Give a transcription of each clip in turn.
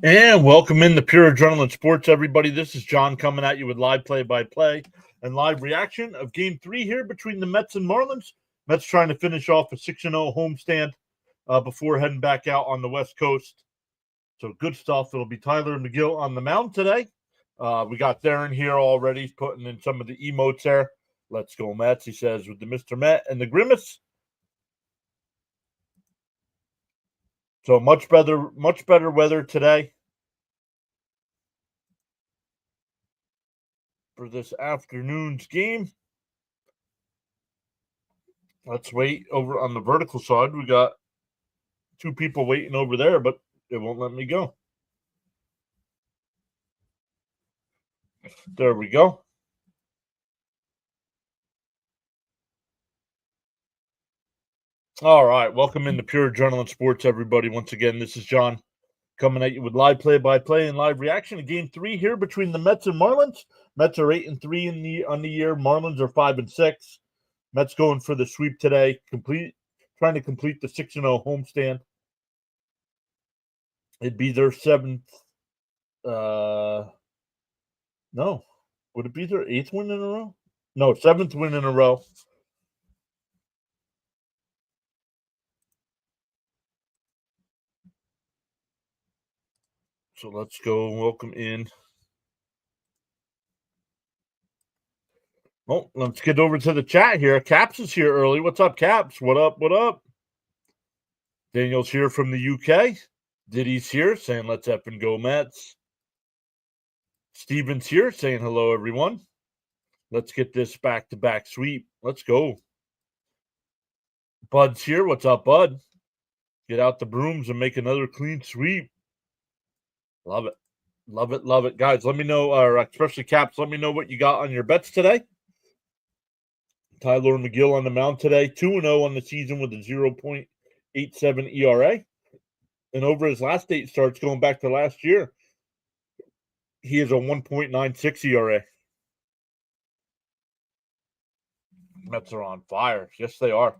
And welcome in to Pure Adrenaline Sports, everybody. This is John coming at you with live play-by-play and live reaction of Game 3 here between the Mets and Marlins. Mets trying to finish off a 6-0 homestand before heading back out on the West Coast. So good stuff. It'll be Tyler McGill on the mound today. We got Darren here already putting in some of the emotes there. Let's go Mets, he says, with the Mr. Met and the Grimace. So much better weather today for this afternoon's game. Let's wait over on the vertical side. We got two people waiting over there, but it won't let me go. There we go. All right. Welcome into Pure Adrenaline Sports, everybody. Once again, this is John coming at you with live play-by-play and live reaction to Game 3 here between the Mets and Marlins. Mets are 8-3 on the year. Marlins are 5-6. Mets going for the sweep today. Trying to complete the 6-0 homestand. It'd be their seventh. No, would it be their 8th win in a row? No, 7th win in a row. So let's go welcome in. Oh, let's get over to the chat here. Caps is here early. What's up, Caps? What up? What up? Daniel's here from the UK. Diddy's here saying, let's effing go Mets. Steven's here saying, hello, everyone. Let's get this back-to-back sweep. Let's go. Bud's here. What's up, Bud? Get out the brooms and make another clean sweep. Love it. Love it. Love it. Guys, let me know, or especially Caps, let me know what you got on your bets today. Tyler McGill on the mound today, 2-0 on the season with a 0.87 ERA. And over his last 8 starts, going back to last year, he has a 1.96 ERA. Mets are on fire. Yes, they are.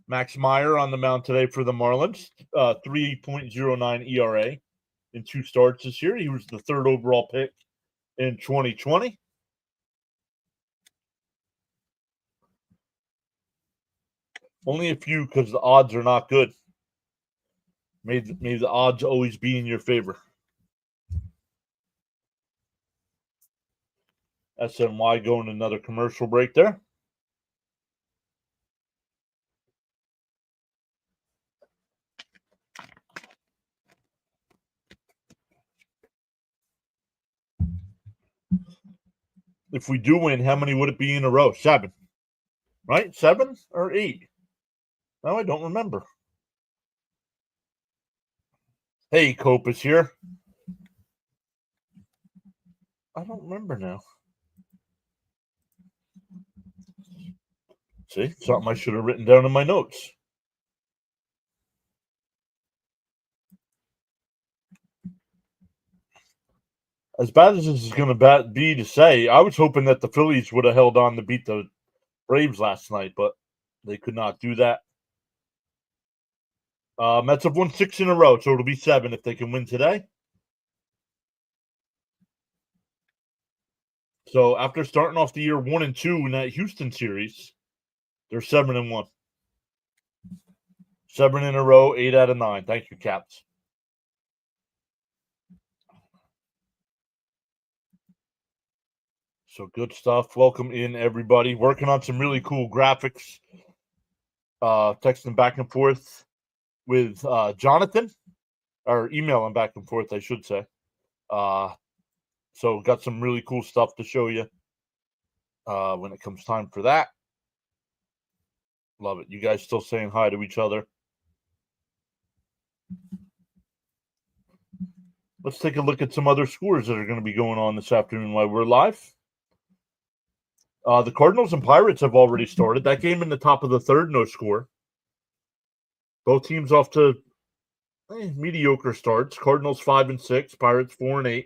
Max Meyer on the mound today for the Marlins, 3.09 ERA in 2 starts this year. He was the 3rd overall pick in 2020. Only a few because the odds are not good. May the odds always be in your favor. SNY going another commercial break there. If we do win, how many would it be in a row? 7. Right? 7 or 8? No, I don't remember. Hey, Cope is here. I don't remember now. See, something I should have written down in my notes. As bad as this is going to be to say, I was hoping that the Phillies would have held on to beat the Braves last night, but they could not do that. Mets have won 6 in a row, so it'll be 7 if they can win today. So after starting off the year 1-2 in that Houston series, they're 7-1. 7 in a row, 8 out of 9. Thank you, Caps. So good stuff. Welcome in, everybody. Working on some really cool graphics. Texting back and forth with Jonathan, or emailing back and forth, I should say. So got some really cool stuff to show you when it comes time for that. Love it. You guys still saying hi to each other. Let's take a look at some other scores that are going to be going on this afternoon while we're live. The Cardinals and Pirates have already started. That game in the top of the 3rd, no score. Both teams off to mediocre starts. Cardinals 5-6, Pirates 4-8.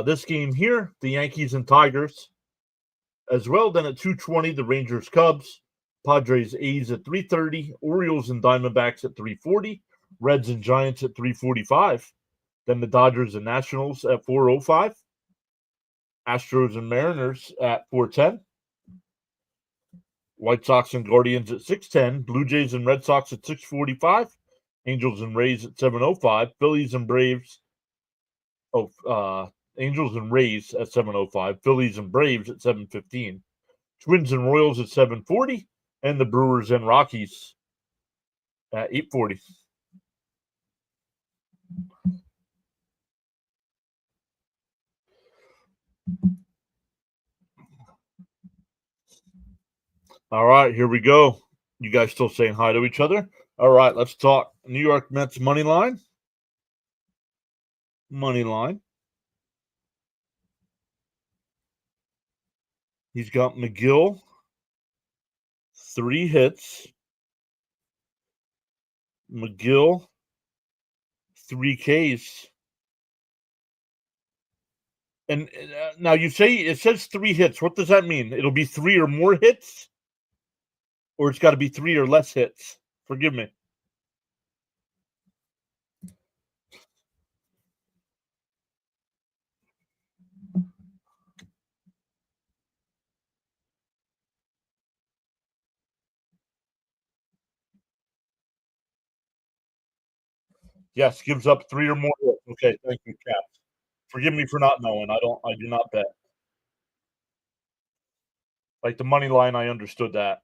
This game here, the Yankees and Tigers as well. Then at 2:20, the Rangers Cubs, Padres, A's at 3:30. Orioles and Diamondbacks at 3:40. Reds and Giants at 3:45. Then the Dodgers and Nationals at 4:05. Astros and Mariners at 4:10. White Sox and Guardians at 6:10. Blue Jays and Red Sox at 6:45. Angels and Rays at 7:05. Phillies and Braves. Angels and Rays at 7:05. Phillies and Braves at 7:15. Twins and Royals at 7:40. And the Brewers and Rockies at 8:40. All right, here we go. You guys still saying hi to each other? All right, let's talk New York Mets money line. Money line. He's got McGill, 3 hits. McGill, 3 Ks. And now you say it says 3 hits. What does that mean? It'll be 3 or more hits? Or it's got to be 3 or less hits? Forgive me. Yes, gives up 3 or more hits. Okay, thank you, Cap. Forgive me for not knowing. I do not bet. Like the money line, I understood that.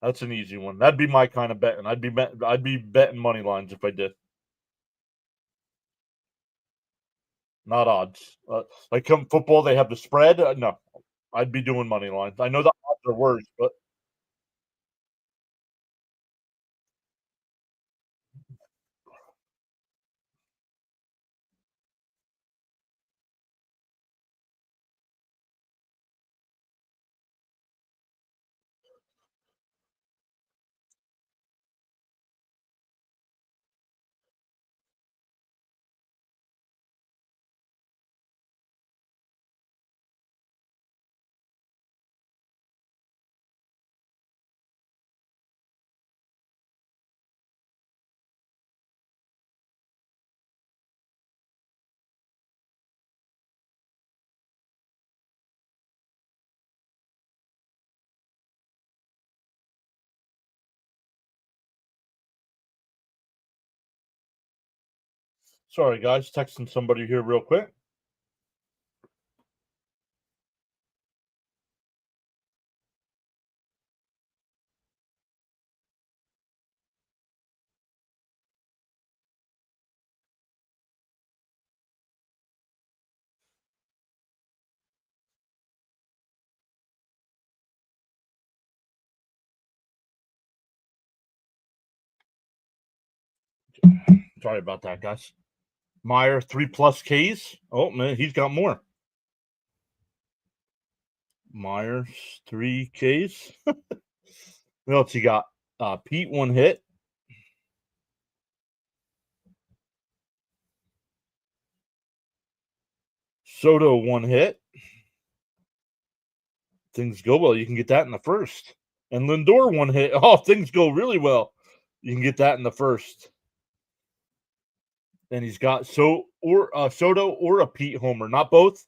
That's an easy one. That'd be my kind of betting. I'd be betting money lines if I did. Not odds. Like come football, they have the spread. No, I'd be doing money lines. I know the odds are worse, but sorry guys, texting somebody here real quick. Sorry about that, guys. Meyer 3+ Ks. Oh man, he's got more. Myers 3 Ks. What else you got? Pete 1 hit. Soto 1 hit. Things go well. You can get that in the first. And Lindor 1 hit. Oh, things go really well. You can get that in the first. And he's got Soto or a Pete homer, not both.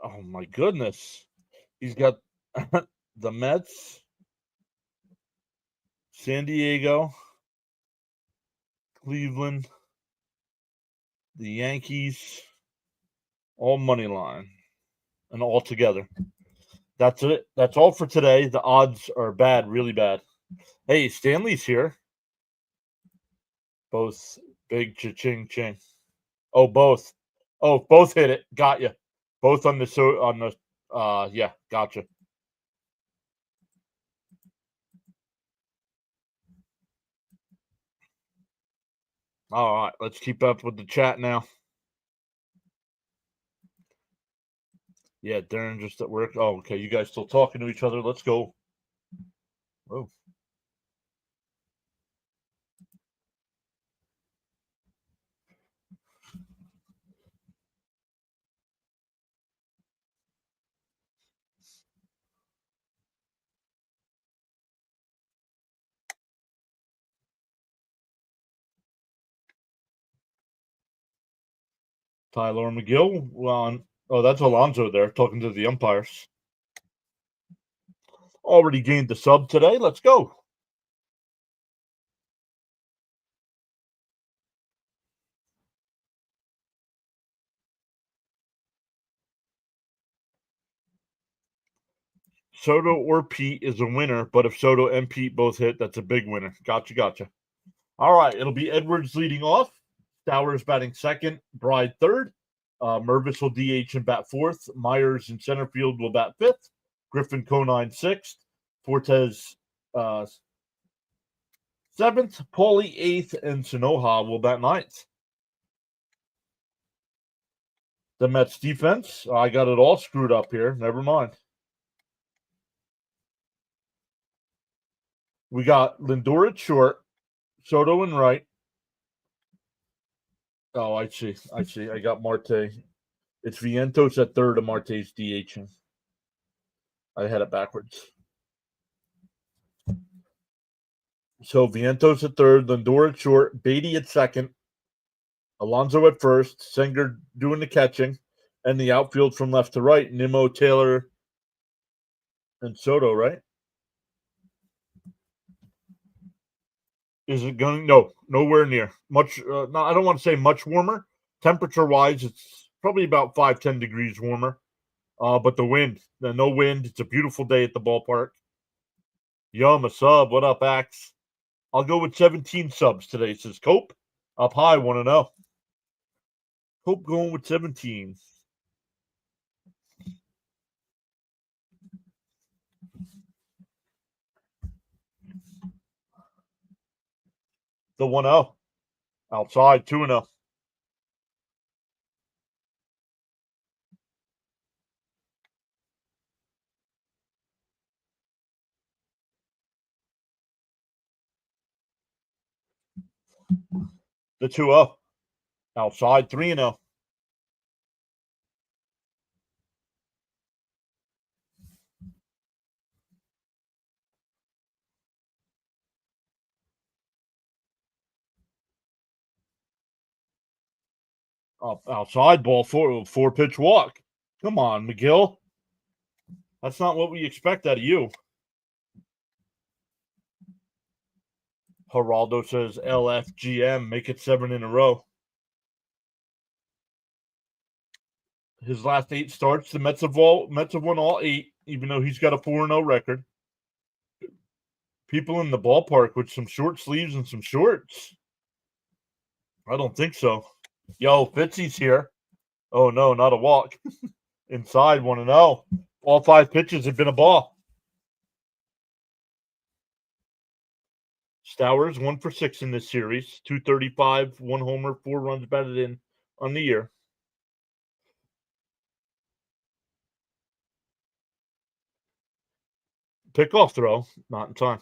Oh my goodness. He's got the Mets, San Diego, Cleveland, the Yankees, all money line and all together. That's it. That's all for today. The odds are bad, really bad. Hey, Stanley's here. Both big cha-ching ching. Oh, both. Oh, both hit it. Got you. Both on the yeah, gotcha. All right, let's keep up with the chat now. Yeah, Darren just at work. Oh, okay. You guys still talking to each other? Let's go. Oh. Tyler McGill. Oh, that's Alonso there talking to the umpires. Already gained the sub today. Let's go. Soto or Pete is a winner, but if Soto and Pete both hit, that's a big winner. Gotcha. All right, it'll be Edwards leading off. Stowers batting second. Bride third. Mervis will DH and bat fourth. Myers in center field will bat fifth. Griffin Conine sixth. Fortes seventh. Paulie eighth, and Sonoha will bat ninth. The Mets defense. I got it all screwed up here. Never mind. We got Lindor at short, Soto in right. Oh, I see. I got Marte. It's Vientos at third and Marte's DHing. I had it backwards. So Vientos at third, Lindor at short, Beatty at second, Alonso at first, Senger doing the catching, and the outfield from left to right, Nimmo, Taylor, and Soto, right? Is it going? No, nowhere near. Much. No, I don't want to say much warmer. Temperature-wise, it's probably about 5-10 degrees warmer. But the wind, no wind. It's a beautiful day at the ballpark. Yum, a sub. What up, Axe? I'll go with 17 subs today, says Cope. Up high, 1-0. Cope going with 17. The 1-0. Outside, 2-0. The 2-0. Outside, 3-0. Outside, ball four pitch walk. Come on, McGill. That's not what we expect out of you. Geraldo says LFGM, make it 7 in a row. His last 8 starts, the Mets have won all 8, even though he's got a 4-0 record. People in the ballpark with some short sleeves and some shorts. I don't think so. Yo, Fitzy's here. Oh, no, not a walk. Inside, 1-0. All 5 pitches have been a ball. Stowers, 1 for 6 in this series. 235, 1 homer, 4 runs batted in on the year. Pickoff throw, not in time.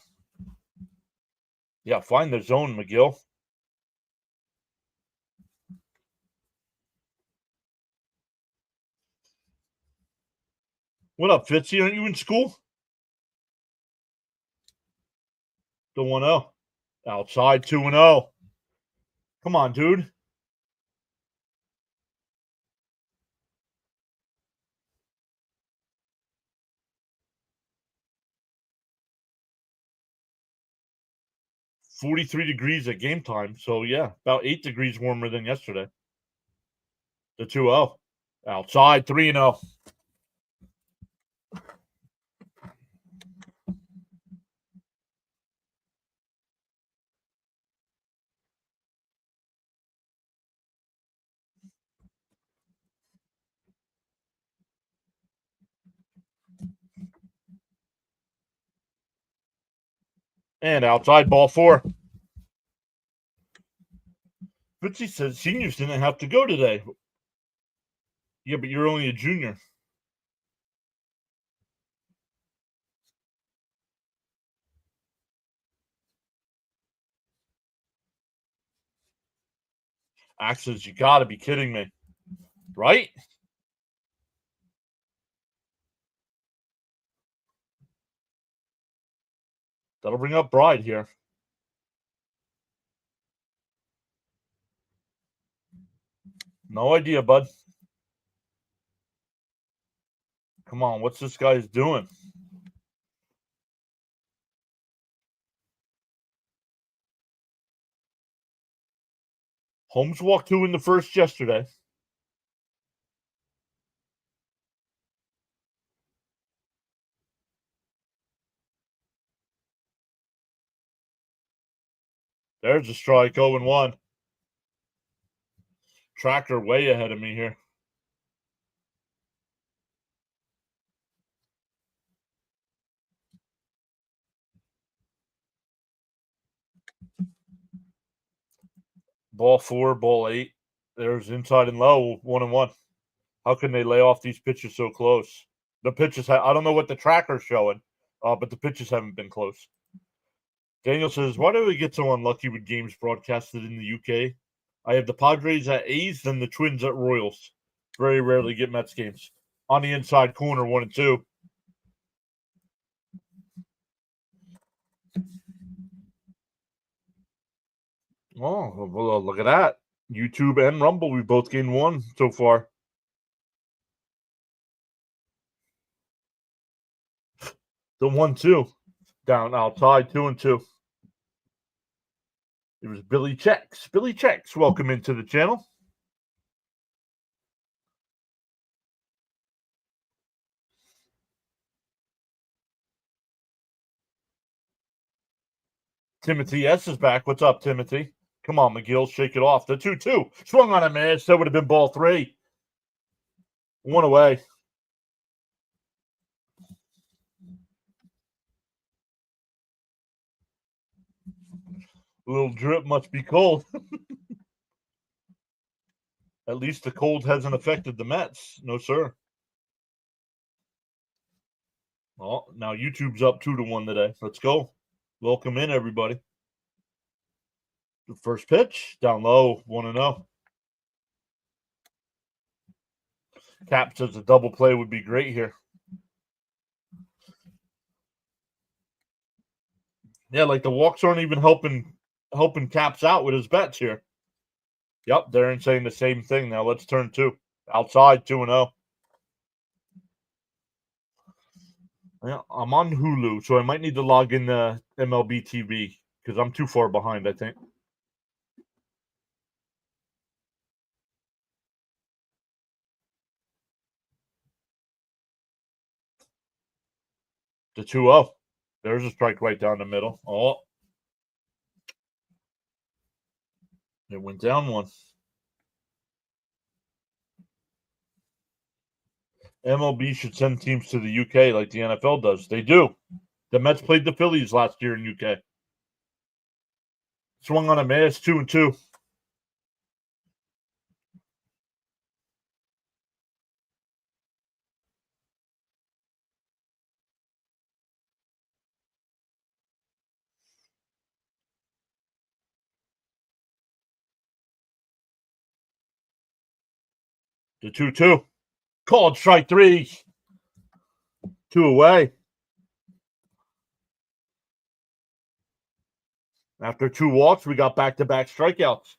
Yeah, find the zone, McGill. What up, Fitzy? Aren't you in school? The 1-0. Outside, 2-0. Come on, dude. $43 degrees at game time. So, yeah, about 8 degrees warmer than yesterday. The 2-0. Outside, 3-0. And outside, ball 4. Fitzy says seniors didn't have to go today. Yeah, but you're only a junior. Axe says, you got to be kidding me. Right? That'll bring up Bride here. No idea, bud. Come on, what's this guy's doing? Holmes walked 2 in the first yesterday. There's a strike, 0-1. Tracker way ahead of me here. Ball 4, ball 8. There's inside and low, 1-1. How can they lay off these pitches so close? The pitches, I don't know what the tracker's showing, but the pitches haven't been close. Daniel says, why do we get so unlucky with games broadcasted in the UK? I have the Padres at A's, then the Twins at Royals. Very rarely get Mets games. On the inside corner, 1 and 2. Oh, well, look at that. YouTube and Rumble, we both gained 1 so far. The 1-2 down outside, 2 and 2. It was Billy Checks. Billy Checks, welcome into the channel. Timothy S is back. What's up, Timothy? Come on, McGill, shake it off. The 2-2 swung on a miss. That would have been ball 3. 1 away. A little drip must be cold. At least the cold hasn't affected the Mets. No, sir. Well, now YouTube's up 2-1 today. Let's go. Welcome in, everybody. The first pitch, down low, 1-0. Cap says a double play would be great here. Yeah, like the walks aren't even helping Caps out with his bets here. Yep, Darren's saying the same thing. Now let's turn 2. Outside, 2-0. Yeah, I'm on Hulu, so I might need to log in the MLB TV because I'm too far behind, I think. The 2-0. There's a strike right down the middle. Oh. It went down 1. MLB should send teams to the UK like the NFL does. They do. The Mets played the Phillies last year in UK. Swung on a miss, 2 and 2. The 2-2. Called strike 3. 2 away. After 2 walks, we got back-to-back strikeouts.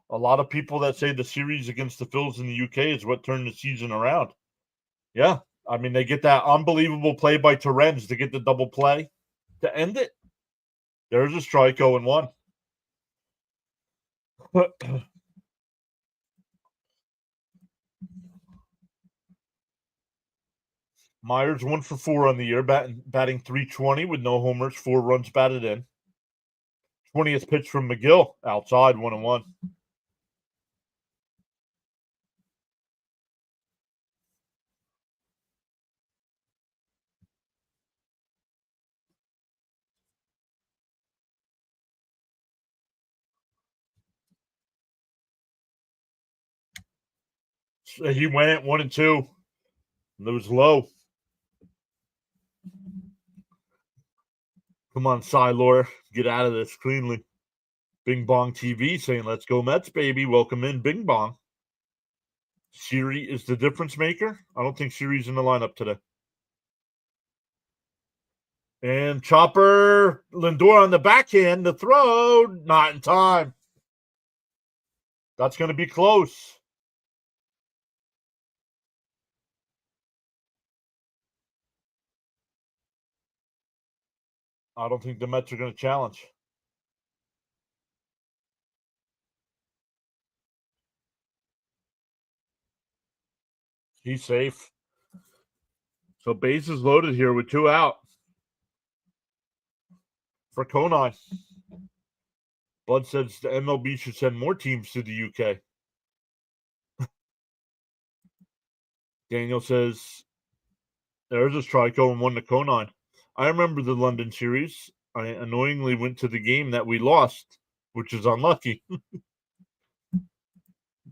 A lot of people that say the series against the Phils in the UK is what turned the season around. Yeah. I mean, they get that unbelievable play by Torrens to get the double play to end it. There's a strike, 0-1. Myers 1 for 4 on the year, batting .320 with no homers, 4 runs batted in. 20th pitch from McGill, outside, 1-1. He went 1 and 2. It was low. Come on, Silor, get out of this cleanly. Bing Bong TV saying, let's go Mets, baby. Welcome in, Bing Bong. Siri is the difference maker. I don't think Siri's in the lineup today. And Chopper Lindor on the backhand. The throw, not in time. That's going to be close. I don't think the Mets are going to challenge. He's safe. So bases loaded here with 2 out for Conine. Bud says the MLB should send more teams to the UK. Daniel says there's a strikeout and 1 to Conine. I remember the London series. I annoyingly went to the game that we lost, which is unlucky.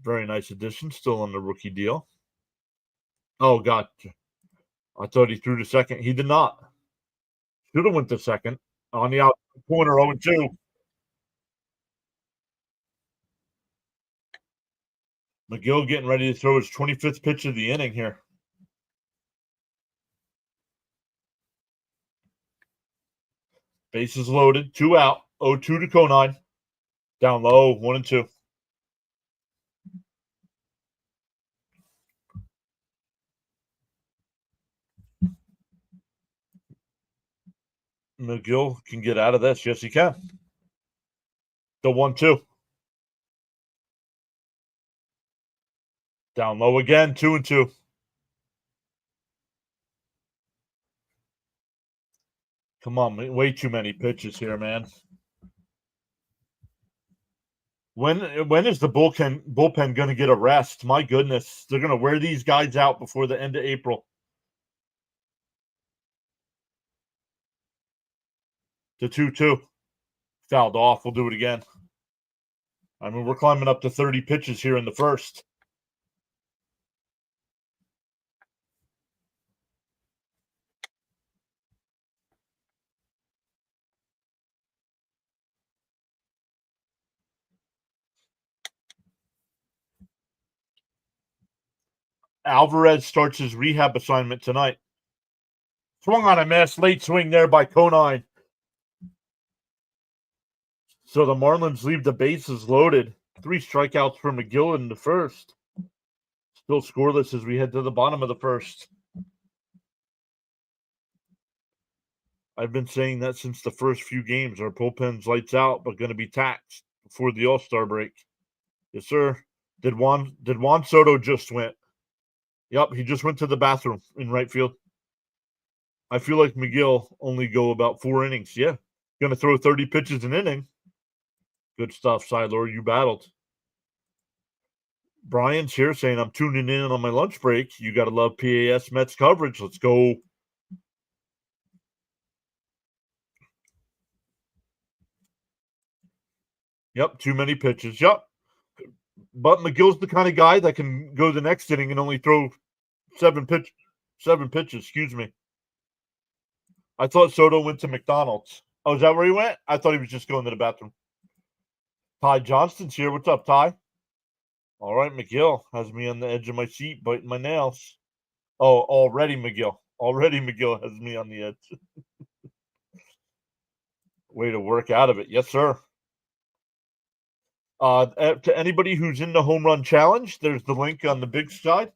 Very nice addition. Still on the rookie deal. Oh, gotcha. I thought he threw to second. He did not. Should have went to second. On the out corner, 0-2. McGill getting ready to throw his 25th pitch of the inning here. Bases loaded, 2 out, 0-2 to Conine. Down low, 1-2. McGill can get out of this. Yes, he can. The 1-2. Down low again, 2-2. Come on, way too many pitches here, man. When is the bullpen going to get a rest? My goodness, they're going to wear these guys out before the end of April. The 2-2. Fouled off. We'll do it again. I mean, we're climbing up to 30 pitches here in the first. Alvarez starts his rehab assignment tonight. Swung on a miss. Late swing there by Conine. So the Marlins leave the bases loaded. 3 strikeouts for McGill in the first. Still scoreless as we head to the bottom of the first. I've been saying that since the first few games. Our bullpen's lights out, but going to be taxed before the All-Star break. Yes, sir. Did Juan Soto just went? Yep, he just went to the bathroom in right field. I feel like McGill only go about 4 innings. Yeah. Going to throw 30 pitches an inning. Good stuff, Siler. You battled. Brian's here saying, I'm tuning in on my lunch break. You got to love PAS Mets coverage. Let's go. Yep, too many pitches. Yep. But McGill's the kind of guy that can go the next inning and only throw 7 pitches. Excuse me. I thought Soto went to McDonald's. Oh, is that where he went? I thought he was just going to the bathroom. Ty Johnston's here. What's up, Ty? All right, McGill has me on the edge of my seat, biting my nails. Oh, already McGill has me on the edge. Way to work out of it. Yes, sir. To anybody who's in the home run challenge, there's the link on the big side.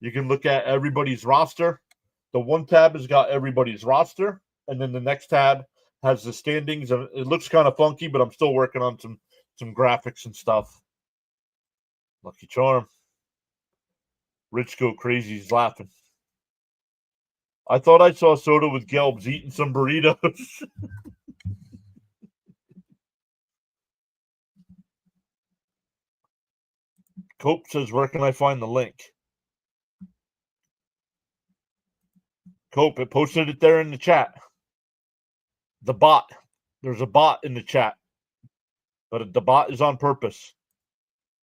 You can look at everybody's roster. The one tab has got everybody's roster, and then the next tab has the standings. And it looks kind of funky, but I'm still working on some graphics and stuff. Lucky charm. Rich go crazy. He's laughing. I thought I saw Soto with Gelbs eating some burritos. Cope says, where can I find the link? Cope, it posted it there in the chat. The bot. There's a bot in the chat. But the bot is on purpose.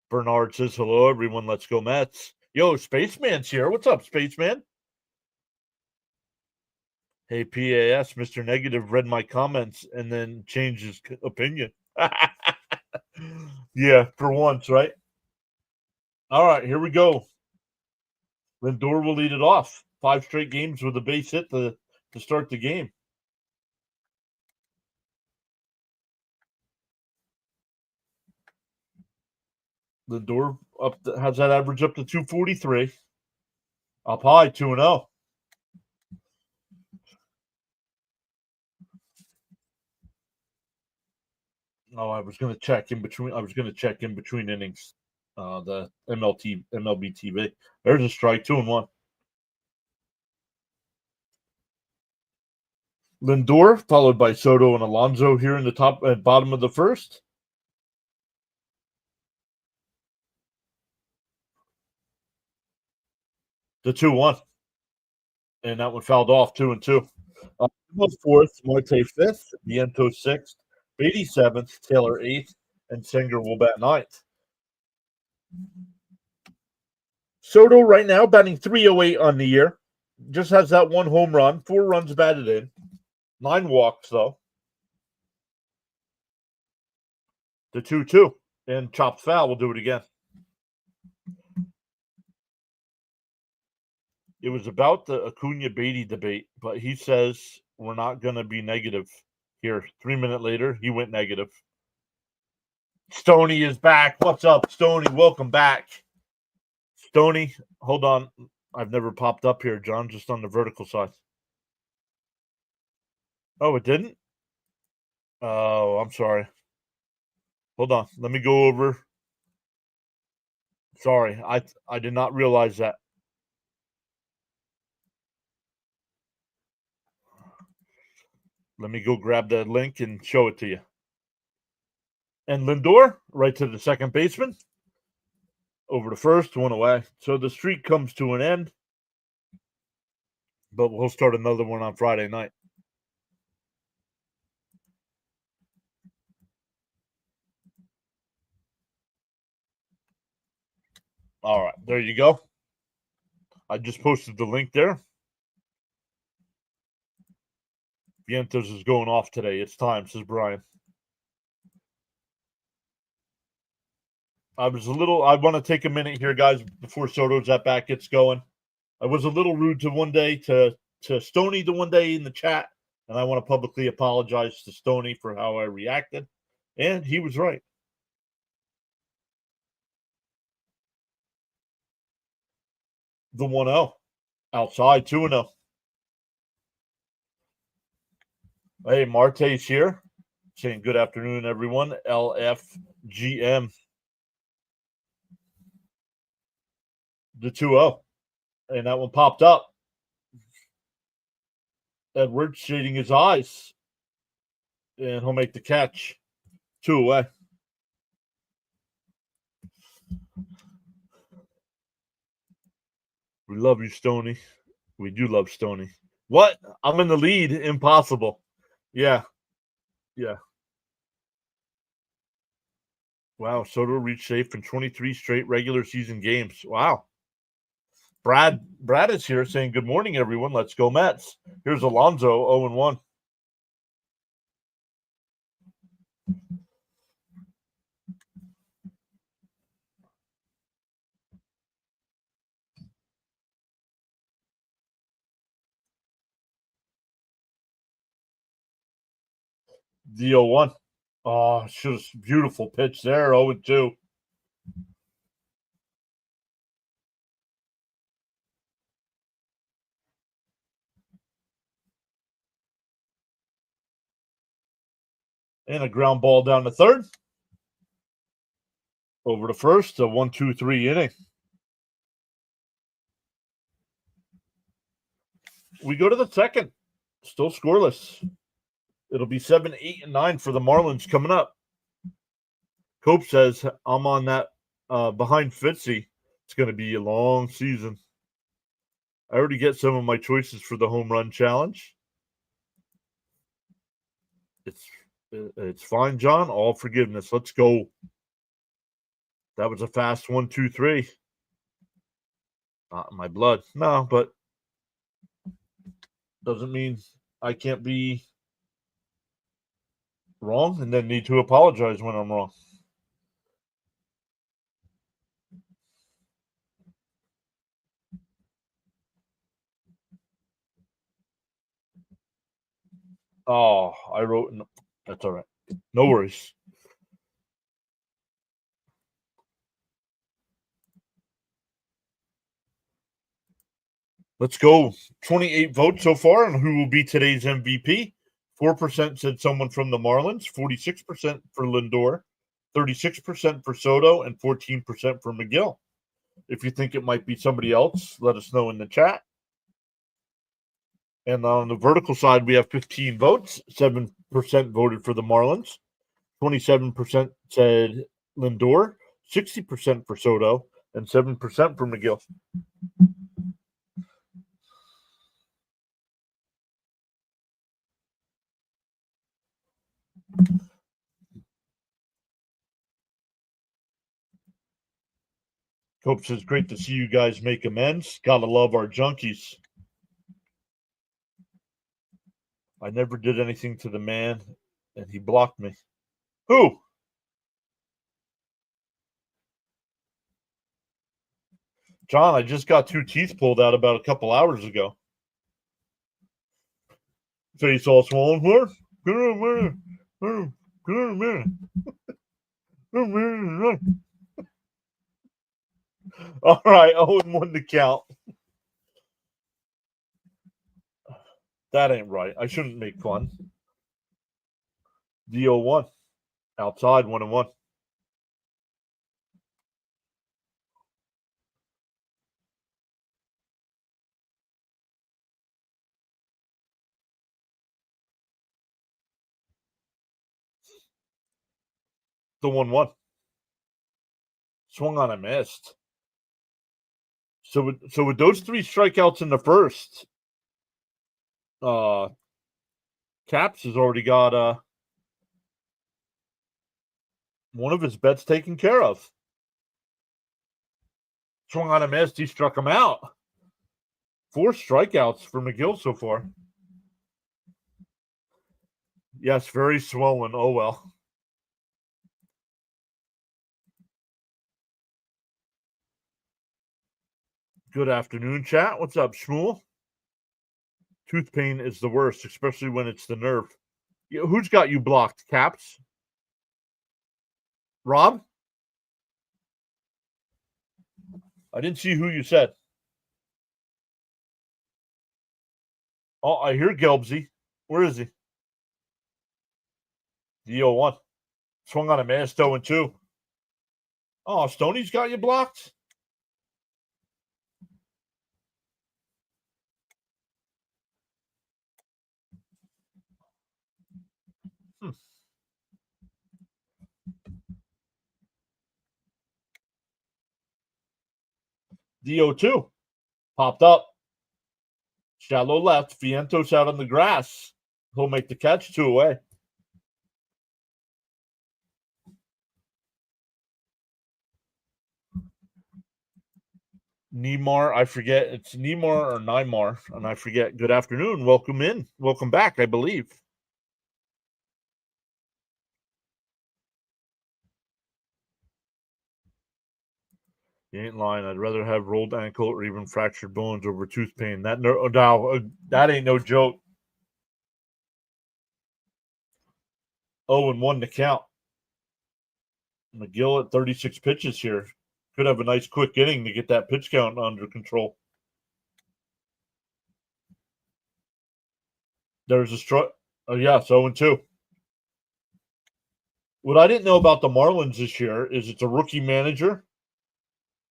Bernard says, hello, everyone. Let's go, Mets. Yo, Spaceman's here. What's up, Spaceman? Hey, PAS, Mr. Negative read my comments and then changed his opinion. Yeah, for once, right? All right, here we go. Lindor will lead it off. 5 straight games with a base hit to start the game. Lindor has that average up to 243. Up high, 2-0. Oh, I was going to check in between. I was going to check in between innings. The MLB TV. There's a strike, 2-1. Lindor, followed by Soto and Alonso here in the top and bottom of the first. The 2-1. And that one fouled off, 2-2. Fourth, Marte fifth, Viento sixth, Beatty seventh, Taylor eighth, and Singer will bat ninth. Soto right now batting 308 on the year. Just has that one home run, 4 runs batted in, 9 walks though. The 2-2 and chopped foul. We'll do it again. It was about the Acuna Beatty debate, but he says we're not going to be negative here. 3 minutes later, he went negative. Stoney is back. What's up, Stoney? Welcome back. Stoney, hold on. I've never popped up here, John, just on the vertical side. Oh, it didn't? Oh, I'm sorry. Hold on. Let me go over. Sorry, I did not realize that. Let me go grab that link and show it to you. And Lindor, right to the second baseman. Over to first, 1 away. So the streak comes to an end. But we'll start another one on Friday night. All right, there you go. I just posted the link there. Vientos is going off today. It's time, says Brian. I want to take a minute here, guys, before Soto's at bat gets going. I was a little rude to Stoney the one day in the chat, and I want to publicly apologize to Stoney for how I reacted. And he was right. The 1-0. Outside, 2-0. Hey, Marte's here. Saying good afternoon, everyone. LFGM. The 2-0. And that one popped up. Edwards shading his eyes. And he'll make the catch. 2 away. We love you, Stoney. We do love Stoney. What? I'm in the lead. Impossible. Yeah. Yeah. Wow. Soto reached safe in 23 straight regular season games. Wow. Brad is here saying, good morning, everyone. Let's go Mets. Here's Alonso, 0-1. The 0-1. Oh, just beautiful pitch there. 0-2. And a ground ball down to third. Over to first, a 1-2-3 inning. We go to the second. Still scoreless. It'll be 7, 8, and 9 for the Marlins coming up. Cope says, I'm on that behind Fitzy. It's going to be a long season. I already get some of my choices for the home run challenge. It's fine, John. All forgiveness. Let's go. That was a fast 1-2-3. Not in my blood. No, but doesn't mean I can't be wrong and then need to apologize when I'm wrong. Oh, I wrote. That's all right. No worries. Let's go. 28 votes so far on who will be today's MVP. 4% said someone from the Marlins, 46% for Lindor, 36% for Soto, and 14% for McGill. If you think it might be somebody else, let us know in the chat. And on the vertical side, we have 15 votes. 7% voted for the Marlins, 27% said Lindor, 60% for Soto, and 7% for McGill. Hope says, great to see you guys make amends. Gotta love our junkies. I never did anything to the man, and he blocked me. Who? John, I just got 2 teeth pulled out about a couple hours ago. Face all swollen. What? All right, 0-1 to count. That ain't right. I shouldn't make fun. The 0-1. Outside, 1-1. The 1-1. Swung on a missed. So with those 3 strikeouts in the first, Caps has already got one of his bets taken care of. Swung on a miss. He struck him out. 4 strikeouts for McGill so far. Yes, very swollen. Oh, well. Good afternoon, chat. What's up, Shmuel? Tooth pain is the worst, especially when it's the nerve. Who's got you blocked, Caps? Rob? I didn't see who you said. Oh, I hear Gelbsy. Where is he? The 0-1. Swung on a man, 0-2. Oh, Stoney's got you blocked? The 0-2. Popped up. Shallow left. Vientos out on the grass. He'll make the catch, 2 away. Neymar, I forget. It's Neymar or Neymar, and I forget. Good afternoon. Welcome in. Welcome back, I believe. You ain't lying. I'd rather have rolled ankle or even fractured bones over tooth pain. That ain't no joke. 0-1 to count. McGill at 36 pitches here. Could have a nice quick inning to get that pitch count under control. There's a strike. Oh, yeah, 0-2. What I didn't know about the Marlins this year is it's a rookie manager,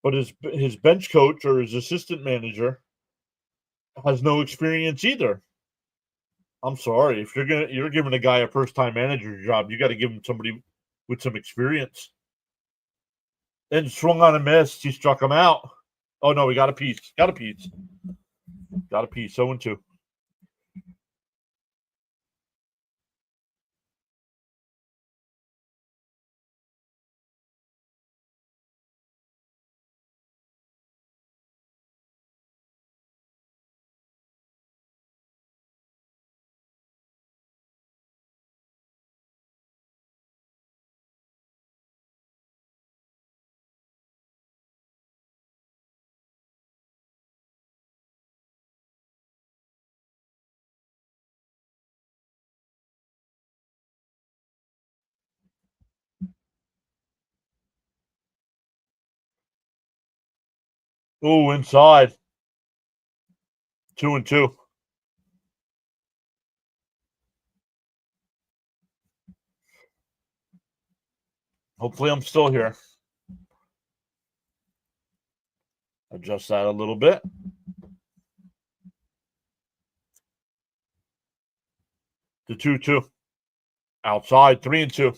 but his bench coach or his assistant manager has no experience either. I'm sorry. If you're giving a guy a first-time manager job, you got to give him somebody with some experience. And swung on a miss. He struck him out. Oh, no, we got a piece. Got a piece. 0-2. Oh, inside. 2-2. Hopefully I'm still here. Adjust that a little bit. The 2-2. Outside, 3-2.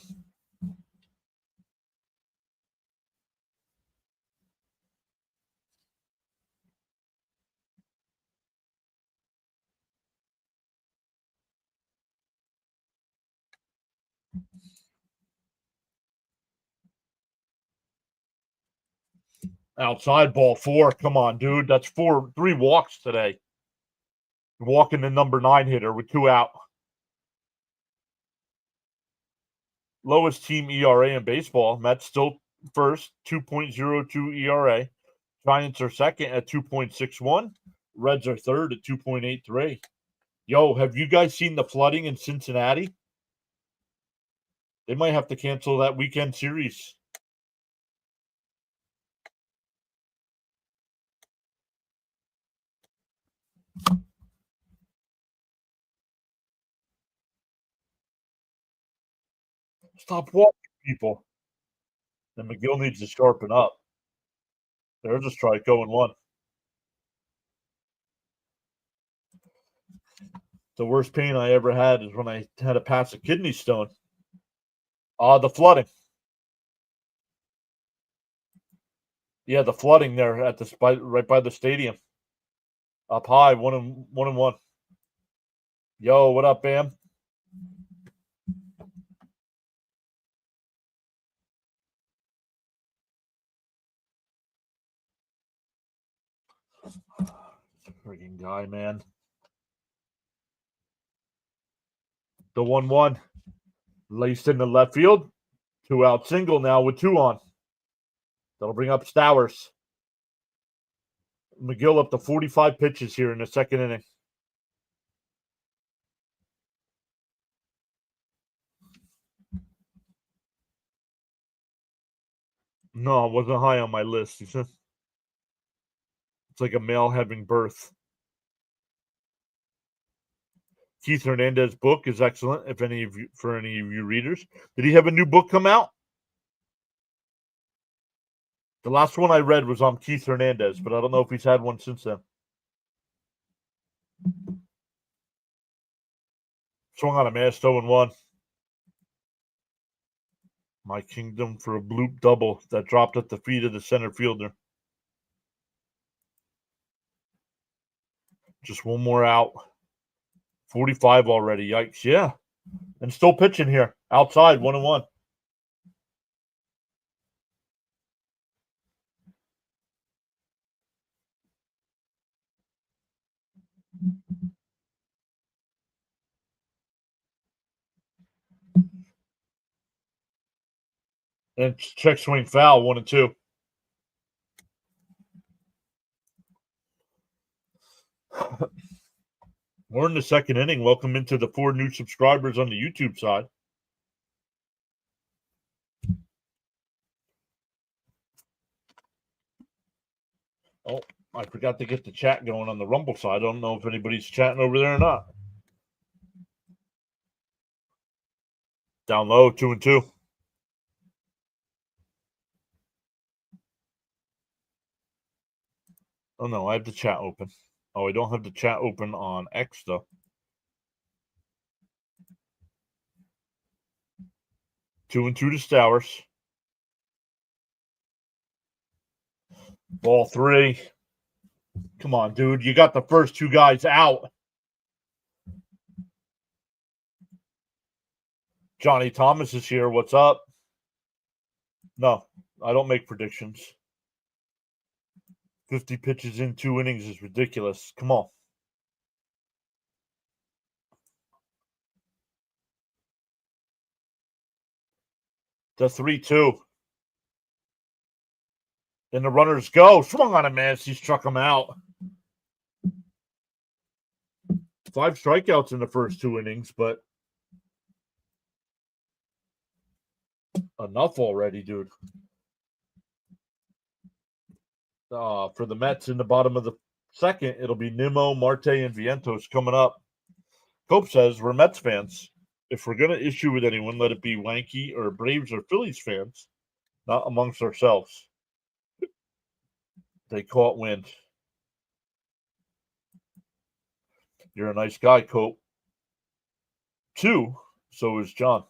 Outside, ball 4. Come on, dude. That's 3 walks today. Walking the number 9 hitter with 2 out. Lowest team ERA in baseball. Mets still first, 2.02 ERA. Giants are second at 2.61. Reds are third at 2.83. Yo, have you guys seen the flooding in Cincinnati? They might have to cancel that weekend series. Stop walking, people. And McGill needs to sharpen up. There's a strike, 0-1. The worst pain I ever had is when I had to pass a kidney stone. The flooding. Yeah, the flooding there at right by the stadium. Up high, 1-1. Yo, what up, Bam? Freaking guy, man. The 1-1. Laced in the left field. 2 out single now with 2 on. That'll bring up Stowers. McGill up to 45 pitches here in the second inning. No, it wasn't high on my list. He said it's like a male having birth. Keith Hernandez's book is excellent. For any of you readers, did he have a new book come out? The last one I read was on Keith Hernandez, but I don't know if he's had one since then. Swung on a mass, 0-1. My kingdom for a bloop double that dropped at the feet of the center fielder. Just one more out. 45 already. Yikes. Yeah. And still pitching here. Outside, 1-1. And check swing foul, 1-2. We're in the second inning. Welcome into the 4 new subscribers on the YouTube side. Oh, I forgot to get the chat going on the Rumble side. I don't know if anybody's chatting over there or not. Down low, 2-2. Oh, no, I have the chat open. Oh, I don't have the chat open on X, though. 2-2 to Stowers. Ball 3. Come on, dude. You got the first 2 guys out. Johnny Thomas is here. What's up? No, I don't make predictions. 50 pitches in 2 innings is ridiculous. Come on. The 3-2. Then the runners go. Swung on a man. He struck him out. 5 strikeouts in the first 2 innings, but enough already, dude. For the Mets in the bottom of the Second, it'll be Nimmo, Marte, and Vientos coming up. Cope says, we're Mets fans. If we're going to issue with anyone, let it be Wanky or Braves or Phillies fans, not amongst ourselves. They caught wind. You're a nice guy, Cope. 2, so is John.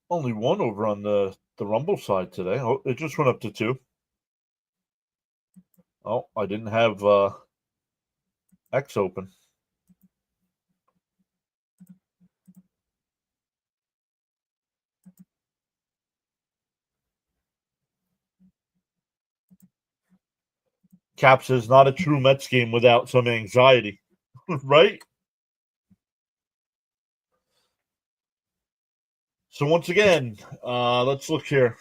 Only 1 over on the Rumble side today. Oh, it just went up to 2. Oh, I didn't have X open. Cap says, not a true Mets game without some anxiety. Right? So once again, let's look here.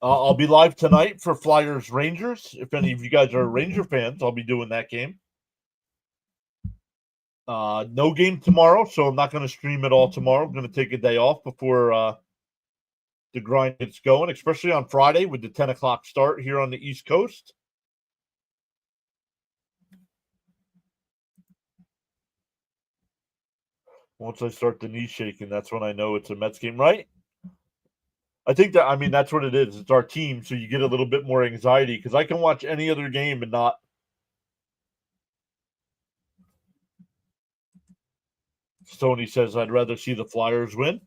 I'll be live tonight for Flyers Rangers. If any of you guys are Ranger fans, I'll be doing that game. No game tomorrow, so I'm not going to stream it all tomorrow. I'm going to take a day off before the grind gets going, especially on Friday with the 10 o'clock start here on the East Coast. Once I start the knee shaking, that's when I know it's a Mets game, right? I think that's what it is. It's our team, so you get a little bit more anxiety because I can watch any other game and not. Stoney says, I'd rather see the Flyers win.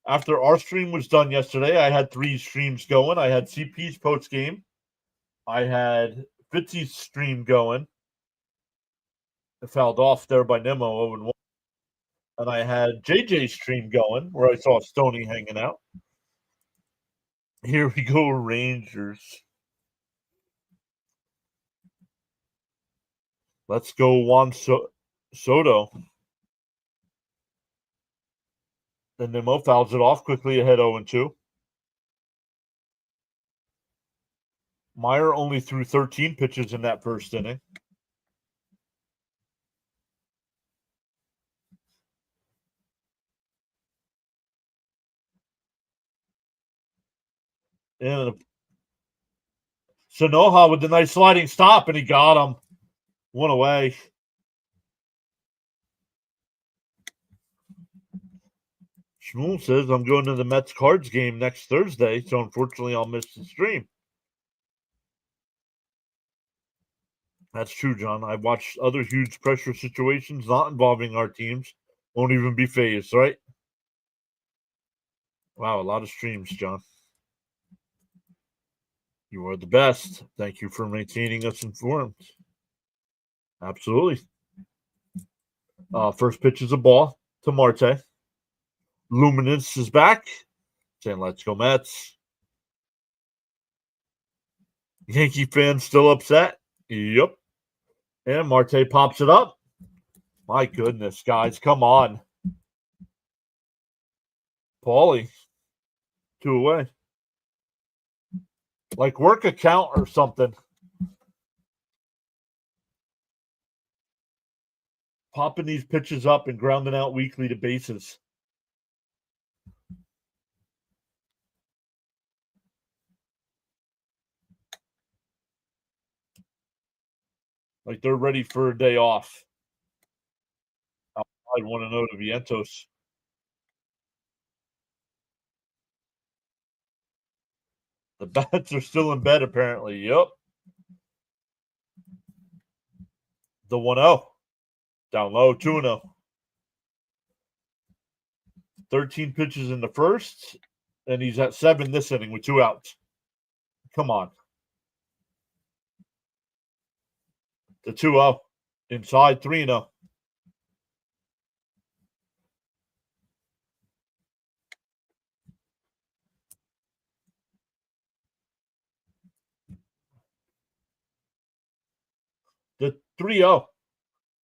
After our stream was done yesterday, I had 3 streams going. I had CP's post game. I had Fitzy's stream going. It fouled off there by Nemo 0-1. And I had JJ's stream going where I saw Stoney hanging out. Here we go, Rangers. Let's go Juan Soto. And Nemo fouls it off quickly ahead 0-2. Meyer only threw 13 pitches in that first inning. And Sanoha with the nice sliding stop, and he got him. 1 away. Shmuel says, I'm going to the Mets Cards game next Thursday, so unfortunately I'll miss the stream. That's true, John. I've watched other huge pressure situations not involving our teams. Won't even be phased, right? Wow, a lot of streams, John. You are the best. Thank you for maintaining us informed. Absolutely. First pitch is a ball to Marte. Luminance is back, saying, let's go Mets. Yankee fans still upset? Yep. And Marte pops it up. My goodness, guys, come on. Paulie, 2 away. Like, work a count or something. Popping these pitches up and grounding out weakly to bases. Like they're ready for a day off. I'd want to know to Vientos. The bats are still in bed, apparently. Yep. The 1-0. Down low, 2-0. 13 pitches in the first, and he's at 7 this inning with 2 outs. Come on. The 2-0. Inside, 3-0. The 3-0.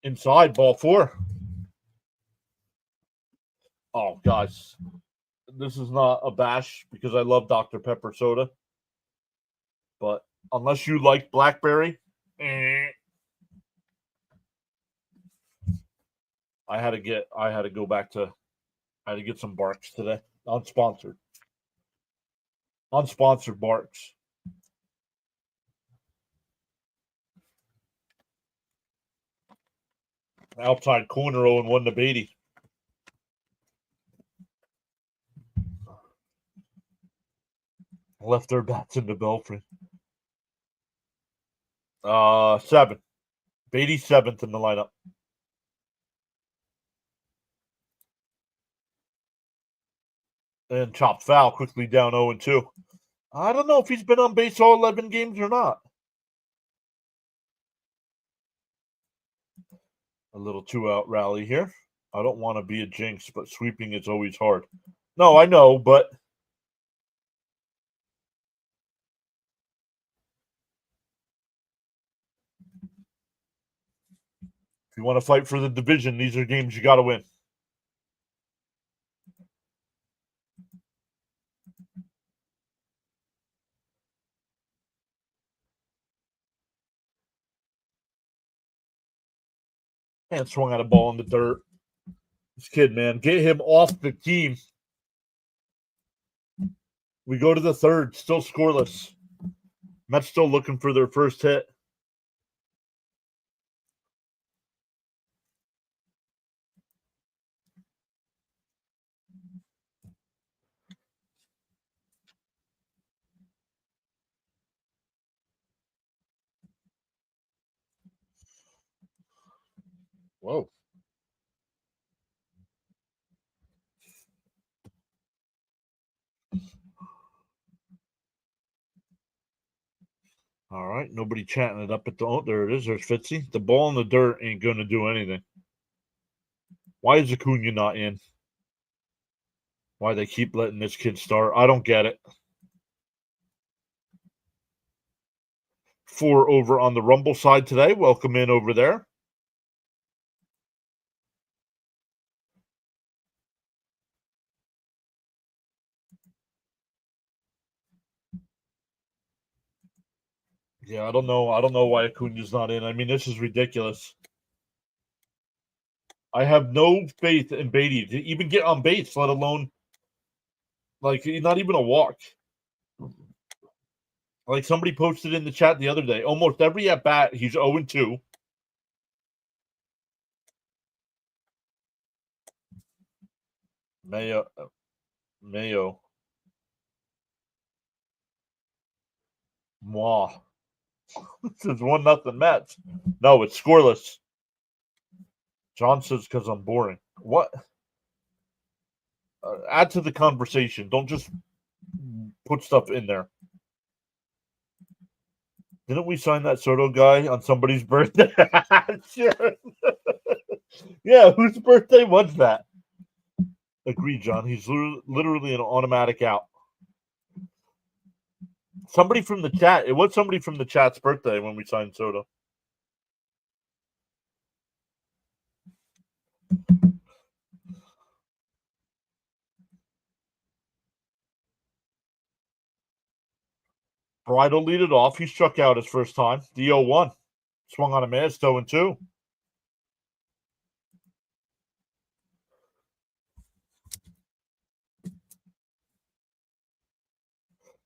Inside, ball 4. Oh, guys. This is not a bash because I love Dr. Pepper soda. But unless you like blackberry, I had to go back to I had to get some barks today. Unsponsored. Unsponsored barks. Outside corner 0-1 to Beatty. Left their bats in the belfry. 7. Beatty 7th in the lineup. And chopped foul quickly down 0-2. I don't know if he's been on base all 11 games or not. A little 2-out rally here. I don't want to be a jinx, but sweeping is always hard. No, I know, but if you want to fight for the division, these are games you got to win. And swung at a ball in the dirt. This kid, man, get him off the team. We go to the third, still scoreless. Mets still looking for their first hit. Whoa. All right, nobody chatting it up at the. Oh, there it is. There's Fitzy. The ball in the dirt ain't going to do anything. Why is Acuna not in? Why they keep letting this kid start? I don't get it. 4 over on the Rumble side today. Welcome in over there. Yeah, I don't know. I don't know why Acuna's not in. I mean, this is ridiculous. I have no faith in Beatty to even get on base, let alone like not even a walk. Like somebody posted in the chat the other day, almost every at bat he's 0-2. Mayo. Mwah. This is 1-0 Mets. No, it's scoreless. John says because I'm boring. What? Add to the conversation. Don't just put stuff in there. Didn't we sign that Soto guy on somebody's birthday? Sure. Yeah, whose birthday was that? Agree, John. He's literally an automatic out. Somebody from the chat. It was somebody from the chat's birthday when we signed Soto. Bridal lead it off. He struck out his first time. The 0-1. Swung on a miss, 0-2.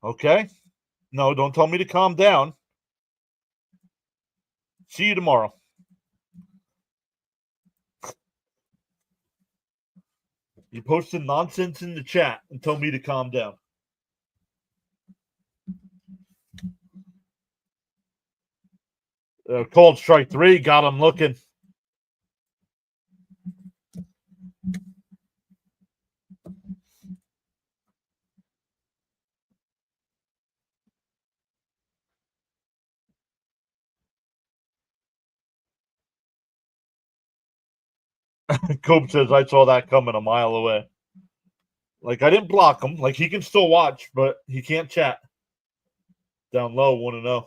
Okay. No, don't tell me to calm down. See you tomorrow. You posted nonsense in the chat and tell me to calm down. Called strike 3. Got him looking. Cope says, I saw that coming a mile away. Like, I didn't block him. Like, he can still watch, but he can't chat. Down low, 1-0.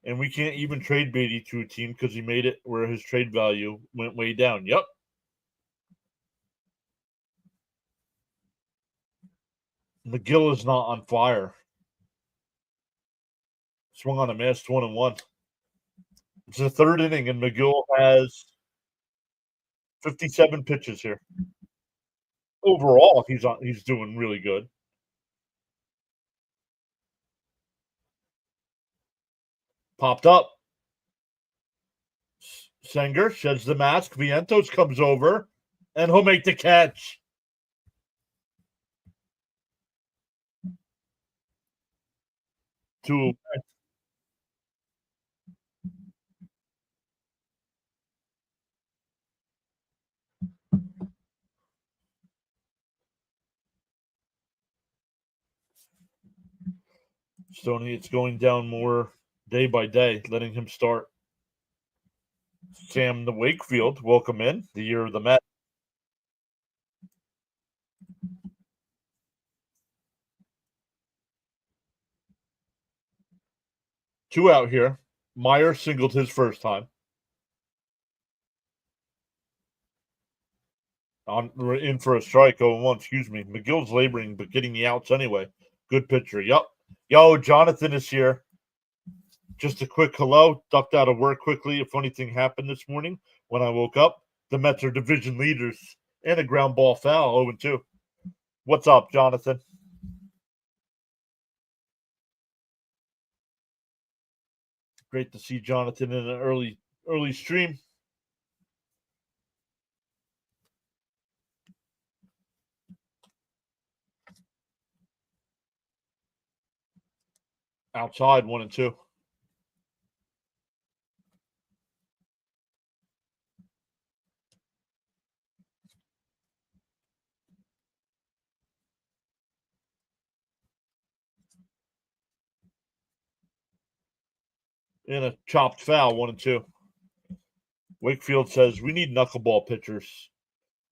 And we can't even trade Beatty to a team because he made it where his trade value went way down. Yep. McGill is not on fire. Swung on a miss, 1-1. It's the third inning, and McGill has 57 pitches here. overall, he's doing really good. Popped up. Senger sheds the mask. Vientos comes over, and he'll make the catch. To Stoney, it's going down more day by day, letting him start. Sam the Wakefield, welcome in the year of the Met. Two out here. Meyer singled his first time. We're in for a strike. 0-1, excuse me. McGill's laboring, but getting the outs anyway. Good pitcher. Yup. Yo, Jonathan is here. Just a quick hello. Ducked out of work quickly. A funny thing happened this morning when I woke up. The Mets are division leaders and a ground ball foul, 0-2. What's up, Jonathan? Great to see Jonathan in an early stream. Outside 1-2. In a chopped foul, 1-2. Wakefield says we need knuckleball pitchers.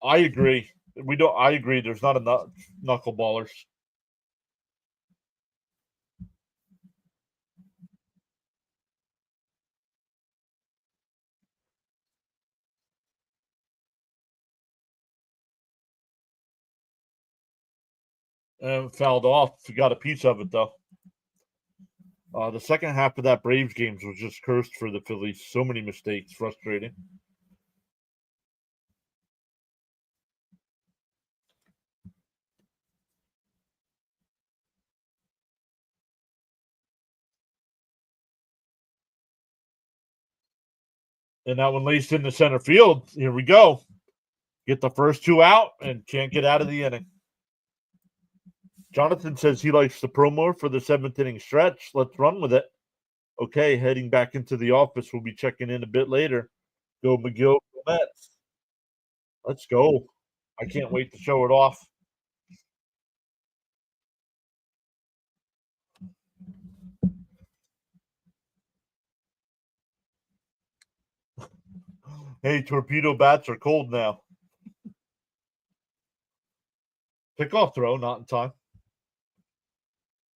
I agree. We don't. I agree. There's not enough knuckleballers. And fouled off. We got a piece of it though. The second half of that Braves games was just cursed for the Phillies. So many mistakes, frustrating. And that one laced into center field. Here we go. Get the first two out and can't get out of the inning. Jonathan says he likes the promo for the seventh inning stretch. Let's run with it. Okay, heading back into the office. We'll be checking in a bit later. Go McGill, go Mets. Let's go. I can't wait to show it off. Hey, torpedo bats are cold now. Pickoff throw, not in time.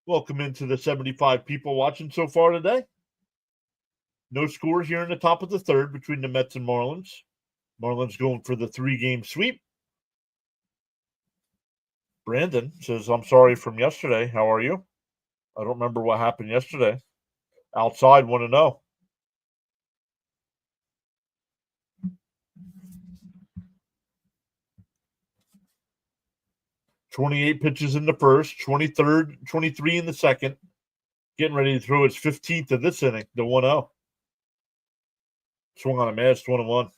Welcome into the 75 people watching so far today. No score here in the top of the third between the Mets and Marlins. Marlins going for the 3-game sweep. Brandon says, I'm sorry from yesterday. How are you? I don't remember what happened yesterday. Outside, want to know. "28 pitches in the first, 23 in the second. Getting ready to throw his 15th of this inning, the 1-0. Swung on a miss, 1-1.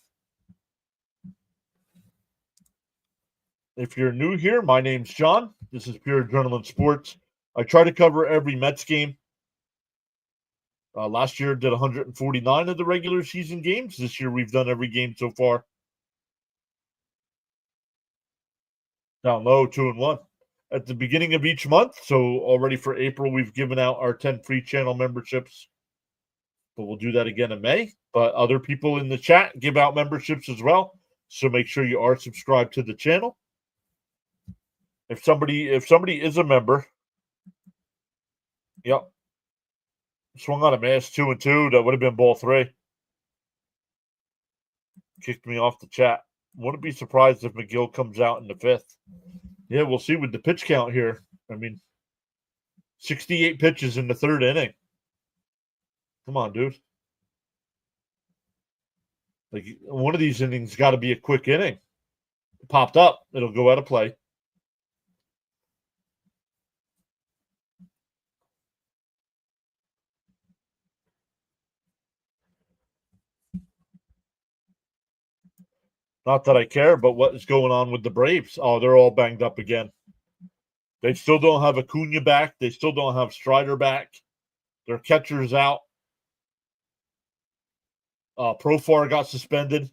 If you're new here, my name's John. This is Pure Adrenaline Sports. I try to cover every Mets game. Last year did 149 of the regular season games. This year we've done every game so far. Down low, 2-1. At the beginning of each month, so already for April, we've given out our 10 free channel memberships. But we'll do that again in May. But other people in the chat give out memberships as well. So make sure you are subscribed to the channel. If somebody is a member, yep. Swung on a miss, 2-2. That would have been ball 3. Kicked me off the chat. Wouldn't be surprised if McGill comes out in the 5th. Yeah, we'll see with the pitch count here. I mean, 68 pitches in the 3rd inning. Come on, dude. Like, one of these innings got to be a quick inning. Popped up. It'll go out of play. Not that I care, but what is going on with the Braves? Oh, they're all banged up again. They still don't have Acuna back. They still don't have Strider back. Their catcher's out. Profar got suspended.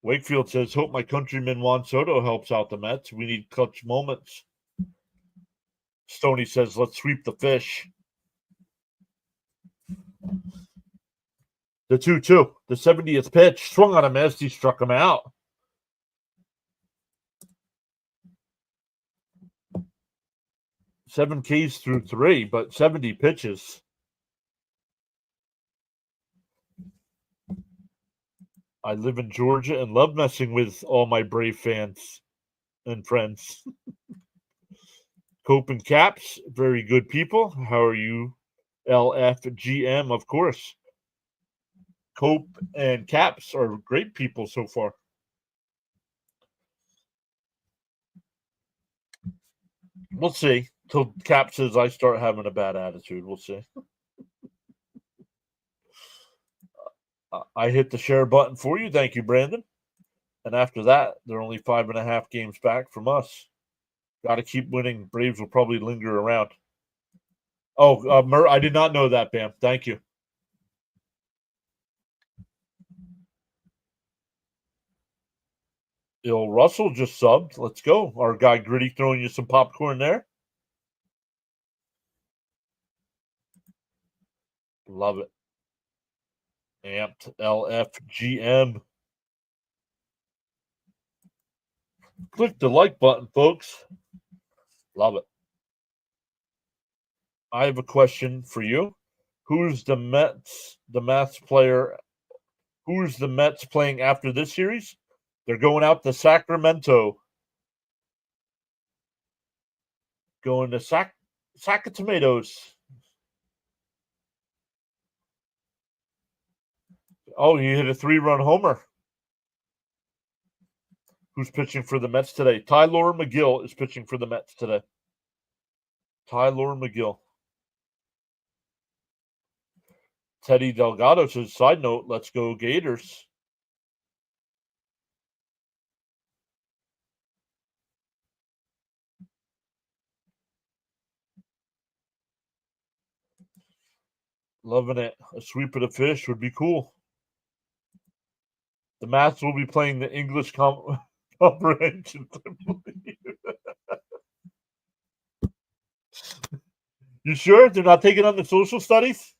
Wakefield says, hope my countryman Juan Soto helps out the Mets. We need clutch moments. Stoney says, let's sweep the fish. The 2-2. The 70th pitch. Swung on a miss. He struck him out. Seven Ks through 3, but 70 pitches. I live in Georgia and love messing with all my Brave fans and friends. Cope and Caps, very good people. How are you? LFGM, of course. Cope and Caps are great people so far. We'll see. Till Cap says I start having a bad attitude. We'll see. I hit the share button for you. Thank you, Brandon. And after that, they're only 5.5 games back from us. Got to keep winning. Braves will probably linger around. Oh, I did not know that, Bam. Thank you. Bill Russell just subbed. Let's go. Our guy Gritty throwing you some popcorn there. Love it. Amped LFGM. Click the like button, folks. Love it. I have a question for you. Who's the Mets player? Who's the Mets playing after this series? They're going out to Sacramento. Going to Sack of Tomatoes. Oh, he hit a 3-run homer. Who's pitching for the Mets today? Tyler McGill is pitching for the Mets today. Tyler McGill. Teddy Delgado says, side note, let's go Gators. Loving it. A sweep of the fish would be cool. The Mats will be playing the English comprehension. You sure they're not taking on the social studies?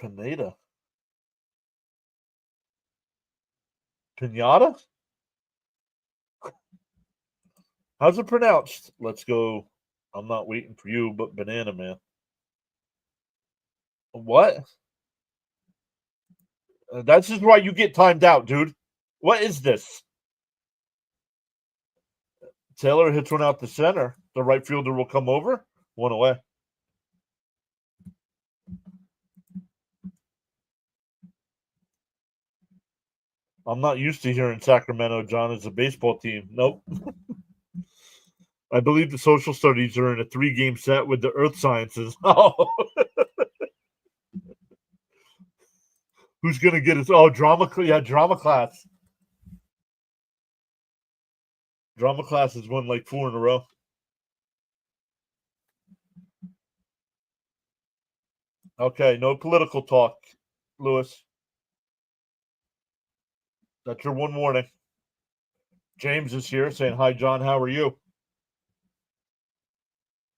Pinata? Pinata? How's it pronounced? Let's go. I'm not waiting for you, but Banana Man. What? That's just why you get timed out, dude. What is this? Taylor hits one out the center. The right fielder will come over. One away. I'm not used to hearing Sacramento, John, as a baseball team. Nope. I believe the social studies are in a 3-game set with the earth sciences. Oh. Who's going to get us? Oh, drama. Yeah, drama class. Drama class has won like 4 in a row. Okay, no political talk, Lewis. That's your one warning. James is here saying, hi, John. How are you?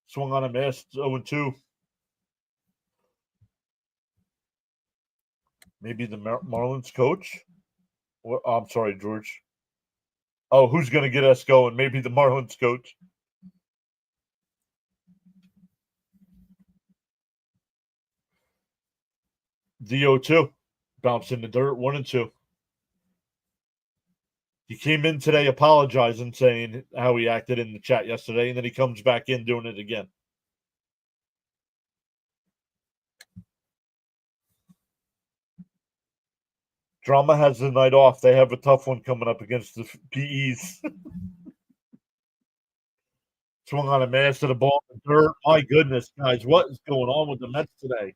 Swung on a miss. 0-2. Maybe the Marlins coach? I'm sorry, George. Oh, who's going to get us going? Maybe the Marlins coach. The 0-2. Bounced in the dirt. 1-2. He came in today apologizing, saying how he acted in the chat yesterday, and then he comes back in doing it again. Drama has the night off. They have a tough one coming up against the PEs. Swung on a mass to the ball in the dirt. My goodness, guys, what is going on with the Mets today?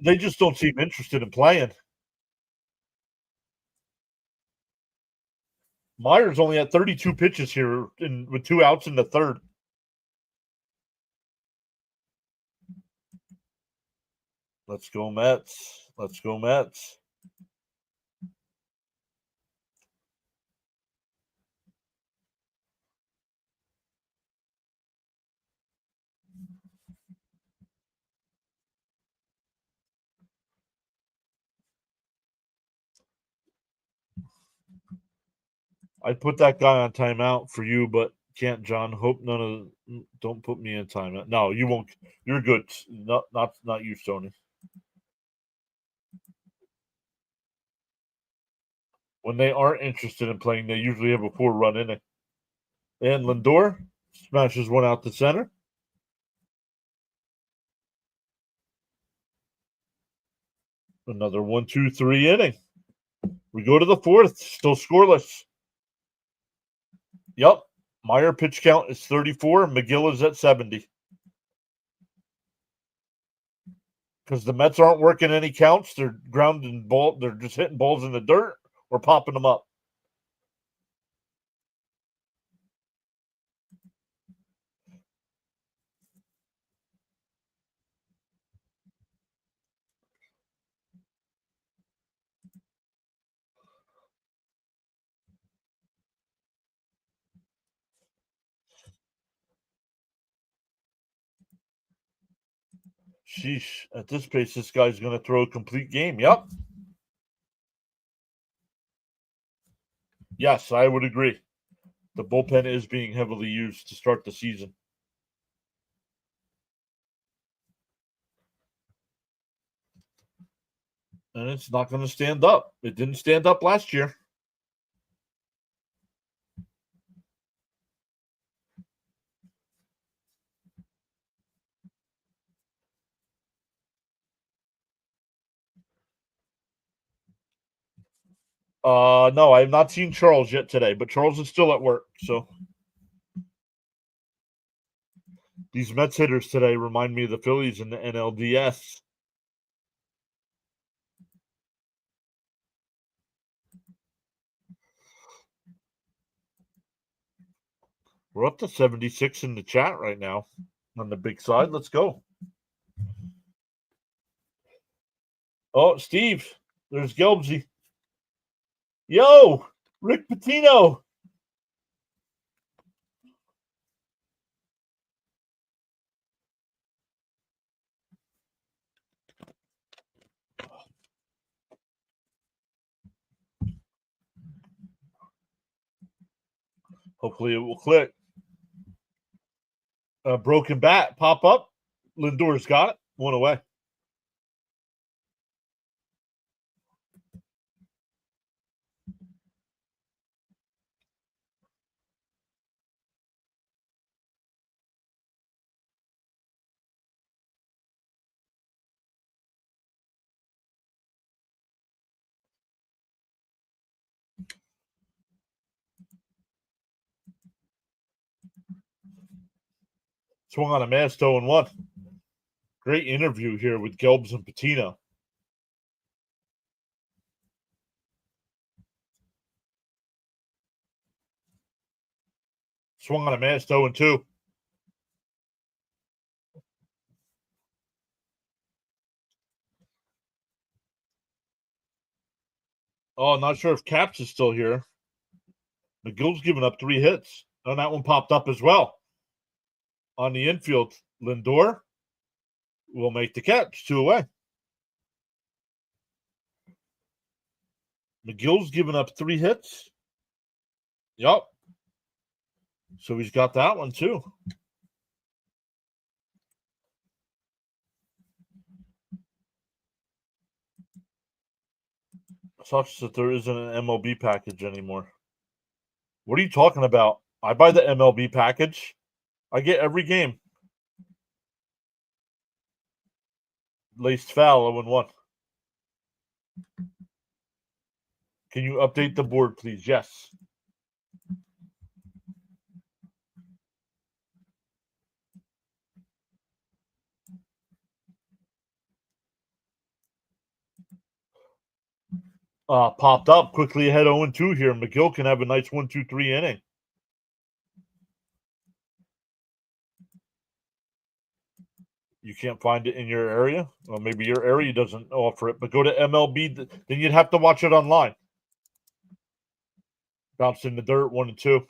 They just don't seem interested in playing. Myers only had 32 pitches here with 2 outs in the third. Let's go Mets. Let's go Mets. I'd put that guy on timeout for you, but can't, John. Hope none of don't put me in timeout. No, you won't. You're good. Not you, Sony. When they aren't interested in playing, they usually have a 4-run inning. And Lindor smashes one out to center. Another 1-2-3 inning. We go to the fourth, still scoreless. Yep. Meyer pitch count is 34. McGill is at 70. Because the Mets aren't working any counts. They're grounding ball. They're just hitting balls in the dirt or popping them up. Sheesh. At this pace, this guy's going to throw a complete game. Yep. Yes, I would agree. The bullpen is being heavily used to start the season. And it's not going to stand up. It didn't stand up last year. No, I have not seen Charles yet today, but Charles is still at work. So these Mets hitters today remind me of the Phillies in the NLDS. We're up to 76 in the chat right now on the big side. Let's go. Oh, Steve, there's Gelbsy. Yo, Rick Pitino. Hopefully it will click. Broken bat, pop up. Lindor's got it. One away. Swung on a mass, 0-1. Great interview here with Gelbs and Patino. Swung on a mass, 0-2. Oh, not sure if Caps is still here. McGill's given up 3 hits. And that one popped up as well. On the infield, Lindor will make the catch. 2 away. McGill's given up 3 hits. Yup. So he's got that one too. Sucks that there isn't an MLB package anymore. What are you talking about? I buy the MLB package. I get every game. Laced foul, 0-1. Can you update the board, please? Yes. Popped up quickly ahead 0-2 here. McGill can have a nice 1-2-3 inning. You can't find it in your area. Well, maybe your area doesn't offer it, but go to MLB. Then you'd have to watch it online. Bounced in the dirt, 1-2.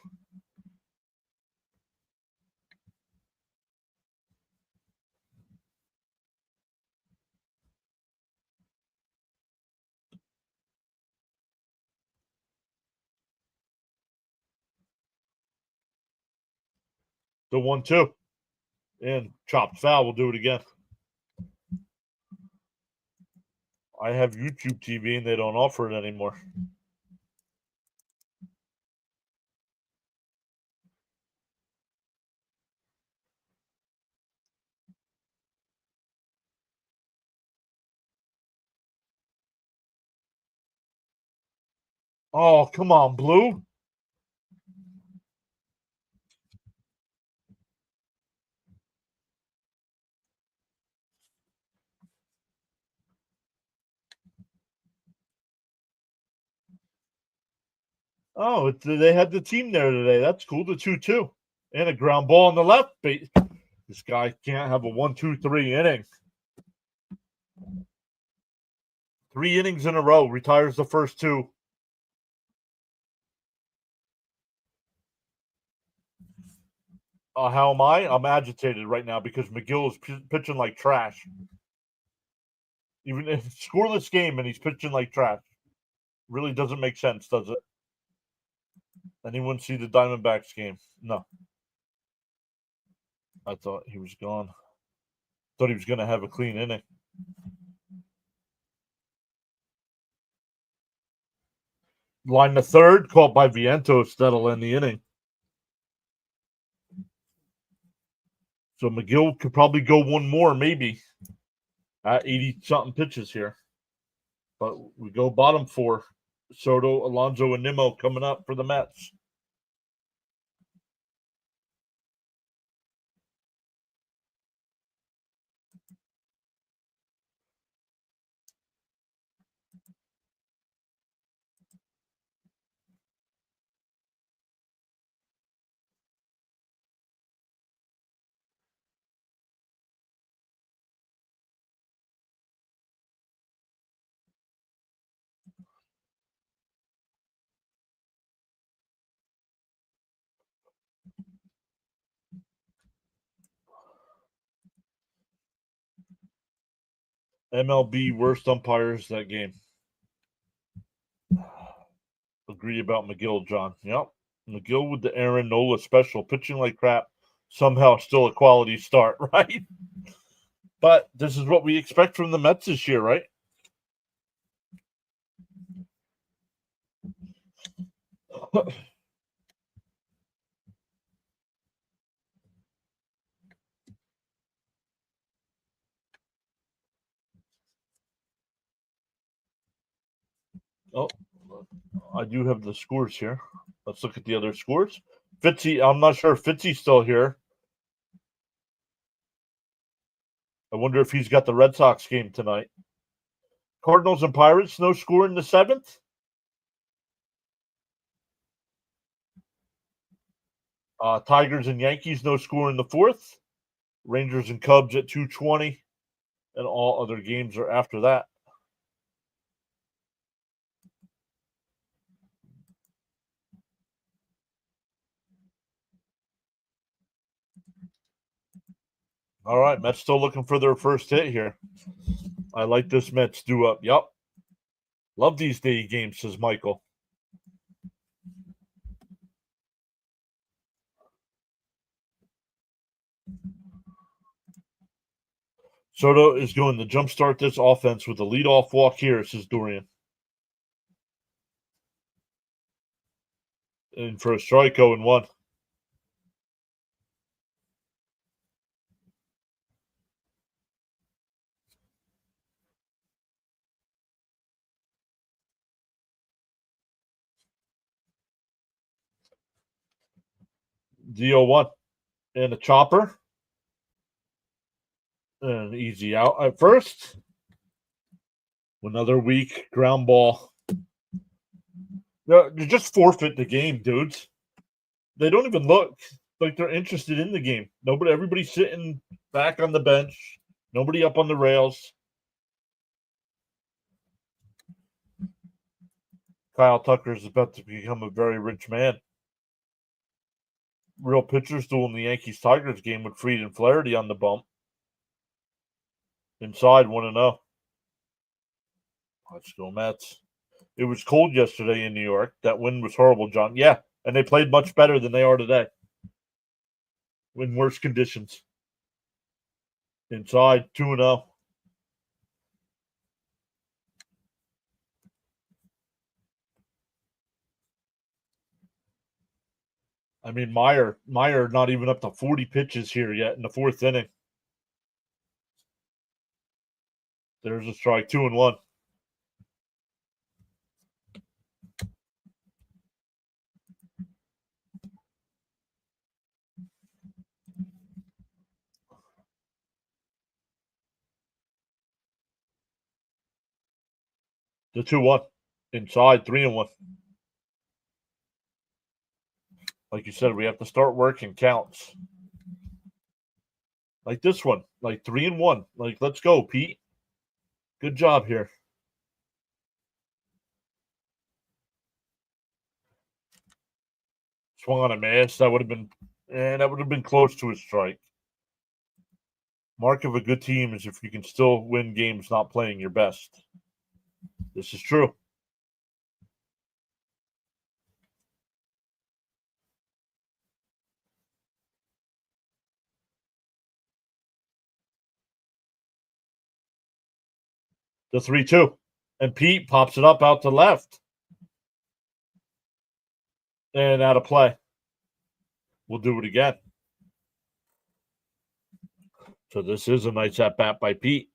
The 1-2. And chopped foul. We'll do it again. I have YouTube TV and they don't offer it anymore. Oh, come on, Blue. Oh, they had the team there today. That's cool. The 2-2. And a ground ball on the left. This guy can't have a 1-2-3 inning. 3 innings in a row. Retires the first 2. How am I? I'm agitated right now because McGill is pitching like trash. Even if scoreless game and he's pitching like trash. Really doesn't make sense, does it? Anyone see the Diamondbacks game? No. I thought he was gone. Thought he was going to have a clean inning. Line the third, caught by Vientos. That'll end the inning. So McGill could probably go one more, maybe, at 80-something pitches here. But we go bottom 4. Soto, Alonso, and Nimmo coming up for the Mets. MLB worst umpires that game. Agree about McGill, John. Yep. McGill with the Aaron Nola special, pitching like crap, somehow still a quality start, right? But this is what we expect from the Mets this year, right? Oh, I do have the scores here. Let's look at the other scores. Fitzy, I'm not sure if Fitzy's still here. I wonder if he's got the Red Sox game tonight. Cardinals and Pirates, no score in the 7th. Tigers and Yankees, no score in the 4th. Rangers and Cubs at 2:20, and all other games are after that. All right, Mets still looking for their first hit here. I like this Mets do up. Yep. Love these day games, says Michael. Soto is going to jumpstart this offense with a leadoff walk here, says Dorian. And for a strike, 0-1. 0-1. And a chopper. And an easy out at first. Another weak ground ball. You just forfeit the game, dudes. They don't even look like they're interested in the game. Everybody's sitting back on the bench. Nobody up on the rails. Kyle Tucker is about to become a very rich man. Real pitchers duel in the Yankees-Tigers game with Fried and Flaherty on the bump. Inside 1-0. Let's go, Mets. It was cold yesterday in New York. That wind was horrible, John. Yeah, and they played much better than they are today. In worse conditions. Inside 2-0. I mean, Meyer not even up to 40 pitches here yet in the fourth inning. There's a strike, 2-1. The 2-1. Inside 3-1. Like you said, we have to start working counts. Like this one, like 3-1. Like, let's go, Pete. Good job here. Swung on a miss. That would have been close to a strike. Mark of a good team is if you can still win games not playing your best. This is true. The 3-2. And Pete pops it up out to left. And out of play. We'll do it again. So this is a nice at bat by Pete.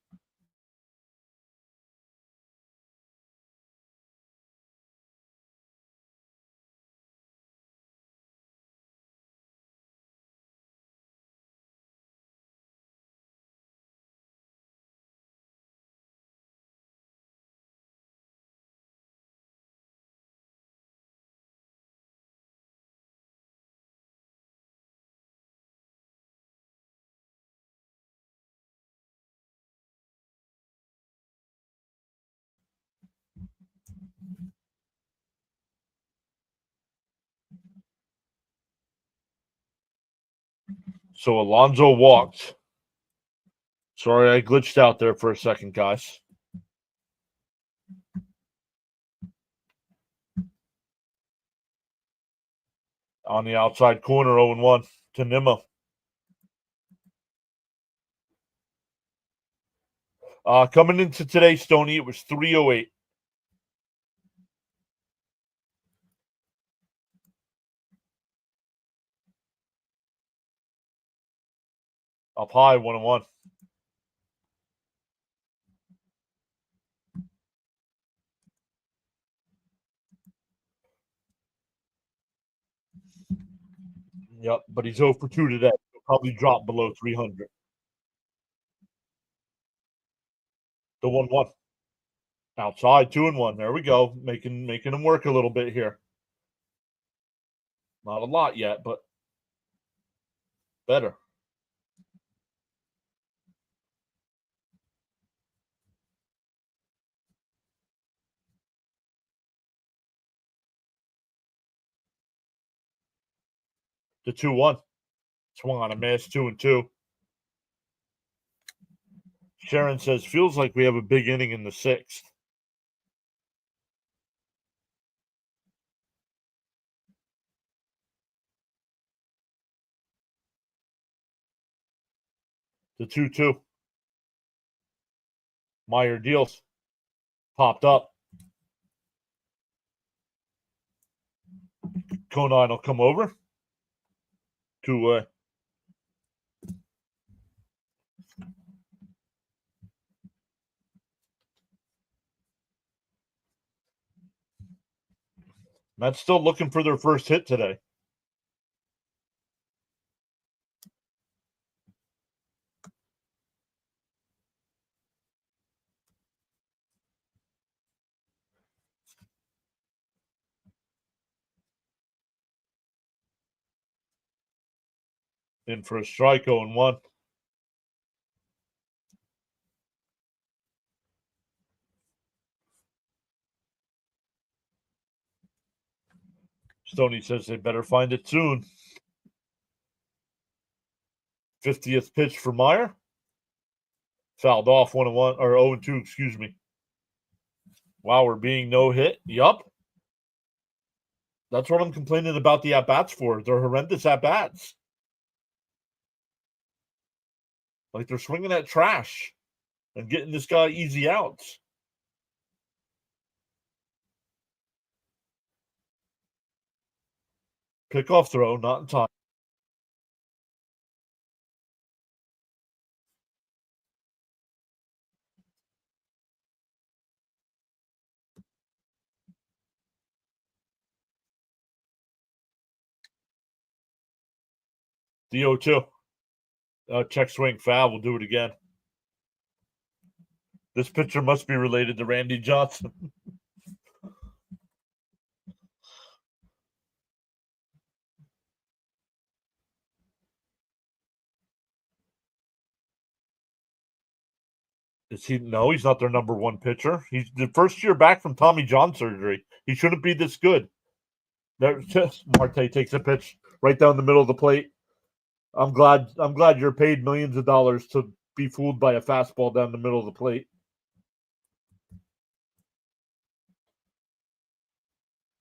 So Alonso walked. Sorry, I glitched out there for a second, guys. On the outside corner, 0-1 to Nimmo. Coming into today, Stoney, it was 308. Up high, 1-1. Yep, but he's 0 for 2 today. He'll probably drop below 300. The 1-1. Outside, 2-1. There we go. Making him work a little bit here. Not a lot yet, but better. The 2-1. Swung on a miss, 2-2. Sharon says, feels like we have a big inning in the sixth. The 2-2. Meyer deals. Popped up. Conine will come over. 2-way. Mets still looking for their first hit today. In for a strike, 0-1. Stoney says they better find it soon. 50th pitch for Meyer. Fouled off 1-1 or 0-2, excuse me. Wow, we're being no hit. Yup. That's what I'm complaining about the at-bats for. They're horrendous at-bats. Like they're swinging at trash and getting this guy easy outs. Pickoff throw, not in time. The 0-2. Check swing foul. We'll do it again. This pitcher must be related to Randy Johnson. Is he? No, he's not their number one pitcher. He's the first year back from Tommy John surgery. He shouldn't be this good. Marte takes a pitch right down the middle of the plate. I'm glad you're paid millions of dollars to be fooled by a fastball down the middle of the plate.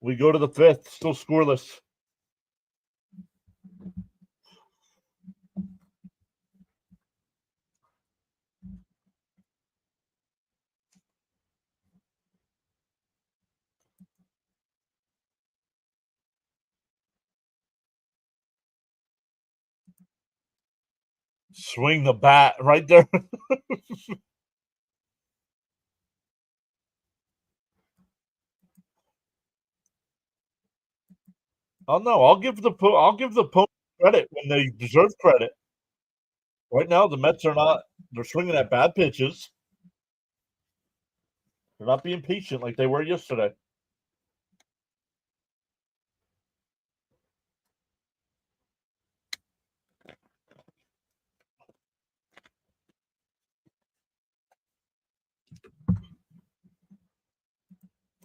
We go to the fifth, still scoreless. Swing the bat right there. Oh no, I'll give the opponent credit when they deserve credit. Right now, the Mets are not. They're swinging at bad pitches. They're not being patient like they were yesterday.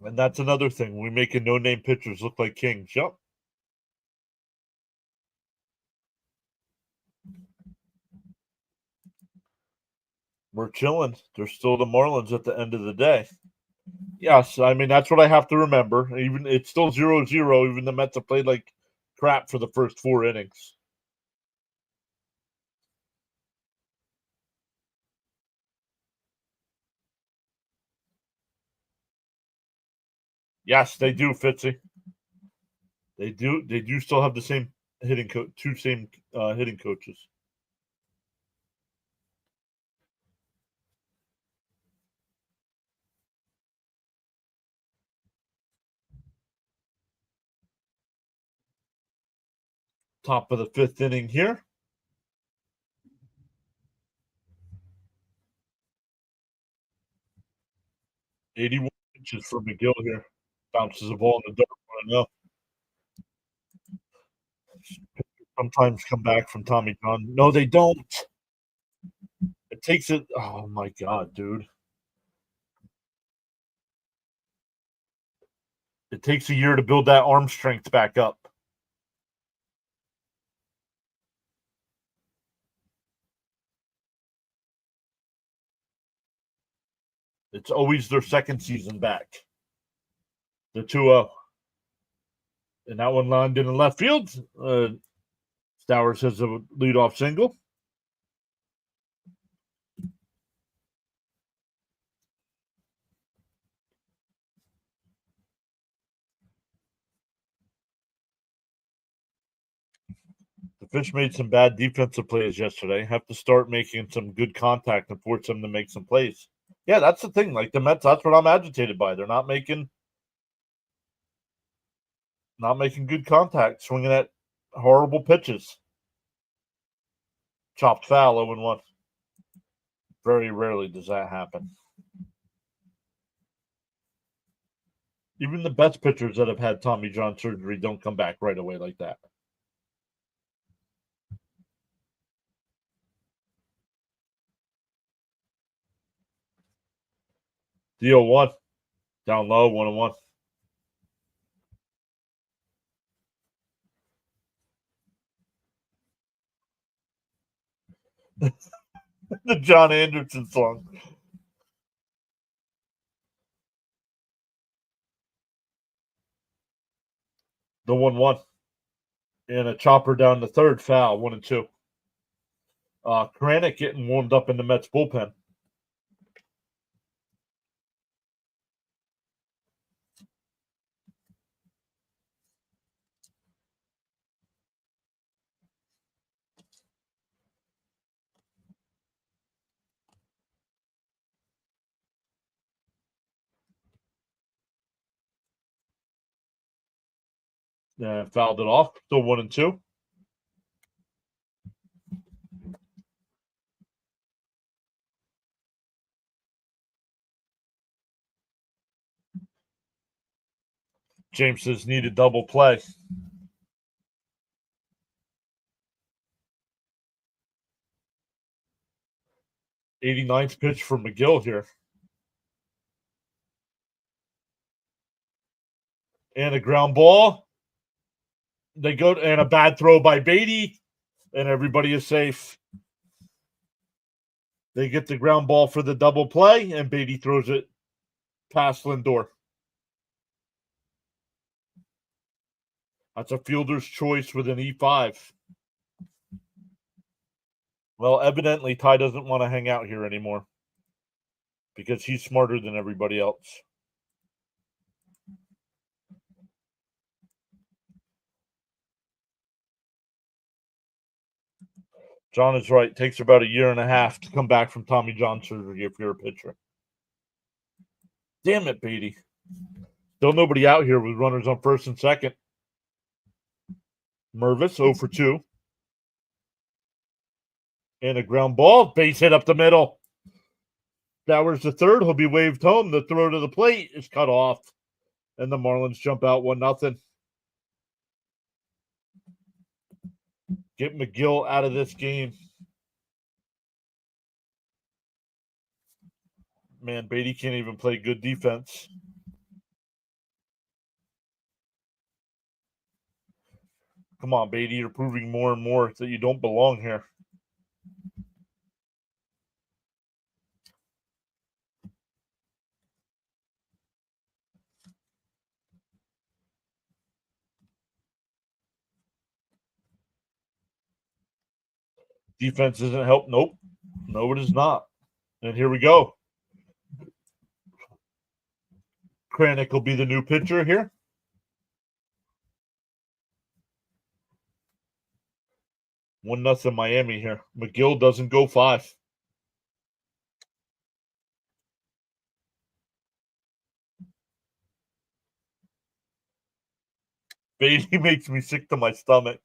And that's another thing. We're making no-name pitchers look like kings. Yep. We're chilling. They're still the Marlins at the end of the day. Yes, I mean that's what I have to remember. Even it's still 0-0. Even the Mets have played like crap for the first 4 innings. Yes, they do, Fitzy. They do. They do still have the same hitting coach, two same hitting coaches. Top of the fifth inning here. 81 inches for McGill here. Bounces the ball in the dark. I know. Sometimes come back from Tommy John. No, they don't. It takes it. Oh my god, dude! It takes a year to build that arm strength back up. It's always their second season back. The 2-0. And that one lined in the left field. Stowers has a leadoff single. The Fish made some bad defensive plays yesterday. Have to start making some good contact and force them to make some plays. Yeah, that's the thing. Like the Mets, that's what I'm agitated by. They're not making good contact, swinging at horrible pitches. Chopped foul, 0-1. Very rarely does that happen. Even the best pitchers that have had Tommy John surgery don't come back right away like that. The 0-1. Down low, 1-1. The John Anderson song. The 1-1. And a chopper down the third, foul, 1-2. Kranick getting warmed up in the Mets bullpen. Fouled it off. Still 1-2. James says need a double play. 89th pitch for McGill here. And a ground ball. They go and a bad throw by Beatty, and everybody is safe. They get the ground ball for the double play, and Beatty throws it past Lindor. That's a fielder's choice with an E5. Well, evidently, Ty doesn't want to hang out here anymore because he's smarter than everybody else. John is right. It takes about a year and a half to come back from Tommy John surgery if you're a pitcher. Damn it, Beatty. Still nobody out here with runners on first and second. Mervis, 0 for 2. And a ground ball. Base hit up the middle. Bowers the third. He'll be waved home. The throw to the plate is cut off. And the Marlins jump out 1-0. Get McGill out of this game. Man, Beatty can't even play good defense. Come on, Beatty. You're proving more and more that you don't belong here. Defense isn't help. Nope. No, it is not. And here we go. Kranick will be the new pitcher here. 1-0 Miami here. McGill doesn't go 5. Beatty makes me sick to my stomach.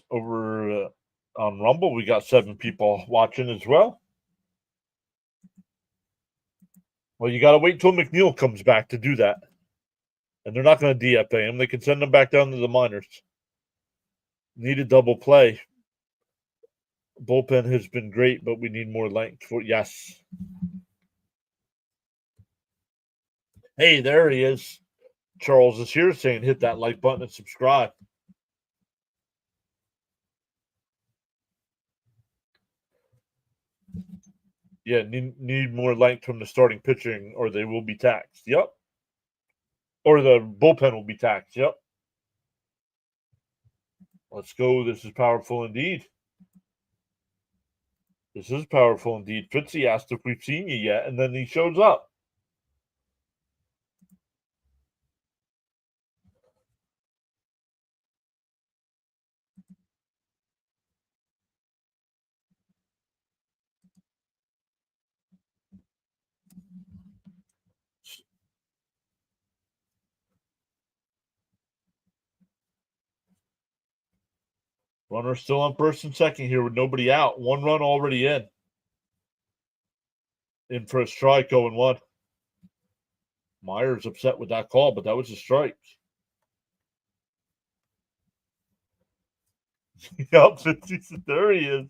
Over on Rumble, we got 7 people watching as well. Well, you got to wait till McNeil comes back to do that. And they're not going to DFA him. They can send him back down to the minors. Need a double play. Bullpen has been great, but we need more length. Yes. Hey, there he is. Charles is here saying hit that like button and subscribe. Yeah, need more length from the starting pitching or they will be taxed. Yep. Or the bullpen will be taxed. Yep. Let's go. This is powerful indeed. This is powerful indeed. Fitzy asked if we've seen you yet, and then he shows up. Runner still on first and second here with nobody out. 1 run already in. In for a strike, 0-1. Myers upset with that call, but that was a strike. Yep, there he is.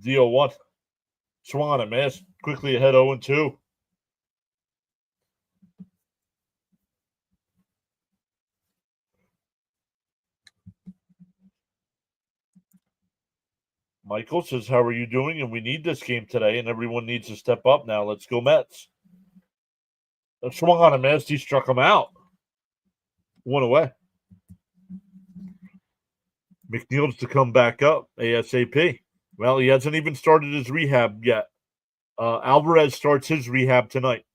D-0-1. Swung on a miss. Quickly ahead 0-2. Michael says, how are you doing? And we need this game today, and everyone needs to step up now. Let's go Mets. Swung on a miss. He struck him out. 1 away. McNeil's to come back up ASAP. Well, he hasn't even started his rehab yet. Alvarez starts his rehab tonight.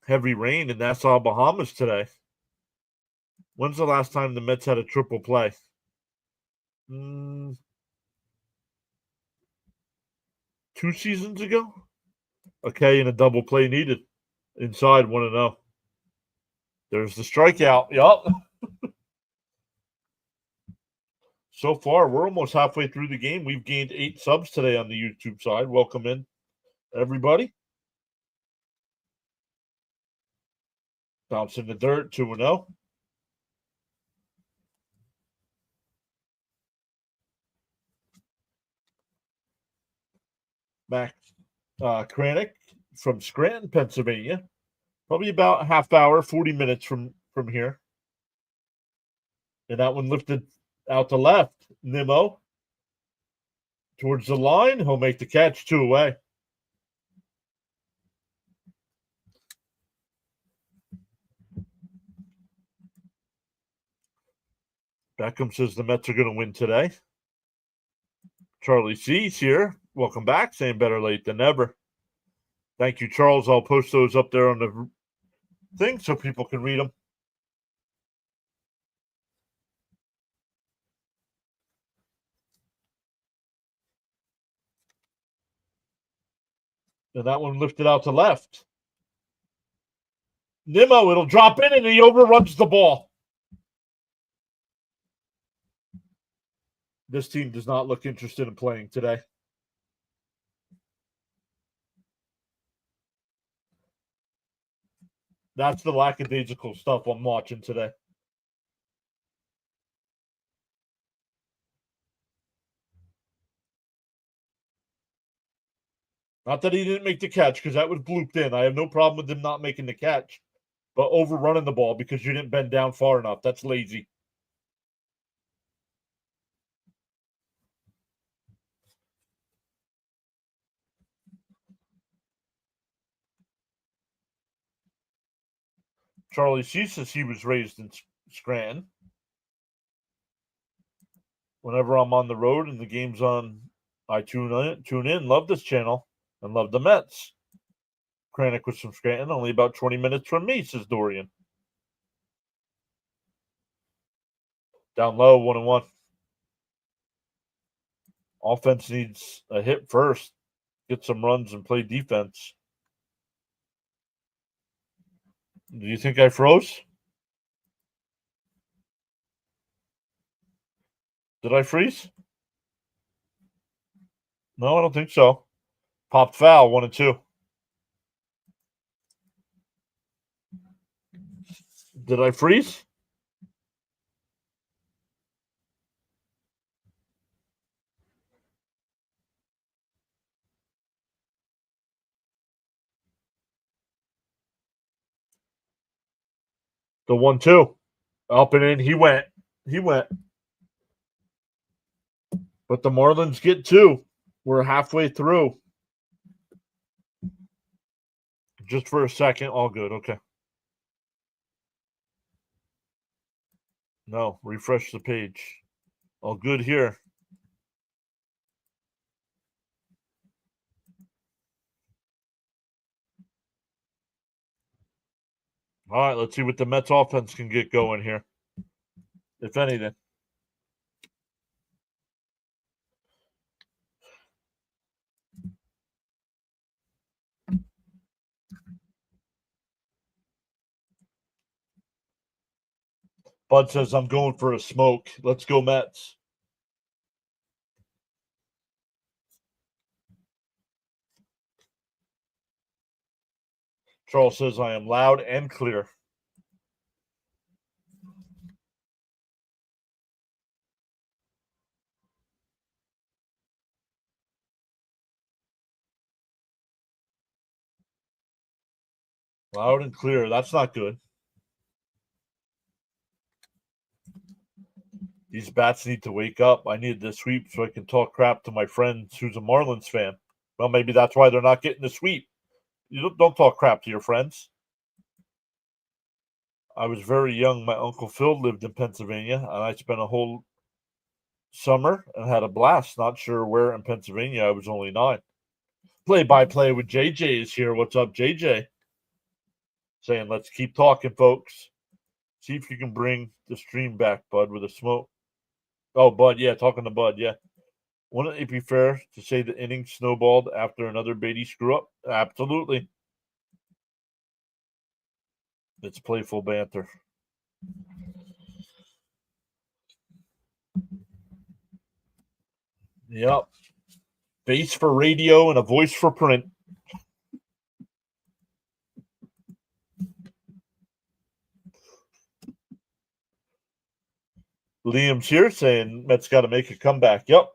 Heavy rain in Nassau, Bahamas today. When's the last time the Mets had a triple play? 2 seasons ago? Okay, and a double play needed. Inside 1-0. There's the strikeout. Yup. So far, we're almost halfway through the game. We've gained 8 subs today on the YouTube side. Welcome in, everybody. Bounce in the dirt, 2-0. Max Kranick from Scranton, Pennsylvania. Probably about a half hour, 40 minutes from here. And that one lifted out to left. Nimmo towards the line. He'll make the catch, 2 away. Beckham says the Mets are going to win today. Charlie C's here. Welcome back. Saying better late than never. Thank you, Charles. I'll post those up there on the thing so people can read them. And that one lifted out to left. Nimmo, it'll drop in and he overruns the ball. This team does not look interested in playing today. That's the lackadaisical stuff I'm watching today. Not that he didn't make the catch, because that was blooped in. I have no problem with him not making the catch. But overrunning the ball because you didn't bend down far enough. That's lazy. Charlie C says he was raised in Scranton. Whenever I'm on the road and the game's on, I tune in, love this channel, and love the Mets. Kranick was from Scranton, only about 20 minutes from me, says Dorian. Down low, 1-1. Offense needs a hit first, get some runs and play defense. Do you think I froze? Did I freeze? No, I don't think so. Popped foul, 1-2. Did I freeze? The 1-2. Up and in. He went. But the Marlins get 2. We're halfway through. Just for a second. All good. Okay. No, refresh the page. All good here. All right, let's see what the Mets offense can get going here, if anything. Bud says I'm going for a smoke. Let's go Mets. Charles says I am loud and clear. Loud and clear. That's not good. These bats need to wake up. I need the sweep so I can talk crap to my friend who's a Marlins fan. Well, maybe that's why they're not getting the sweep. You don't talk crap to your friends. I was very young. My Uncle Phil lived in Pennsylvania, and I spent a whole summer and had a blast. Not sure where in Pennsylvania. I was only 9. Play-by-play with JJ is here. What's up, JJ? Saying, let's keep talking, folks. See if you can bring the stream back, Bud, with a smoke. Oh, Bud, yeah, talking to Bud, yeah. Wouldn't it be fair to say the inning snowballed after another Beatty screw up? Absolutely. It's playful banter. Yep. Face for radio and a voice for print. Liam's here saying Mets got to make a comeback. Yep.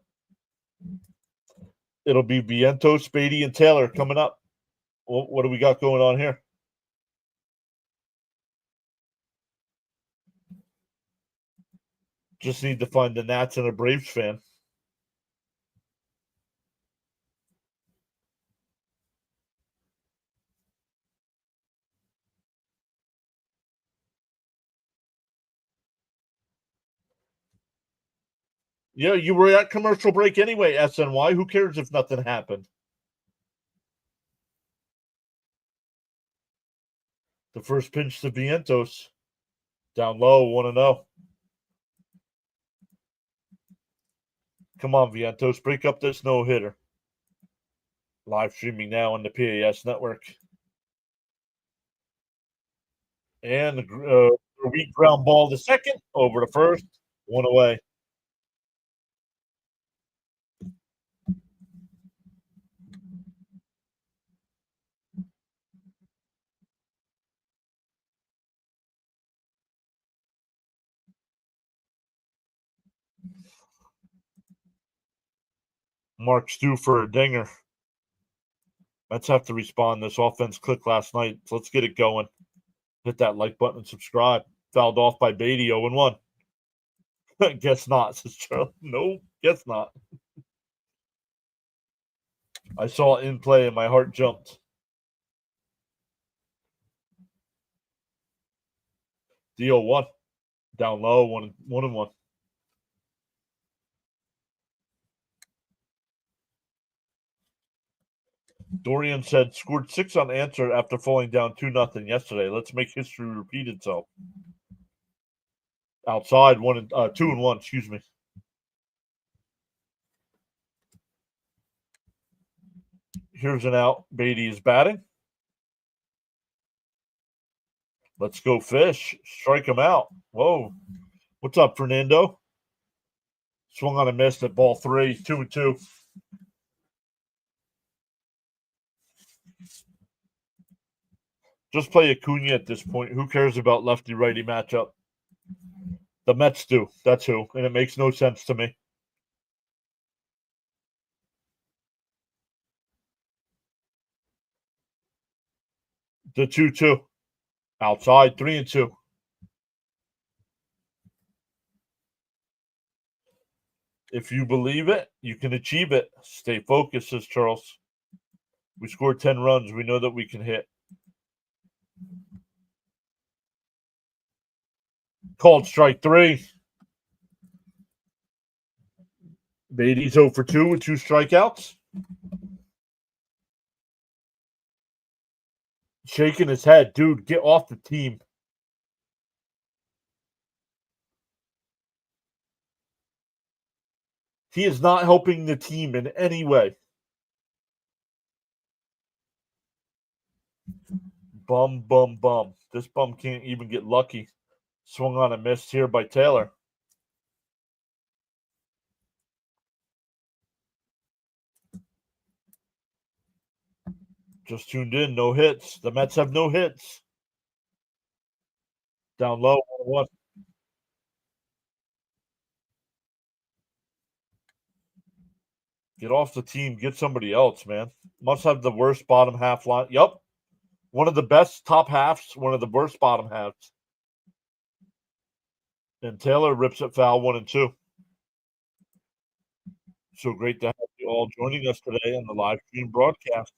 It'll be Vientos, Beatty, and Taylor coming up. Well, what do we got going on here? Just need to find the Nats and a Braves fan. Yeah, you were at commercial break anyway, SNY. Who cares if nothing happened? The first pitch to Vientos. Down low, 1-0. Come on, Vientos, break up this no-hitter. Live streaming now on the PAS network. And a weak ground ball to second, over to first, 1 away. Mark's due for a dinger. Let's have to respond. This offense clicked last night. So let's get it going. Hit that like button and subscribe. Fouled off by Beatty, 0-1. Guess not, says Charlie. No, guess not. I saw it in play and my heart jumped. Deal 1. Down low, 1-1. Dorian said scored 6 unanswered after falling down 2-0 yesterday. Let's make history repeat itself. Outside 2-1, excuse me. Here's an out. Beatty is batting. Let's go fish. Strike him out. Whoa. What's up, Fernando? Swung on a miss at ball 3, 2-2. Just play Acuna at this point. Who cares about lefty-righty matchup? The Mets do. That's who. And it makes no sense to me. The 2-2. Outside, 3-2. If you believe it, you can achieve it. Stay focused, says Charles. We scored 10 runs. We know that we can hit. Called strike 3. Beatty's 0 for 2 with 2 strikeouts. Shaking his head. Dude, get off the team. He is not helping the team in any way. Bum. This bum can't even get lucky. Swung on a miss here by Taylor. Just tuned in, no hits. The Mets have no hits. Down low, 1-1. Get off the team. Get somebody else, man. Must have the worst bottom half line. Yup. One of the best top halves, one of the worst bottom halves. And Taylor rips it foul 1-2. So great to have you all joining us today on the live stream broadcast.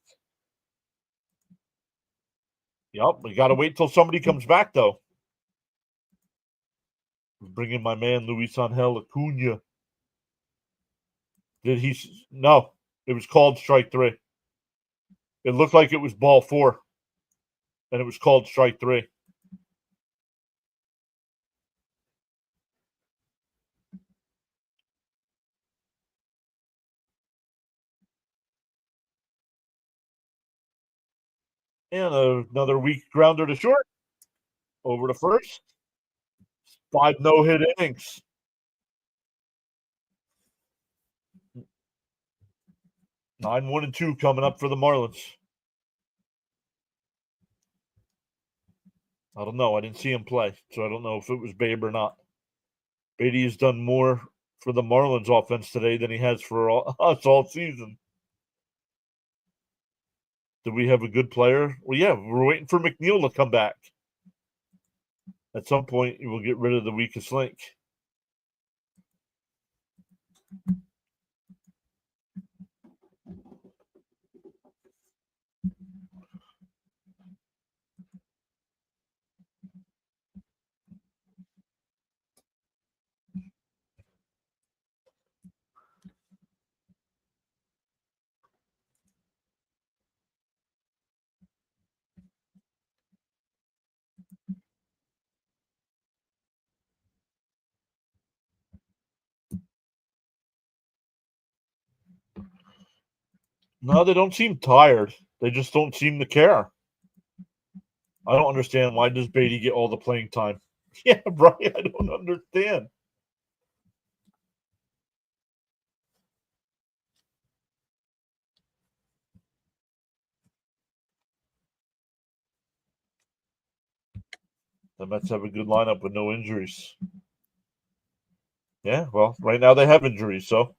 Yup. We got to wait till somebody comes back, though. Bringing my man Luis Angel Acuna. Did he? No. It was called strike 3. It looked like it was ball 4. And it was called strike 3. And another weak grounder to short. Over to first. 5 no-hit innings. 9-1-2 coming up for the Marlins. I don't know. I didn't see him play, so I don't know if it was Babe or not. Beatty has done more for the Marlins offense today than he has for us all season. Do we have a good player? Well, yeah, we're waiting for McNeil to come back. At some point, we'll get rid of the weakest link. No, they don't seem tired. They just don't seem to care. I don't understand. Why does Beatty get all the playing time? Yeah, right. I don't understand. The Mets have a good lineup with no injuries. Yeah, well, right now they have injuries, so.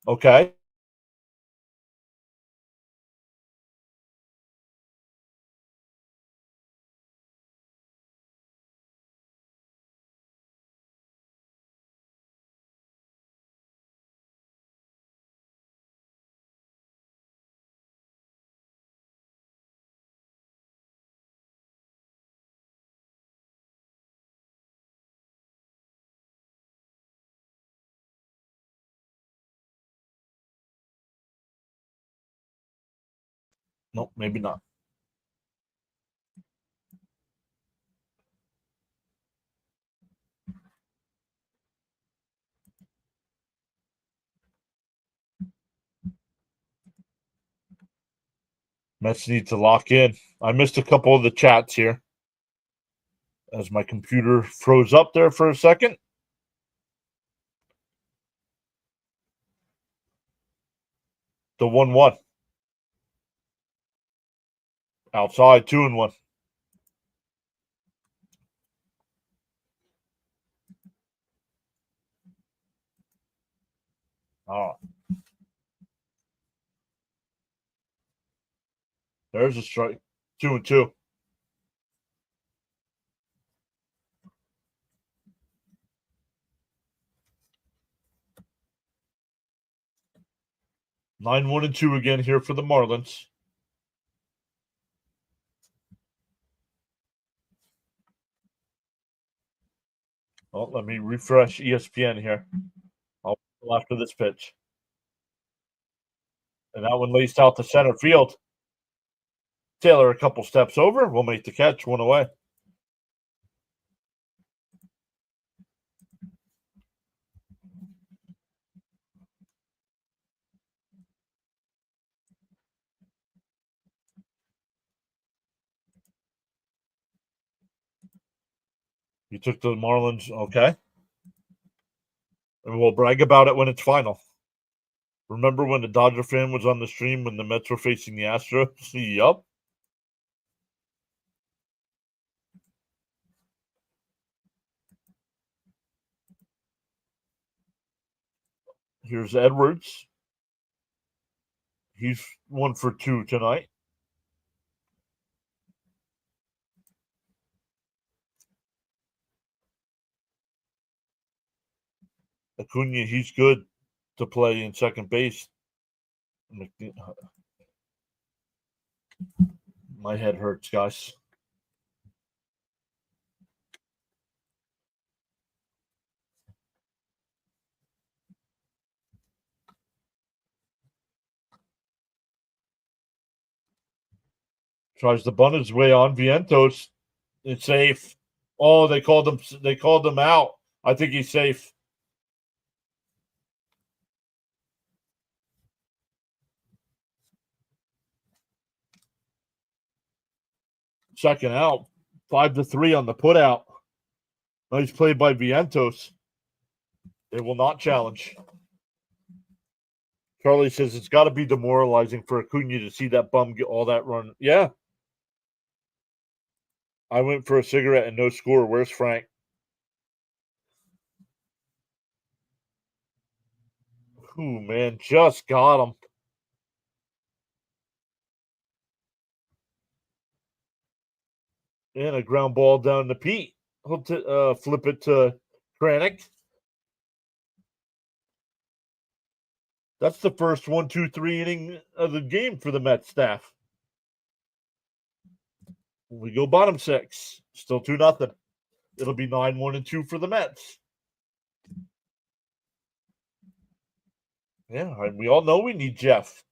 Okay. Nope, maybe not. Mets need to lock in. I missed a couple of the chats here as my computer froze up there for a second. The 1-1. Outside, 2-1. All right. There's a strike. 2-2. Nine 1-2 again here for the Marlins. Oh, let me refresh ESPN here. I'll after this pitch. And that one laced out to center field. Taylor a couple steps over. We'll make the catch. 1 away. You took the Marlins, okay. And we'll brag about it when it's final. Remember when the Dodger fan was on the stream when the Mets were facing the Astros? Yup. Here's Edwards. He's 1 for 2 tonight. Acuna, he's good to play in second base. My head hurts, guys. Tries to bunt his way on Vientos. It's safe. Oh, they called him out. I think he's safe. Second out. 5-3 on the putout. Nice play by Vientos. They will not challenge. Charlie says it's got to be demoralizing for Acuna to see that bum get all that run. Yeah. I went for a cigarette and no score. Where's Frank? Ooh, man, just got him. And a ground ball down to Pete. He'll flip it to Kranick. That's the first 1-2-3 inning of the game for the Mets staff. We go bottom 6. Still 2-0. It'll be 9-1-2 for the Mets. Yeah, we all know we need Jeff.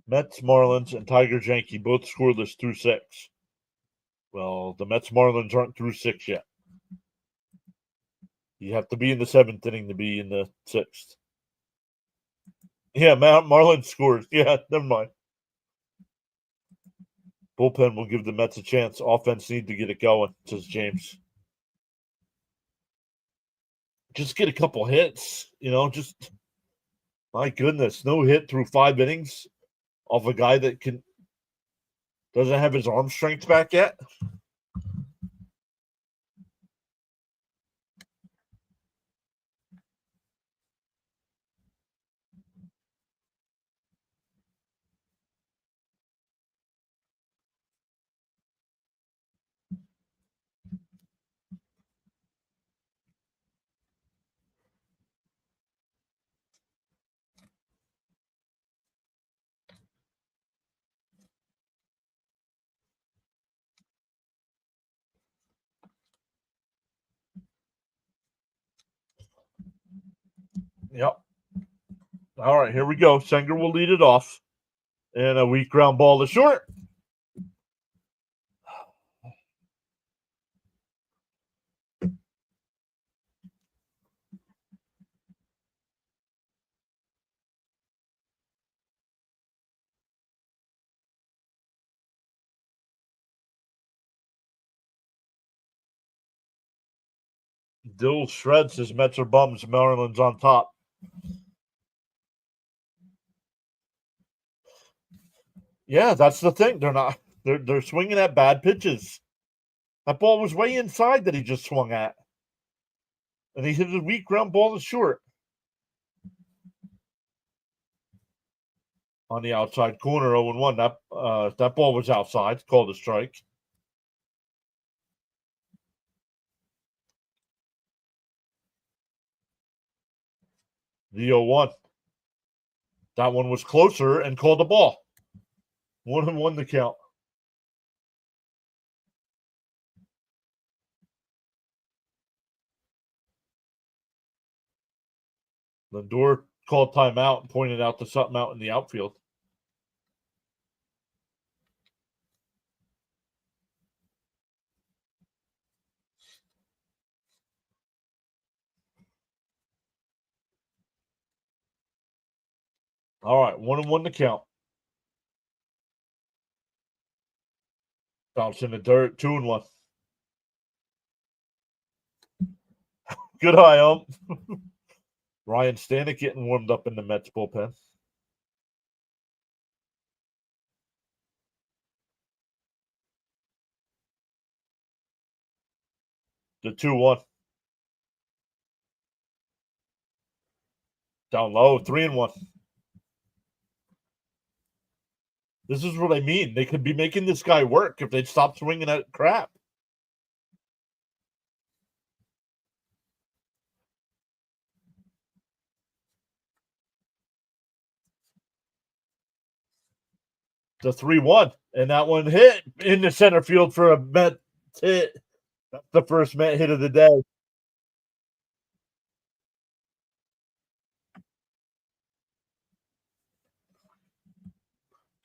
Mets, Marlins, and Tiger Yankee both scoreless through 6. Well, the Mets, Marlins aren't through 6 yet. You have to be in the 7th inning to be in the 6th. Yeah, Marlins scores. Yeah, never mind. Bullpen will give the Mets a chance. Offense need to get it going, says James. Just get a couple hits, just my goodness, no hit through 5 innings off a guy that doesn't have his arm strength back yet. Yep. All right, here we go. Senger will lead it off. And a weak ground ball to short. Dill shreds his Mets are bums. Marlins on top. Yeah, that's the thing. They're swinging at bad pitches. That ball was way inside that he just swung at. And he hit a weak ground ball to short. On the outside corner, 0-1. That ball was outside. Called a strike. The 0-1. That one was closer and called a ball. 1-1 the count. Lindor called timeout and pointed out to something out in the outfield. All right, 1-1 the count. Bounce in the dirt, 2-1. Good eye, Ryan Stanek getting warmed up in the Mets bullpen. The 2-1. Down low, 3-1. This is what I mean. They could be making this guy work if they'd stop swinging at crap. The 3-1. And that one hit in the center field for a Met hit. That's the first Met hit of the day.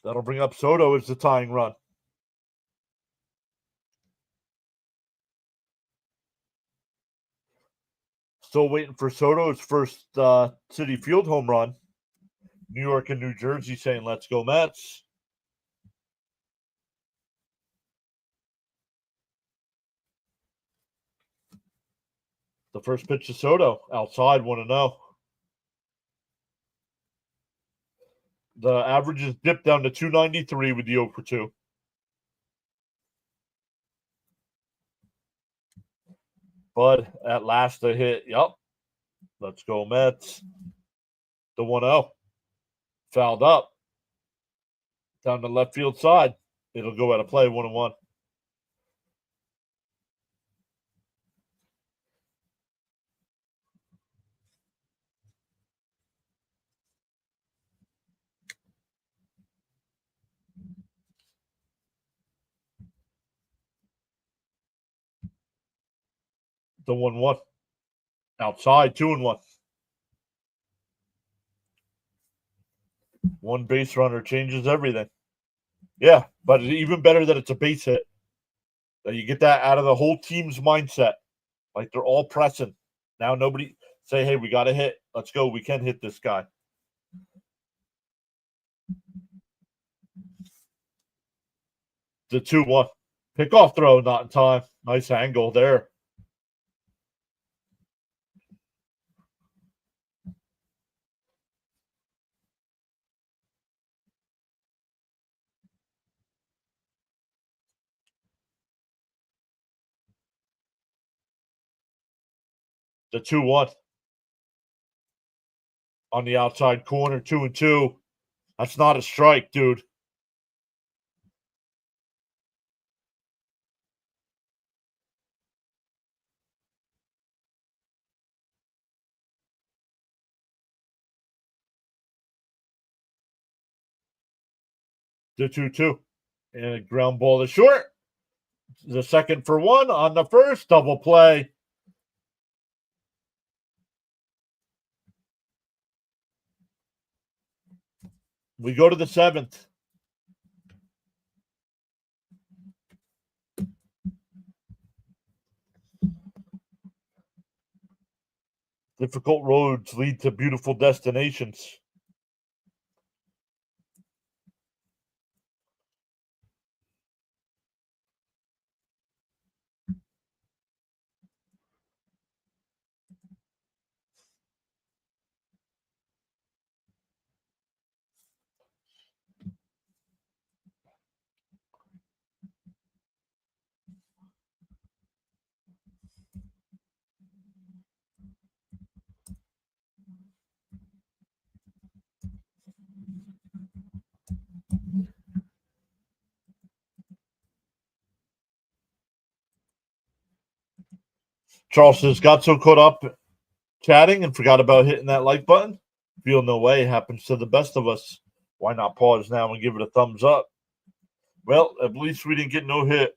That'll bring up Soto as the tying run. Still waiting for Soto's first Citi Field home run. New York and New Jersey saying, let's go Mets. The first pitch to Soto, outside, 1-0. The averages dipped down to 293 with the 0 for 2. But at last a hit. Yep. Let's go Mets. The 1-0. Fouled up. Down the left field side. It'll go out of play, 1-1. The 1-1. Outside, 2-1. One base runner changes everything. Yeah, but it's even better that it's a base hit. That you get that out of the whole team's mindset. Like they're all pressing. Now nobody say, hey, we got to hit. Let's go. We can hit this guy. The 2-1. Pickoff throw, not in time. Nice angle there. The 2-1. On the outside corner, 2-2. That's not a strike, dude. The 2-2. And a ground ball to short. The second for 1 on the first. Double play. We go to the 7th. Difficult roads lead to beautiful destinations. Charleston's got so caught up chatting and forgot about hitting that like button. Feel no way happens to the best of us. Why not pause now and give it a thumbs up? Well, at least we didn't get no hit.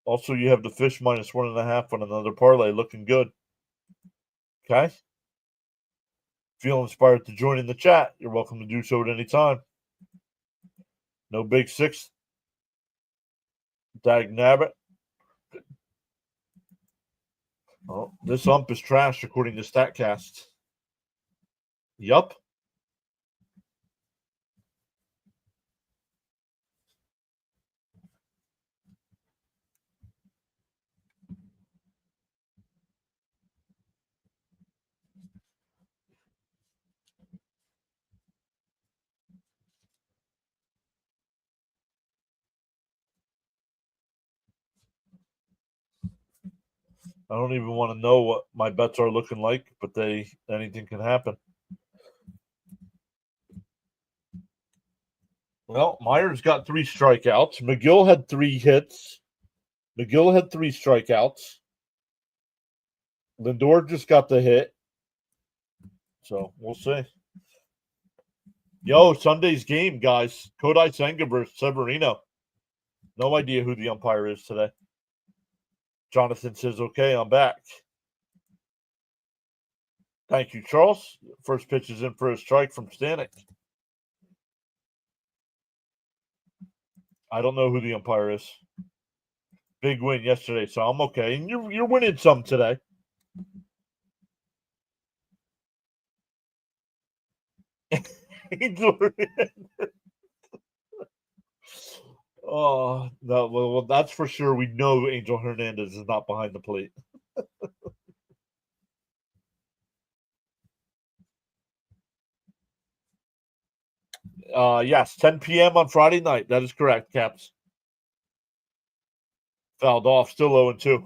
Also, you have the fish minus 1.5 on another parlay, looking good. Okay. Feel inspired to join in the chat? You're welcome to do so at any time. No big six. Dag nabbit. Oh, this ump is trash according to StatCast. Yup. I don't even want to know what my bets are looking like, but anything can happen. Well, Myers got 3 strikeouts. McGill had 3 hits. McGill had 3 strikeouts. Lindor just got the hit. So we'll see. Yo, Sunday's game, guys. Kodai Senga versus Severino. No idea who the umpire is today. Jonathan says, okay, I'm back. Thank you, Charles. First pitch is in for a strike from Stanek. I don't know who the umpire is. Big win yesterday, so I'm okay. And you're winning some today. Oh, no, well, that's for sure. We know Angel Hernandez is not behind the plate. Yes, 10 p.m. on Friday night. That is correct, Caps. Fouled off, still 0-2.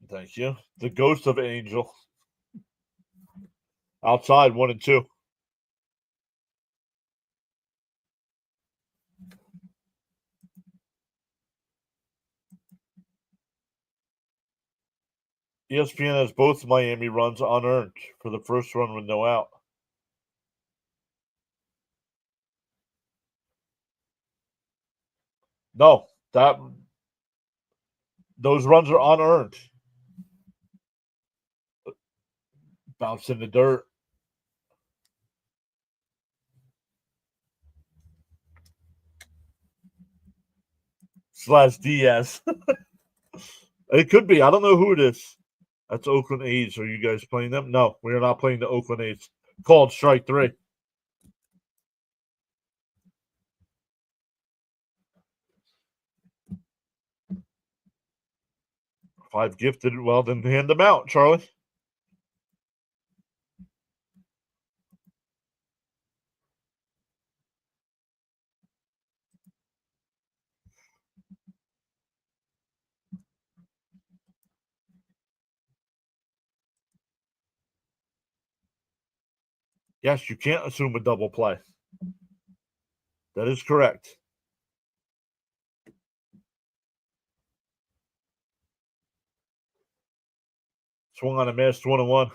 Thank you. The ghost of Angel. Outside, 1-2. ESPN has both Miami runs unearned for the first run with no out. No, those runs are unearned. Bounce in the dirt. Slash Diaz. It could be. I don't know who it is. That's Oakland A's. Are you guys playing them? No, we are not playing the Oakland A's. Called strike 3. 5 gifted. Well, then hand them out, Charlie. Yes, you can't assume a double play. That is correct. Swung on a missed 1-1.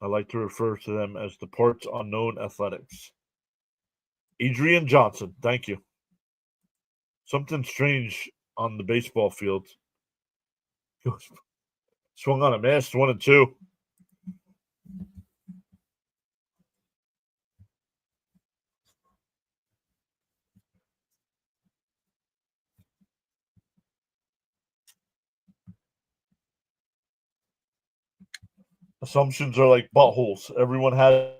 I like to refer to them as the parts unknown athletics. Adrian Johnson, thank you. Something strange on the baseball field. Swung on a missed 1-2. Assumptions are like buttholes. Everyone has.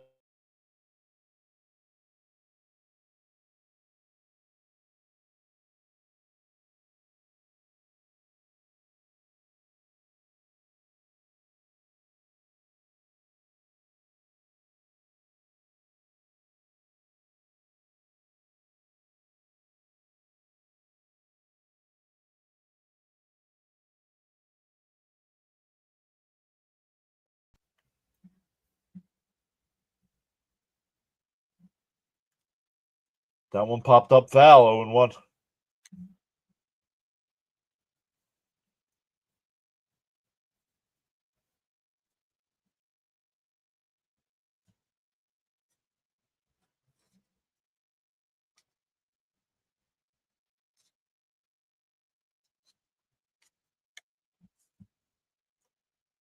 That one popped up foul, 0-1.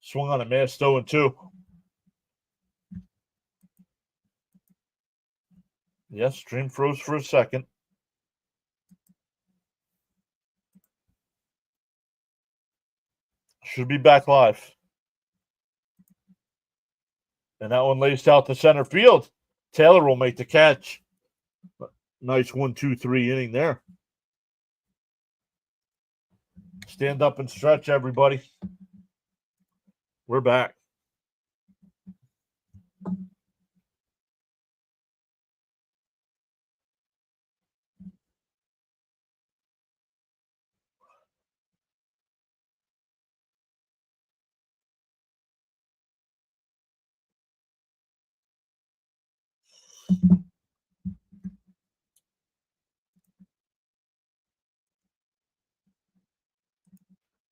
Swung on a missed 0-2. Yes, stream froze for a second. Should be back live. And that one laced out to center field. Taylor will make the catch. Nice 1-2-3 inning there. Stand up and stretch, everybody. We're back.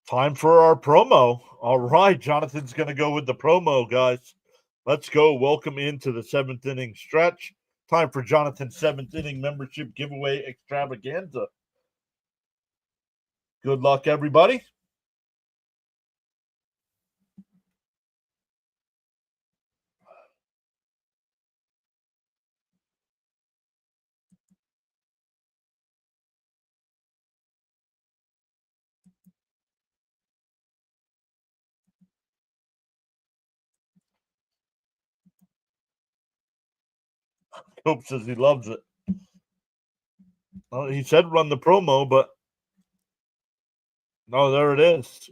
Time for our promo. All right, Jonathan's going to go with the promo, guys. Let's go. Welcome into the 7th inning stretch. Time for Jonathan's 7th inning membership giveaway extravaganza. Good luck, everybody. Hope says he loves it. Well, he said run the promo, but no, there it is.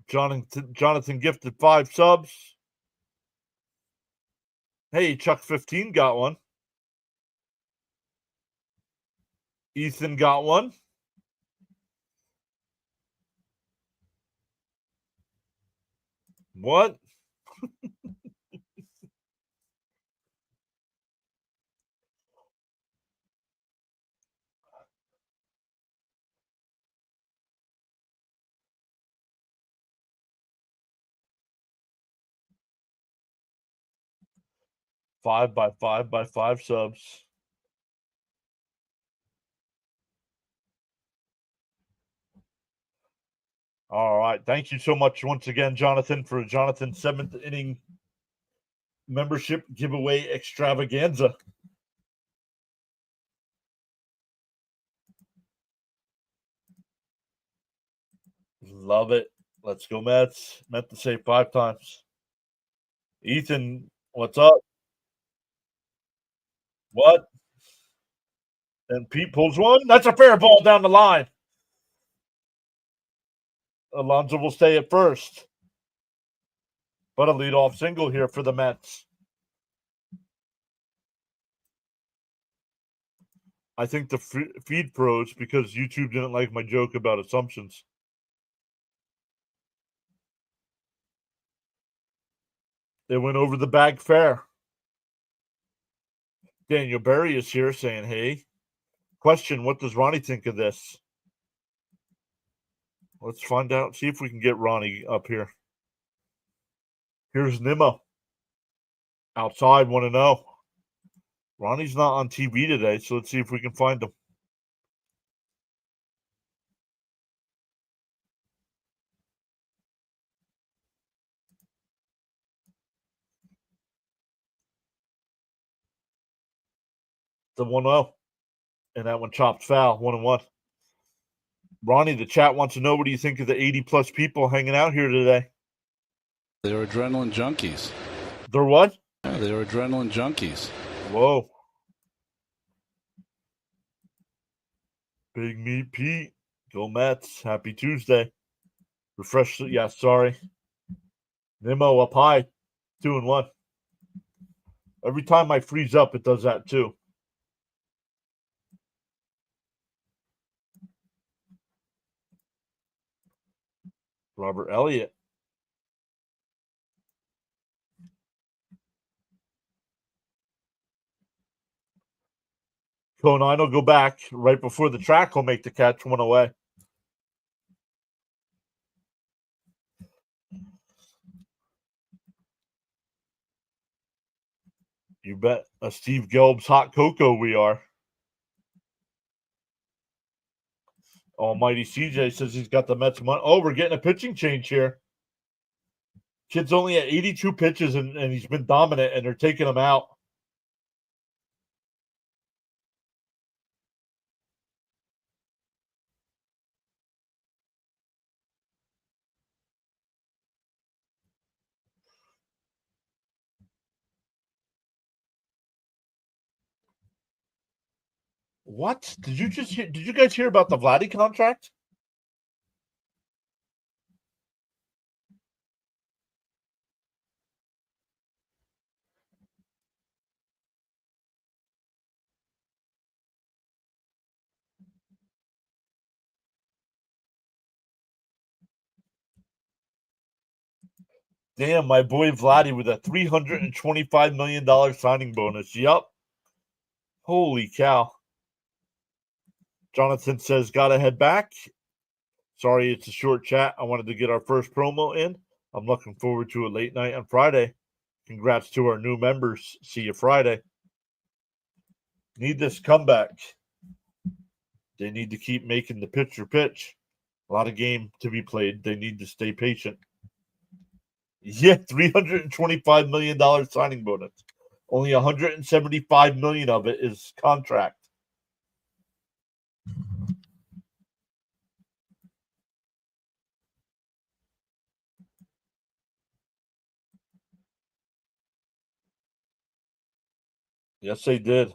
Jonathan gifted 5 subs. Hey, Chuck 15 got one. Ethan got one. What? Five by five subs. All right. Thank you so much once again, Jonathan, for Jonathan's 7th inning membership giveaway extravaganza. Love it. Let's go, Mets. Meant to say 5 times. Ethan, what's up? What? And Pete pulls one. That's a fair ball down the line. Alonso will stay at first. But a leadoff single here for the Mets. I think the feed froze because YouTube didn't like my joke about assumptions. They went over the bag fair. Daniel Berry is here saying, hey, question, what does Ronnie think of this? Let's find out. See if we can get Ronnie up here. Here's Nimmo. Outside, 1-0. Ronnie's not on TV today, so let's see if we can find him. The 1-0. And that one chopped foul, 1-1. Ronnie, the chat wants to know, what do you think of the 80-plus people hanging out here today? They're adrenaline junkies. They're what? Yeah, they're adrenaline junkies. Whoa. Big Meat Pete. Go Mets. Happy Tuesday. Refresh. Yeah, sorry. Nimmo up high. 2-1. Every time I freeze up, it does that too. Robert Elliott. Conine will go back right before the track. Will make the catch, one away. You bet. A Steve Gelb's hot cocoa we are. Almighty CJ says he's got the Mets money. Oh, we're getting a pitching change here. Kid's only at 82 pitches, and he's been dominant, and they're taking him out. What? Did you guys hear about the Vladdy contract? Damn, my boy Vladdy with a $325 million signing bonus. Yup. Holy cow. Jonathan says, gotta head back. Sorry, it's a short chat. I wanted to get our first promo in. I'm looking forward to a late night on Friday. Congrats to our new members. See you Friday. Need this comeback. They need to keep making the pitcher pitch. A lot of game to be played. They need to stay patient. Yeah, $325 million signing bonus. Only $175 million of it is contract. Yes, they did.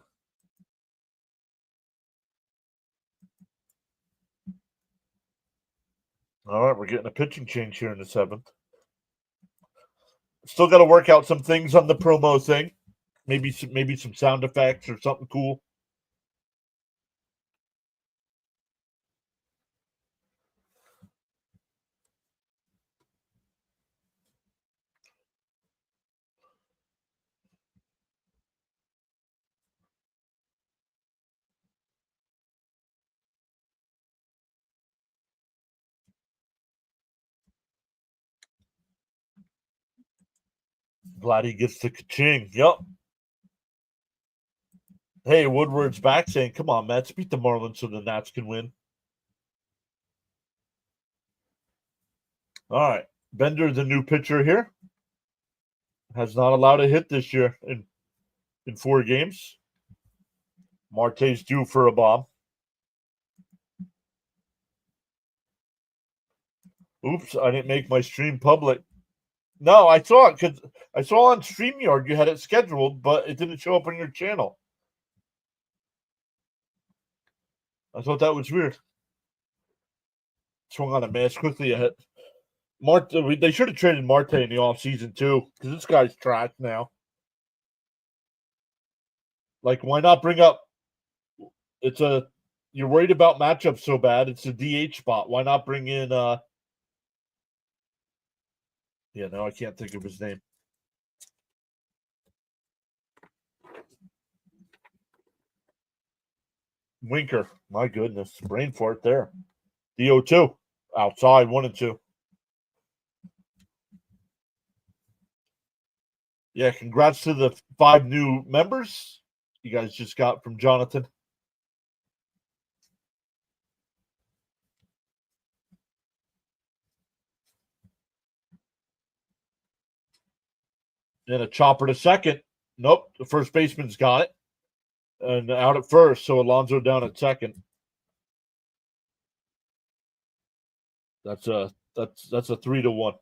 All right, we're getting a pitching change here in the seventh. Still got to work out some things on the promo thing. Maybe some sound effects or something cool. Vladdy gets the ka-ching. Yep. Hey, Woodward's back saying, come on, Mets, beat the Marlins so the Nats can win. All right. Bender, the new pitcher here, has not allowed a hit this year in 4 games. Marte's due for a bomb. Oops, I didn't make my stream public. No, I saw it because I saw on StreamYard you had it scheduled, but it didn't show up on your channel. I thought that was weird. Swung on a mask quickly ahead. They should have traded Marte in the offseason too, because this guy's trash now. Like, why not bring up? You're worried about matchups so bad. It's a DH spot. Why not bring in? Yeah, no, I can't think of his name. Winker. My goodness, brain fart there. DO2 outside 1-2. Yeah, congrats to the 5 new members you guys just got from Jonathan. And a chopper to second. Nope, the first baseman's got it. And out at first, so Alonso down at second. That's a 3-1.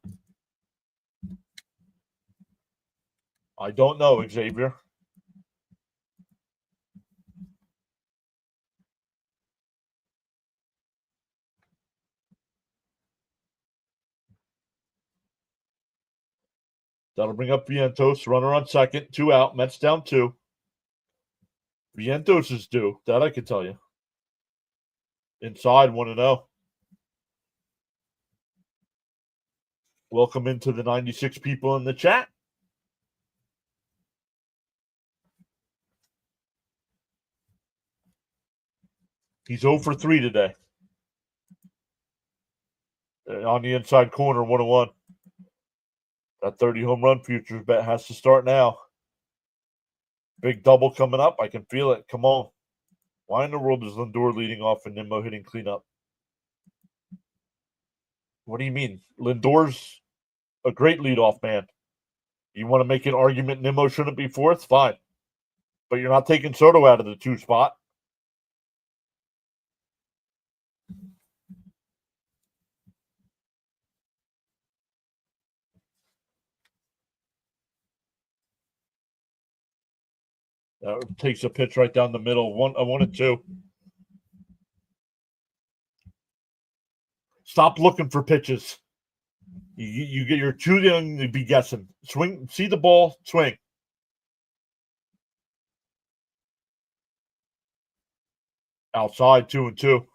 I don't know, Xavier. That'll bring up Vientos. Runner on second. 2 out. Mets down 2. Vientos is due. That I can tell you. Inside 1-0. Welcome into the 96 people in the chat. He's 0 for 3 today. On the inside corner, 1-1. That 30 home run futures bet has to start now. Big double coming up. I can feel it. Come on. Why in the world is Lindor leading off and Nimmo hitting cleanup? What do you mean? Lindor's a great leadoff man. You want to make an argument Nimmo shouldn't be fourth? Fine. But you're not taking Soto out of the 2 spot. Takes a pitch right down the middle. 1-2. Stop looking for pitches. You're too young to be guessing. Swing, see the ball, swing. Outside, 2-2.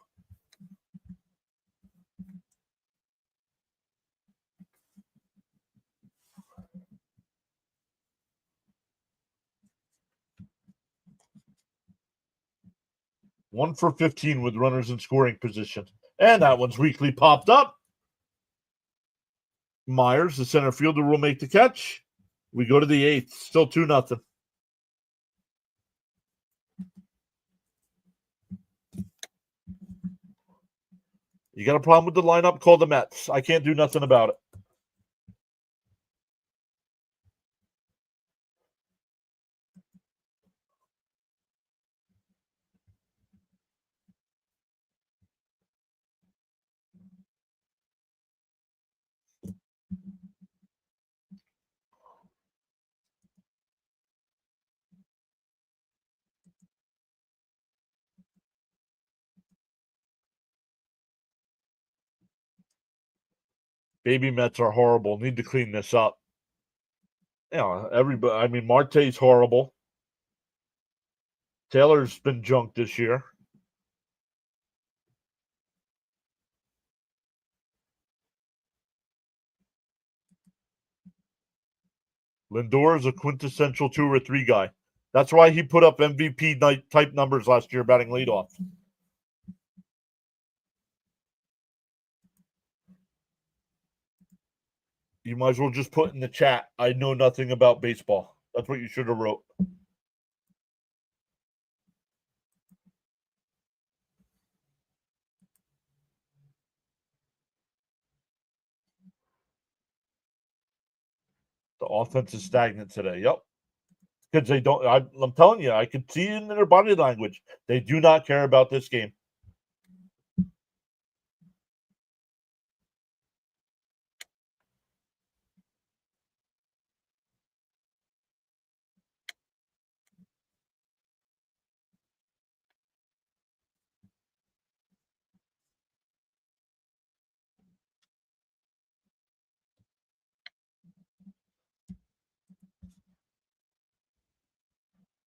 One for 15 with runners in scoring position. And that one's weakly popped up. Myers, the center fielder, will make the catch. We go to the 8th. Still 2-0. You got a problem with the lineup? Call the Mets. I can't do nothing about it. Baby Mets are horrible. Need to clean this up. Everybody. I mean, Marte's horrible. Taylor's been junked this year. Lindor is a quintessential 2 or 3 guy. That's why he put up MVP type numbers last year batting leadoff. You might as well just put in the chat, I know nothing about baseball. That's what you should have wrote. The offense is stagnant today. Yep. Because they don't, I'm telling you, I could see it in their body language. They do not care about this game.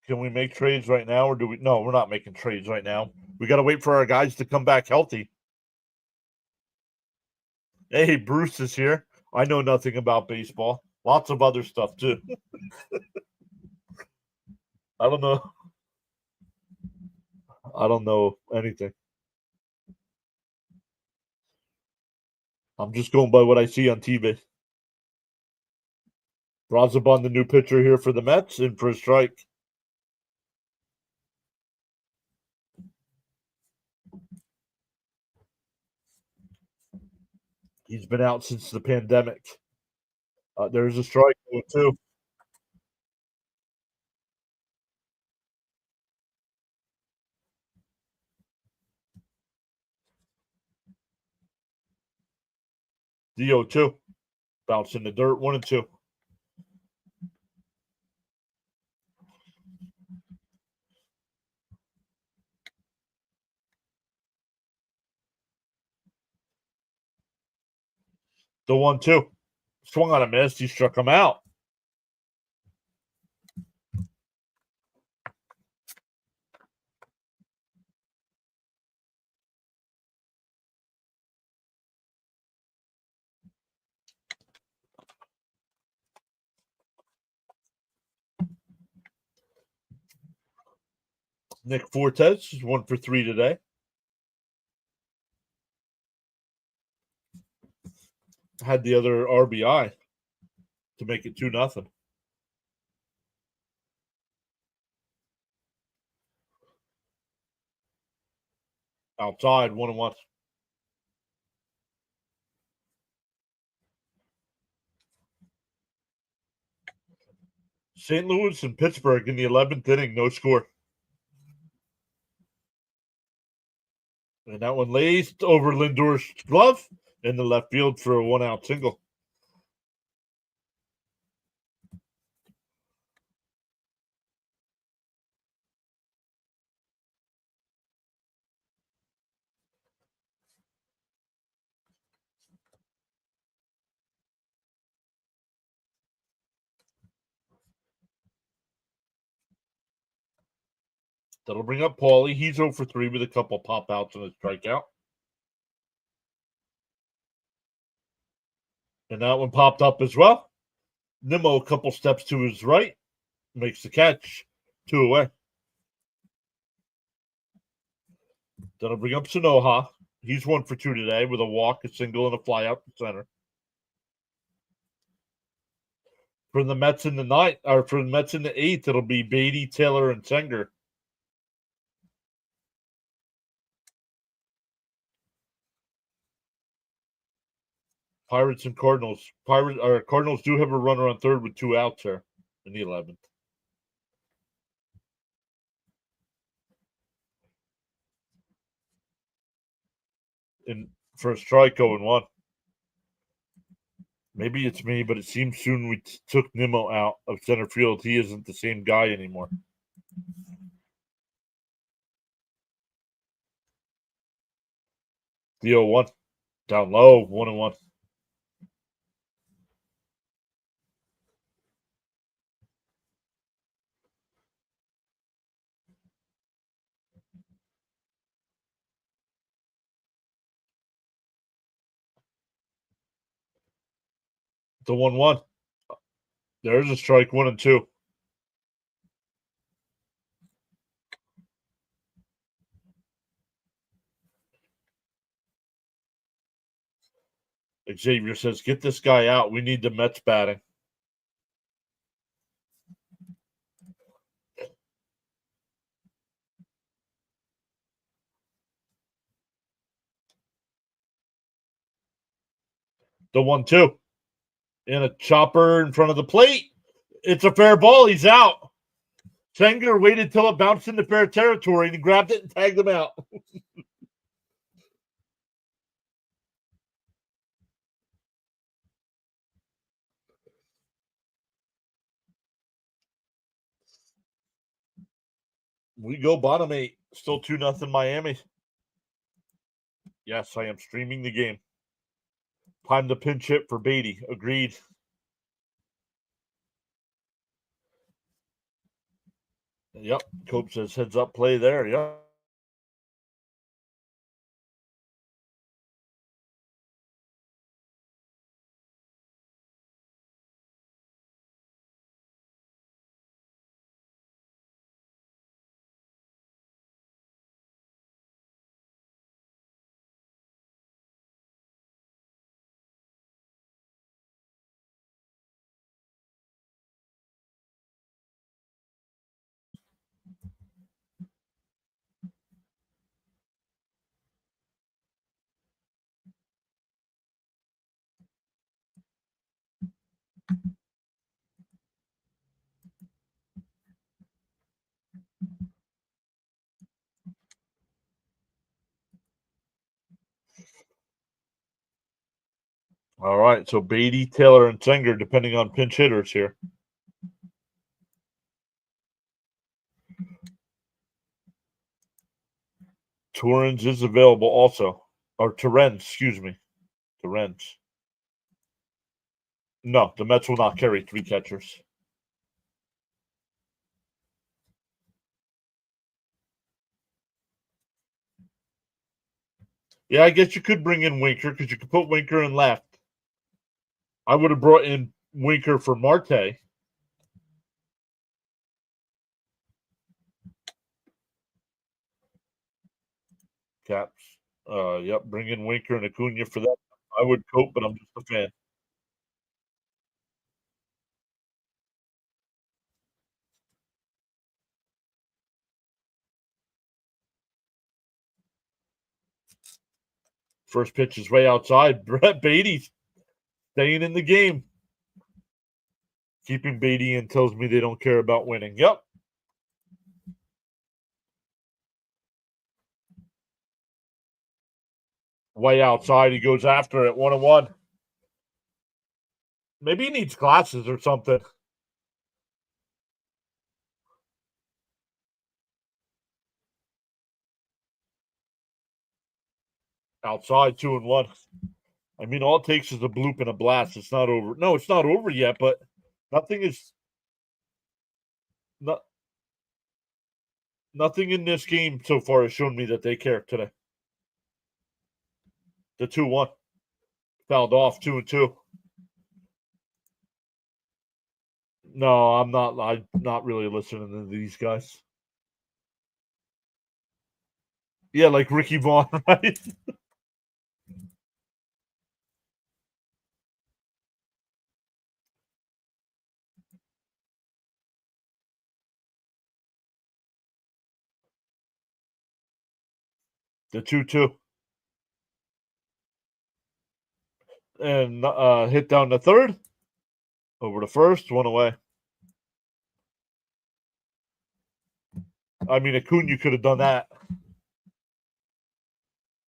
Can we make trades right now, or do we? No, we're not making trades right now. We got to wait for our guys to come back healthy. Hey, Bruce is here. I know nothing about baseball. Lots of other stuff too. I don't know. I don't know anything. I'm just going by what I see on TV. Braziban, the new pitcher here for the Mets, in for a strike. He's been out since the pandemic. There's a strike too. DO2. Bounce in the dirt, 1-2. The 1-2. Swung on a miss. He struck him out. Nick Fortes is 1 for 3 today. had the other RBI to make it 2-0. Outside, 1-1. St. Louis and Pittsburgh in the 11th inning, no score. And that one laced over Lindor's glove in the left field for a 1-out single. That'll bring up Paulie. He's 0 for 3 with a couple pop outs and a strikeout. And that one popped up as well. Nimmo a couple steps to his right. Makes the catch. 2 away. That'll bring up Sanoha. He's 1 for 2 today with a walk, a single, and a fly out to center. For the Mets in the ninth, or for the Mets in the 8th, it'll be Beatty, Taylor, and Senger. Pirates and Cardinals. Cardinals do have a runner on third with 2 outs there in the 11th. And for a strike, 0-1. Maybe it's me, but it seems soon we took Nimmo out of center field. He isn't the same guy anymore. The 0-1. Down low, 1-1. The 1-1. There's a strike, 1-2. Xavier says, get this guy out. We need the Mets batting. The 1-2. And a chopper in front of the plate. It's a fair ball. He's out. Senger waited till it bounced into fair territory and he grabbed it and tagged him out. We go bottom 8. Still 2-0 Miami. Yes, I am streaming the game. Time to pinch hit for Beatty. Agreed. Yep. Cope says heads up play there. Yep. All right. So Beatty, Taylor, and Senger, depending on pinch hitters here. Torrens is available also. Or Torrens, excuse me. Torrens. No, the Mets will not carry 3 catchers. Yeah, I guess you could bring in Winker because you could put Winker in left. I would have brought in Winker for Marte. Caps. Yep, bring in Winker and Acuna for that. I would cope, but I'm just a fan. First pitch is way outside. Brett Beatty staying in the game. Keeping Beatty in tells me they don't care about winning. Yep. Way outside. He goes after it. 1-1. Maybe he needs glasses or something. Outside, 2-1. I mean, all it takes is a bloop and a blast. It's not over. No, it's not over yet, but nothing is not, nothing in this game so far has shown me that they care today. The 2-1. Fouled off 2-2. No, I'm not. I'm not really listening to these guys. Yeah, like Ricky Vaughn, right? The 2-2. And hit down the third. Over to first. One away. I mean, Acuna could have done that.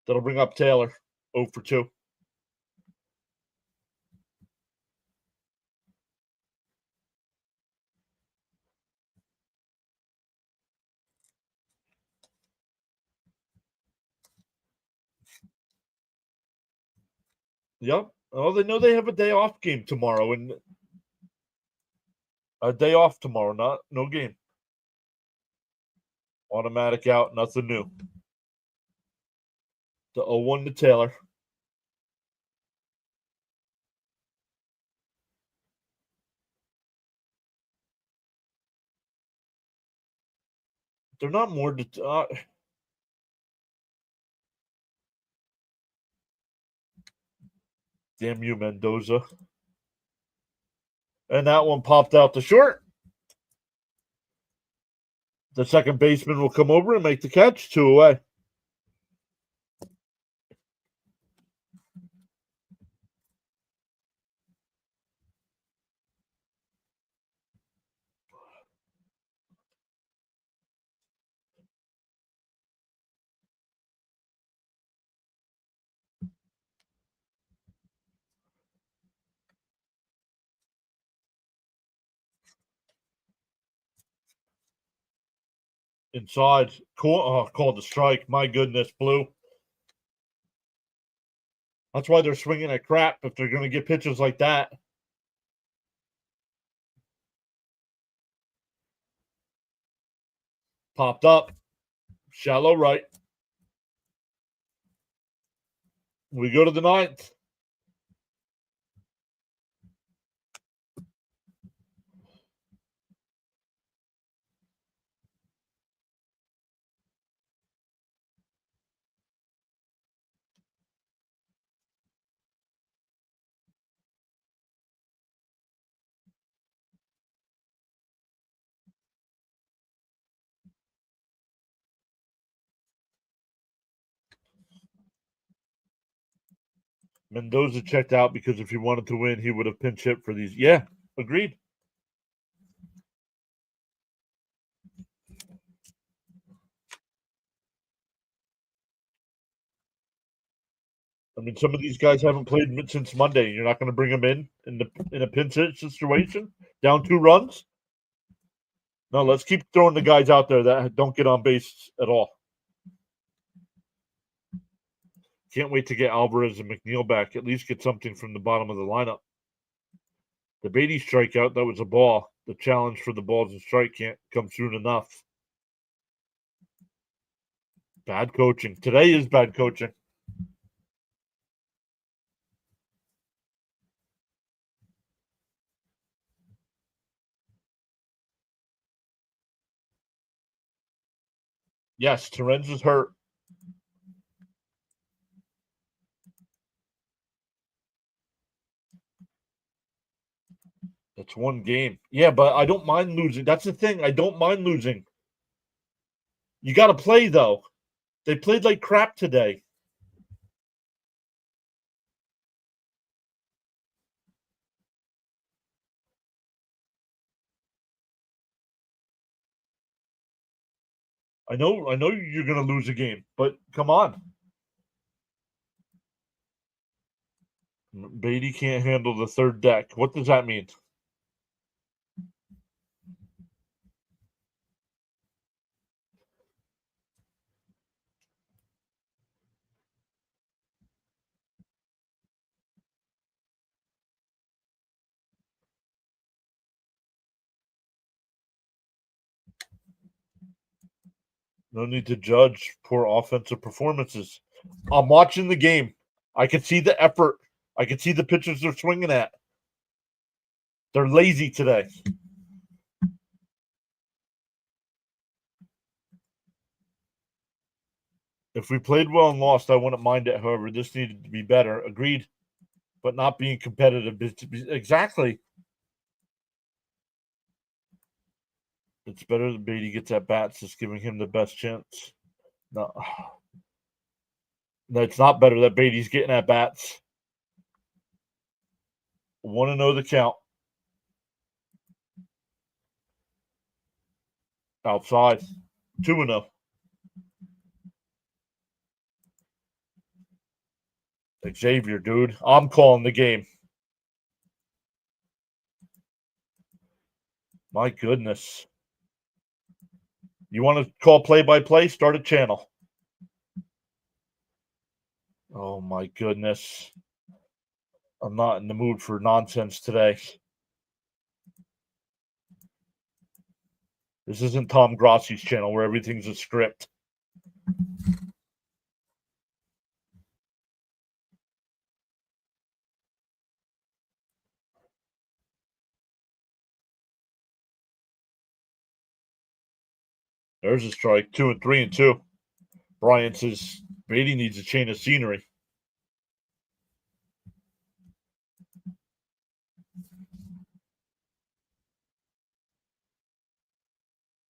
That'll bring up Taylor. 0 for 2. Yep. Oh, they know they have a day off game tomorrow, and a day off tomorrow. No game. Automatic out. Nothing new. The 0-1 to Taylor. They're not more. Damn you, Mendoza. And that one popped out to short. The second baseman will come over and make the catch. 2 away. Inside. Called the strike. My goodness, Blue. That's why they're swinging at crap if they're going to get pitches like that. Popped up. Shallow right. We go to the ninth. Mendoza checked out because if he wanted to win, he would have pinch hit for these. Yeah, agreed. I mean, some of these guys haven't played since Monday. You're not going to bring them in a pinch hit situation, down 2 runs. No, let's keep throwing the guys out there that don't get on base at all. Can't wait to get Alvarez and McNeil back. At least get something from the bottom of the lineup. The Beatty strikeout, that was a ball. The challenge for the balls and strike can't come soon enough. Bad coaching. Today is bad coaching. Yes, Terens is hurt. That's one game. Yeah, but I don't mind losing. That's the thing. I don't mind losing. You got to play, though. They played like crap today. I know you're going to lose a game, but come on. Beatty can't handle the third deck. What does that mean? No need to judge poor offensive performances. I'm watching the game. I can see the effort. I can see the pitchers they're swinging at. They're lazy today. If we played well and lost, I wouldn't mind it. However, this needed to be better. Agreed, but not being competitive. Exactly. It's better that Beatty gets at bats, just giving him the best chance. No, no, it's not better that Beatty's getting at bats. 1-0 the count. Outside. 2-0. Xavier, dude. I'm calling the game. My goodness. You want to call play-by-play? Start a channel. Oh, my goodness. I'm not in the mood for nonsense today. This isn't Tom Grossi's channel where everything's a script. There's a strike. 2-3-2. Brian says Beatty needs a change of scenery.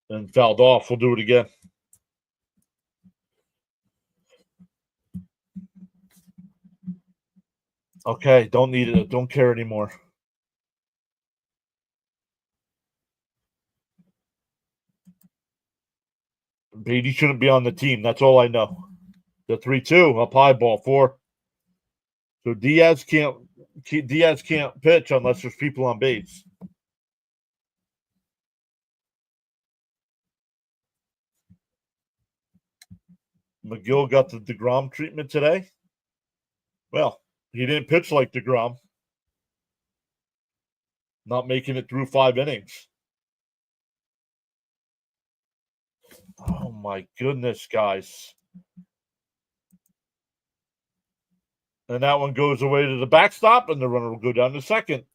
And fouled off. We'll do it again. Okay, don't need it. Don't care anymore. Beatty shouldn't be on the team. That's all I know. The 3-2 up high, ball 4. So Diaz can't pitch unless there's people on base. McGill got the DeGrom treatment today. Well, he didn't pitch like DeGrom. Not making it through 5 innings. Oh my goodness, guys. And that one goes away to the backstop, and the runner will go down to second.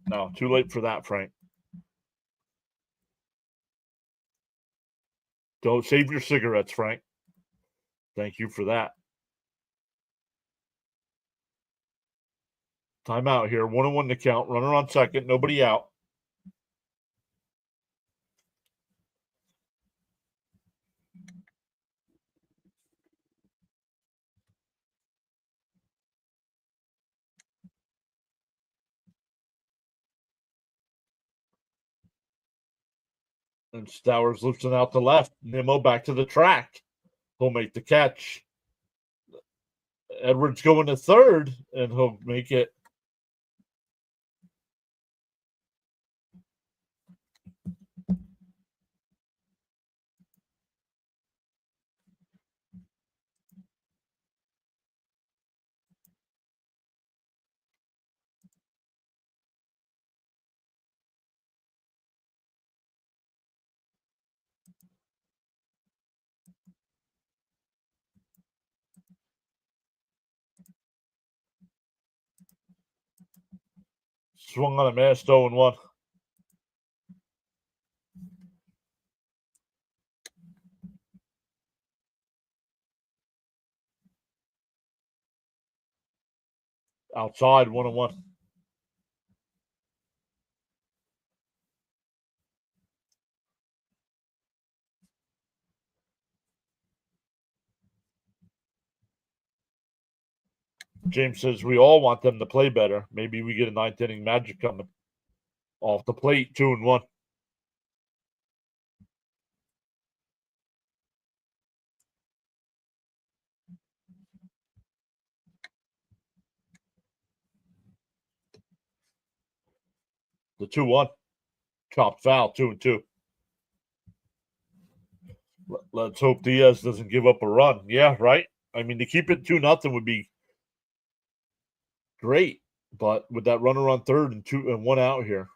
No, too late for that, Frank. Don't save your cigarettes, Frank. Thank you for that. Timeout here. 1-1 to count. Runner on second. Nobody out. And Stowers lifting out the left. Nimmo back to the track. He'll make the catch. Edwards going to third, and he'll make it. Swung on a miss, 0-1. Outside, 1-1. James says we all want them to play better. Maybe we get a ninth inning magic coming off the plate, 2-1. The 2-1. Chopped foul, 2-2. Let's hope Diaz doesn't give up a run. Yeah, right? I mean, to keep it 2-0 would be great. But with that runner on third and 1 out here,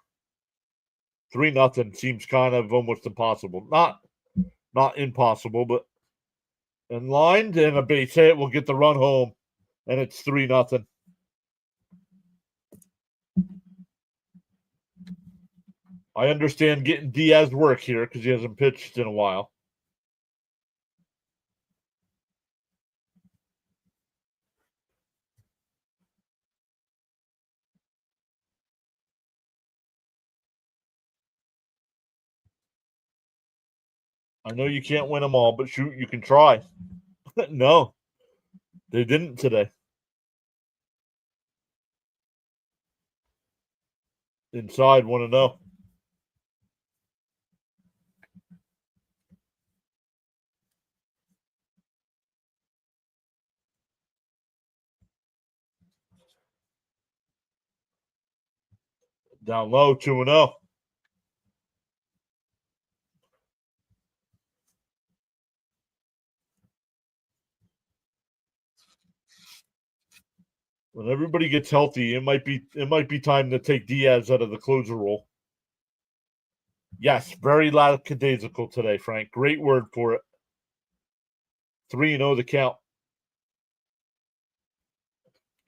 3-0 seems kind of almost impossible. Not impossible, but in line and a base hit will get the run home, and it's 3-0. I understand getting Diaz work here because he hasn't pitched in a while. I know you can't win them all, but shoot, you can try. No, they didn't today. Inside, 1-0. Down low, 2-0. When everybody gets healthy, it might be time to take Diaz out of the closer role. Yes, very lackadaisical today, Frank. Great word for it. 3-0 the count.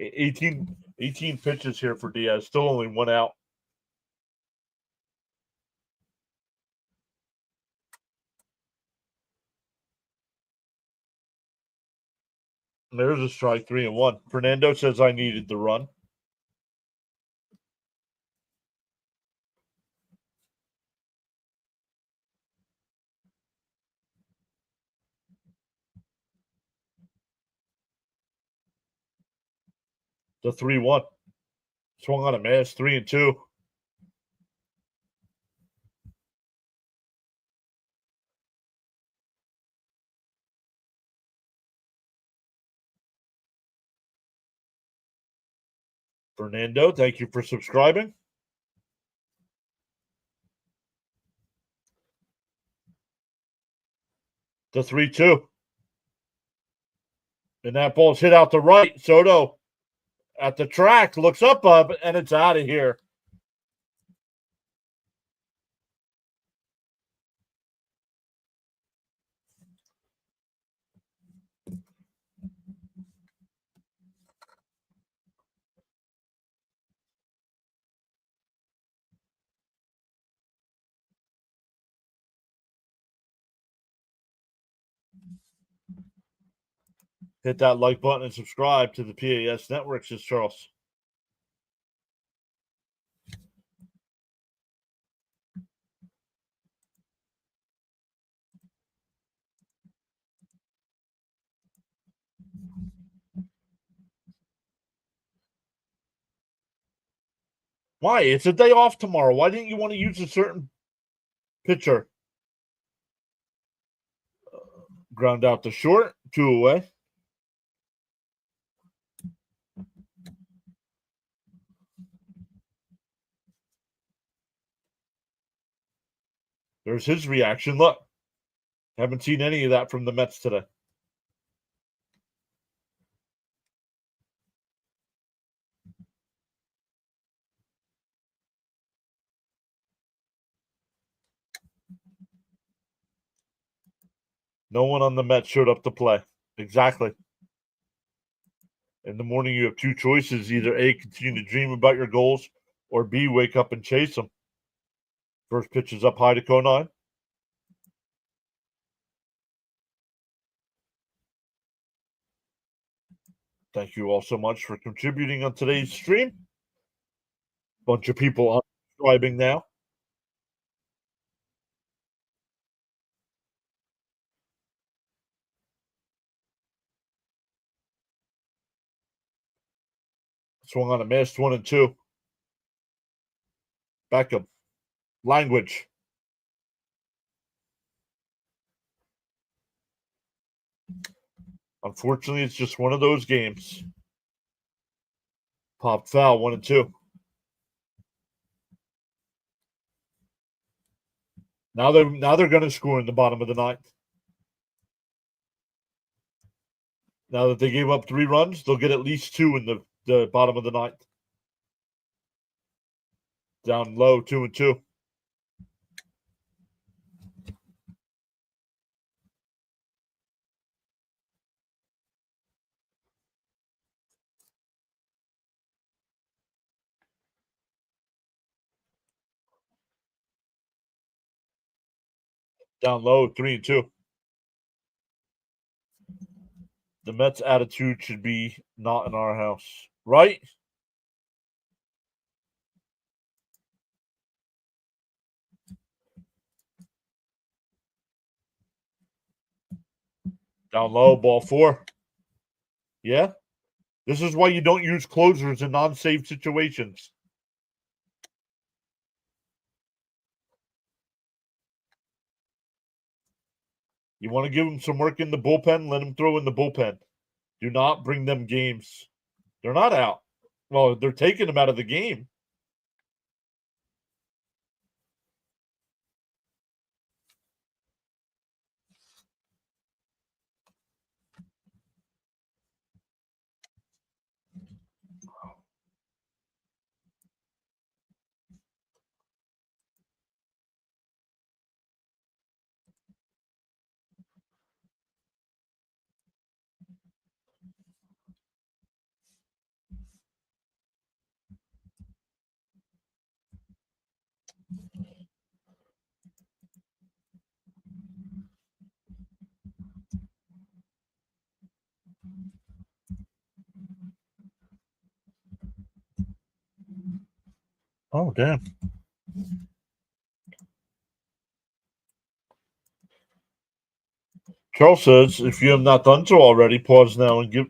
18 pitches here for Diaz. Still only 1 out. There's a strike, 3-1. Fernando says I needed the run. The 3-1. Swung on a miss, 3-2. Fernando, thank you for subscribing. The 3-2. And that ball's hit out to right. Soto at the track looks up, and it's out of here. Hit that like button and subscribe to the PAS Network, says Charles. Why? It's a day off tomorrow. Why didn't you want to use a certain pitcher? Ground out to short, 2 away. There's his reaction. Look, haven't seen any of that from the Mets today. No one on the Mets showed up to play. Exactly. In the morning, you have two choices. Either A, continue to dream about your goals, or B, wake up and chase them. First pitch is up high to Conine. Thank you all so much for contributing on today's stream. Bunch of people unsubscribing now. Swung on a missed 1-2. Beckham. Language. Unfortunately, it's just one of those games. Popped foul, 1-2. Now they're going to score in the bottom of the ninth. Now that they gave up 3 runs, they'll get at least 2 in the bottom of the ninth. Down low, 2-2. Down low, 3-2. The Mets' attitude should be not in our house, right? Down low, ball 4. Yeah? This is why you don't use closers in non-save situations. You want to give them some work in the bullpen, let them throw in the bullpen. Do not bring them games. They're not out. Well, they're taking them out of the game. Oh, damn. Charles says, if you have not done so already, pause now and give.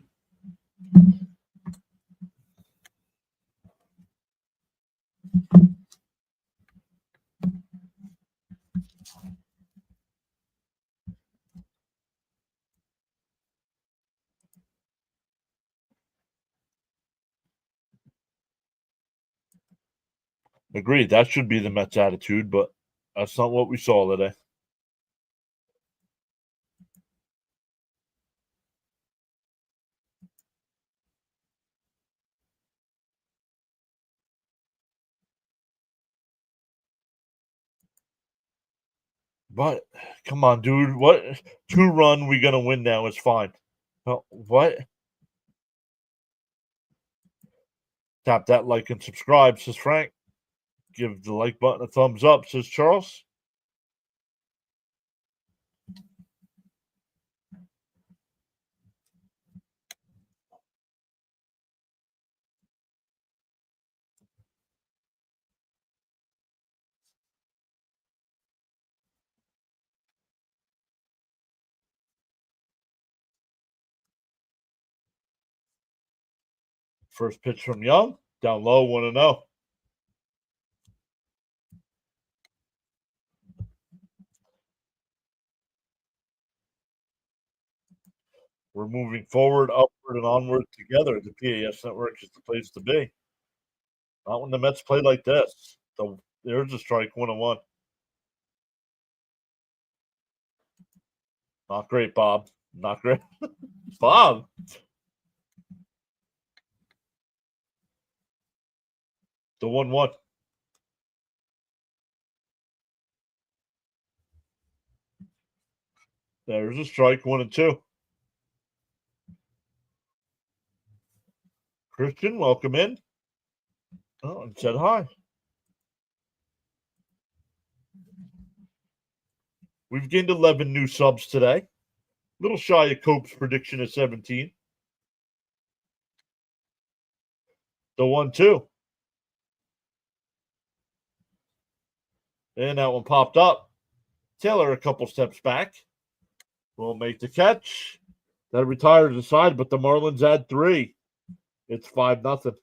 Agreed. That should be the Mets' attitude, but that's not what we saw today. But come on, dude. What 2-run we gonna win now is fine. What? Tap that like and subscribe, says Frank. Give the like button a thumbs up, says Charles. First pitch from Young. Down low, 1-0. We're moving forward, upward, and onward together. The PAS network is the place to be. Not when the Mets play like this. There's a strike, 1-1. Not great, Bob. Not great. Bob. The 1-1. There's a strike, 1-2. Christian, welcome in. Oh, and said hi. We've gained 11 new subs today. Little shy of Cope's prediction of 17. The 1-2. And that one popped up. Taylor a couple steps back. Will make the catch. That retires the side, but the Marlins add 3. It's 5-0.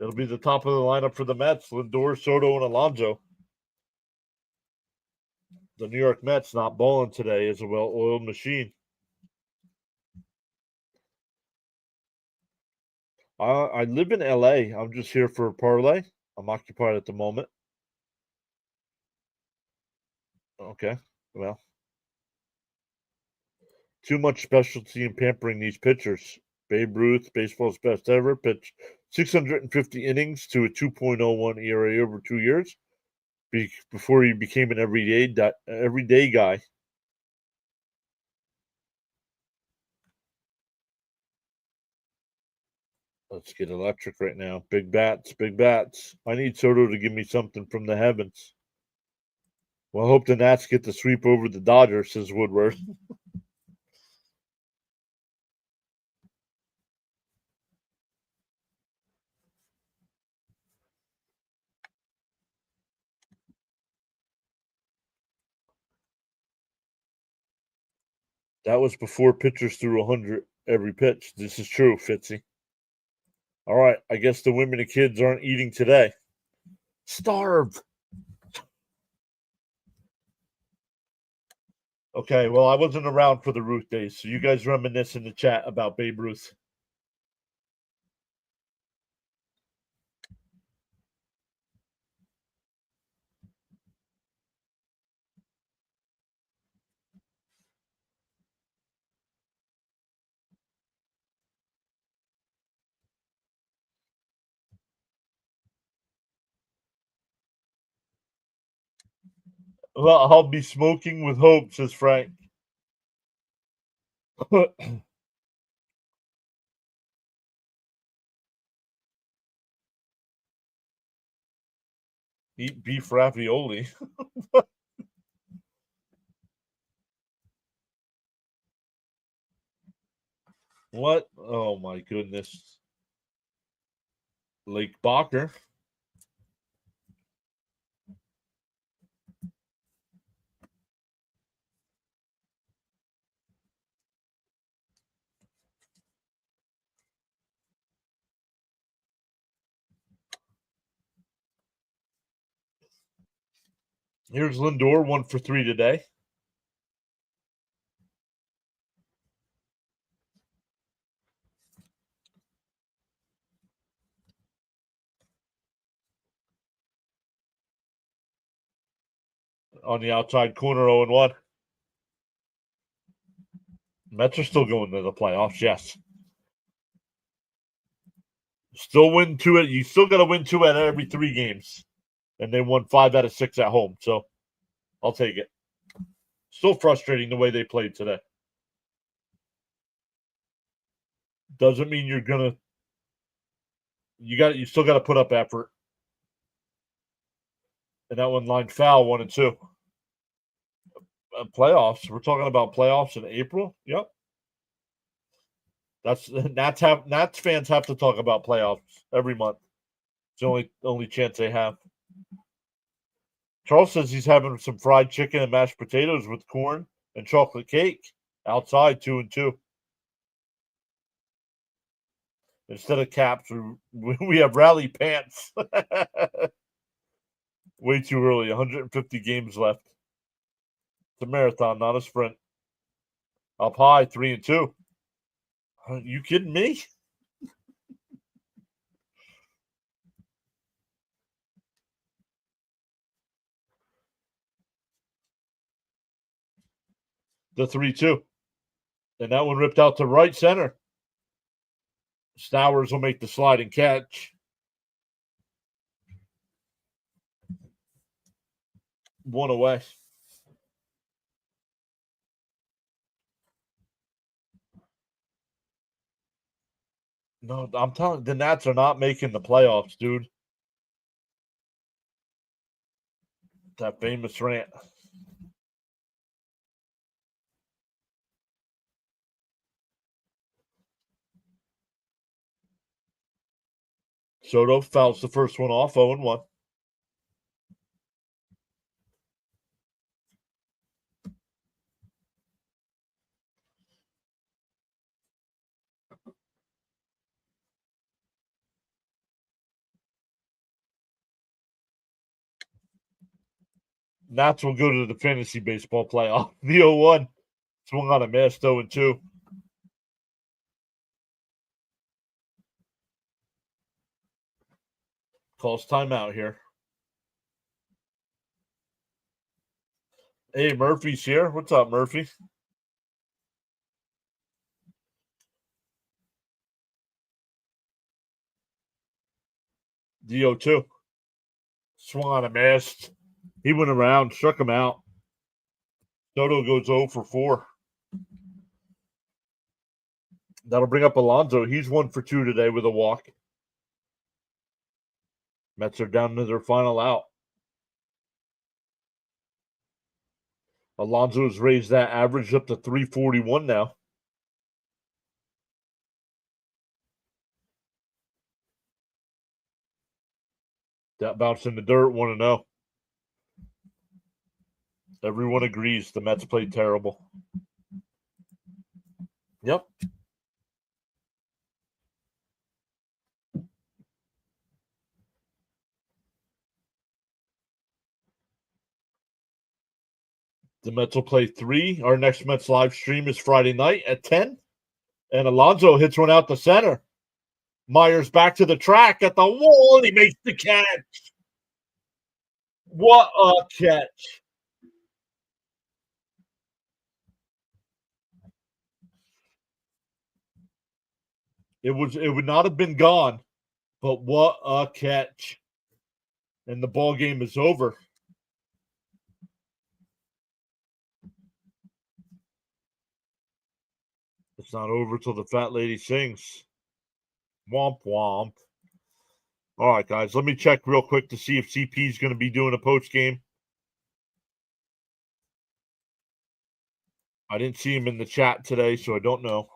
It'll be the top of the lineup for the Mets. Lindor, Soto, and Alonso. The New York Mets not balling today is a well-oiled machine. I live in LA. I'm just here for a parlay. I'm occupied at the moment. Okay. Well, too much specialty in pampering these pitchers. Babe Ruth, baseball's best ever, pitched 650 innings to a 2.01 ERA over 2 years before he became an everyday guy. Let's get electric right now. Big bats, big bats. I need Soto to give me something from the heavens. Well, I hope the Nats get the sweep over the Dodgers, says Woodward. That was before pitchers threw 100 every pitch. This is true, Fitzy. All right, I guess the women and kids aren't eating today. Starve. Okay, well, I wasn't around for the Ruth days, so you guys reminisce in the chat about Babe Ruth. Well, I'll be smoking with hope, says Frank. Eat beef ravioli. What? Oh my goodness. Lake Bacher. Here's Lindor, 1 for 3 today. On the outside corner, 0-1. Mets are still going to the playoffs, yes. Still win 2 at you still gotta win 2 out of every 3 games. And they won 5 out of 6 at home. So I'll take it. Still frustrating the way they played today. Doesn't mean you're gonna you still gotta put up effort. And that one line foul 1-2. Playoffs. We're talking about playoffs in April. Yep. That's Nats fans have to talk about playoffs every month. It's the only chance they have. Charles says he's having some fried chicken and mashed potatoes with corn and chocolate cake outside 2-2. Instead of caps, we have rally pants. Way too early. 150 games left. It's a marathon, not a sprint. Up high, 3-2. Are you kidding me? The 3-2. And that one ripped out to right center. Stowers will make the sliding catch. 1 away. No, I'm telling you, the Nats are not making the playoffs, dude. That famous rant. Soto fouls the first one off, 0-1. Nats will go to the fantasy baseball playoff. The 0-1 swung on a missed 0-2. Calls timeout here. Hey, Murphy's here. What's up, Murphy? The 0-2. Swung on a missed. He went around, struck him out. Soto goes 0 for 4. That'll bring up Alonso. He's 1 for 2 today with a walk. Mets are down to their final out. Alonso's raised that average up to 341 now. That bounce in the dirt, 1-0. Everyone agrees the Mets played terrible. Yep. The Mets will play 3. Our next Mets live stream is Friday night at 10. And Alonso hits one out the center. Myers back to the track at the wall, and he makes the catch. What a catch. It would not have been gone, but what a catch. And the ball game is over. It's not over till the fat lady sings. Womp womp. All right, guys, let me check real quick to see if CP is going to be doing a post game. I didn't see him in the chat today, so I don't know.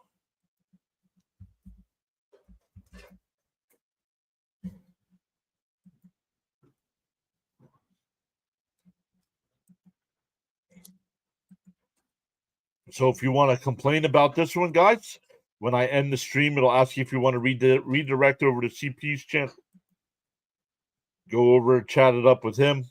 So if you want to complain about this one, guys, when I end the stream, it'll ask you if you want to redirect over to CP's channel. Go over, chat it up with him.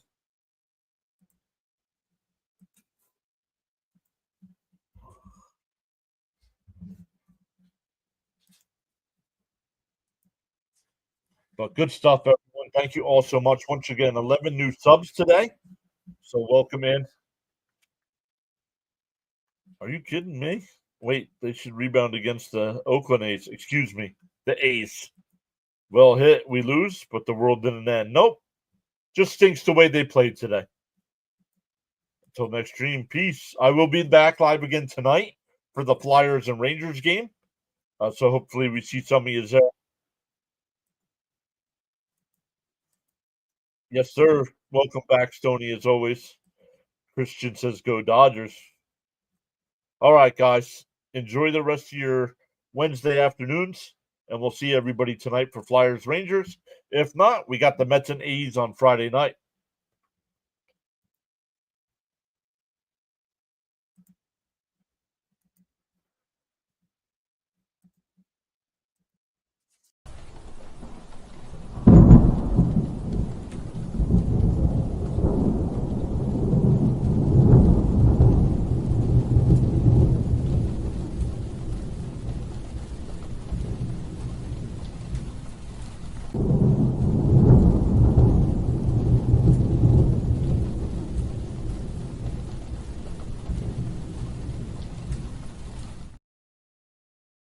But good stuff, everyone. Thank you all so much. Once again, 11 new subs today. So welcome in. Are you kidding me? Wait, they should rebound against the Oakland A's. Excuse me, the A's. Well hit, we lose, but the world didn't end. Nope. Just stinks the way they played today. Until next stream, peace. I will be back live again tonight for the Flyers and Rangers game. So hopefully we see some of you there. Yes, sir. Welcome back, Stoney, as always. Christian says go Dodgers. All right, guys. Enjoy the rest of your Wednesday afternoons, and we'll see everybody tonight for Flyers Rangers. If not, we got the Mets and A's on Friday night.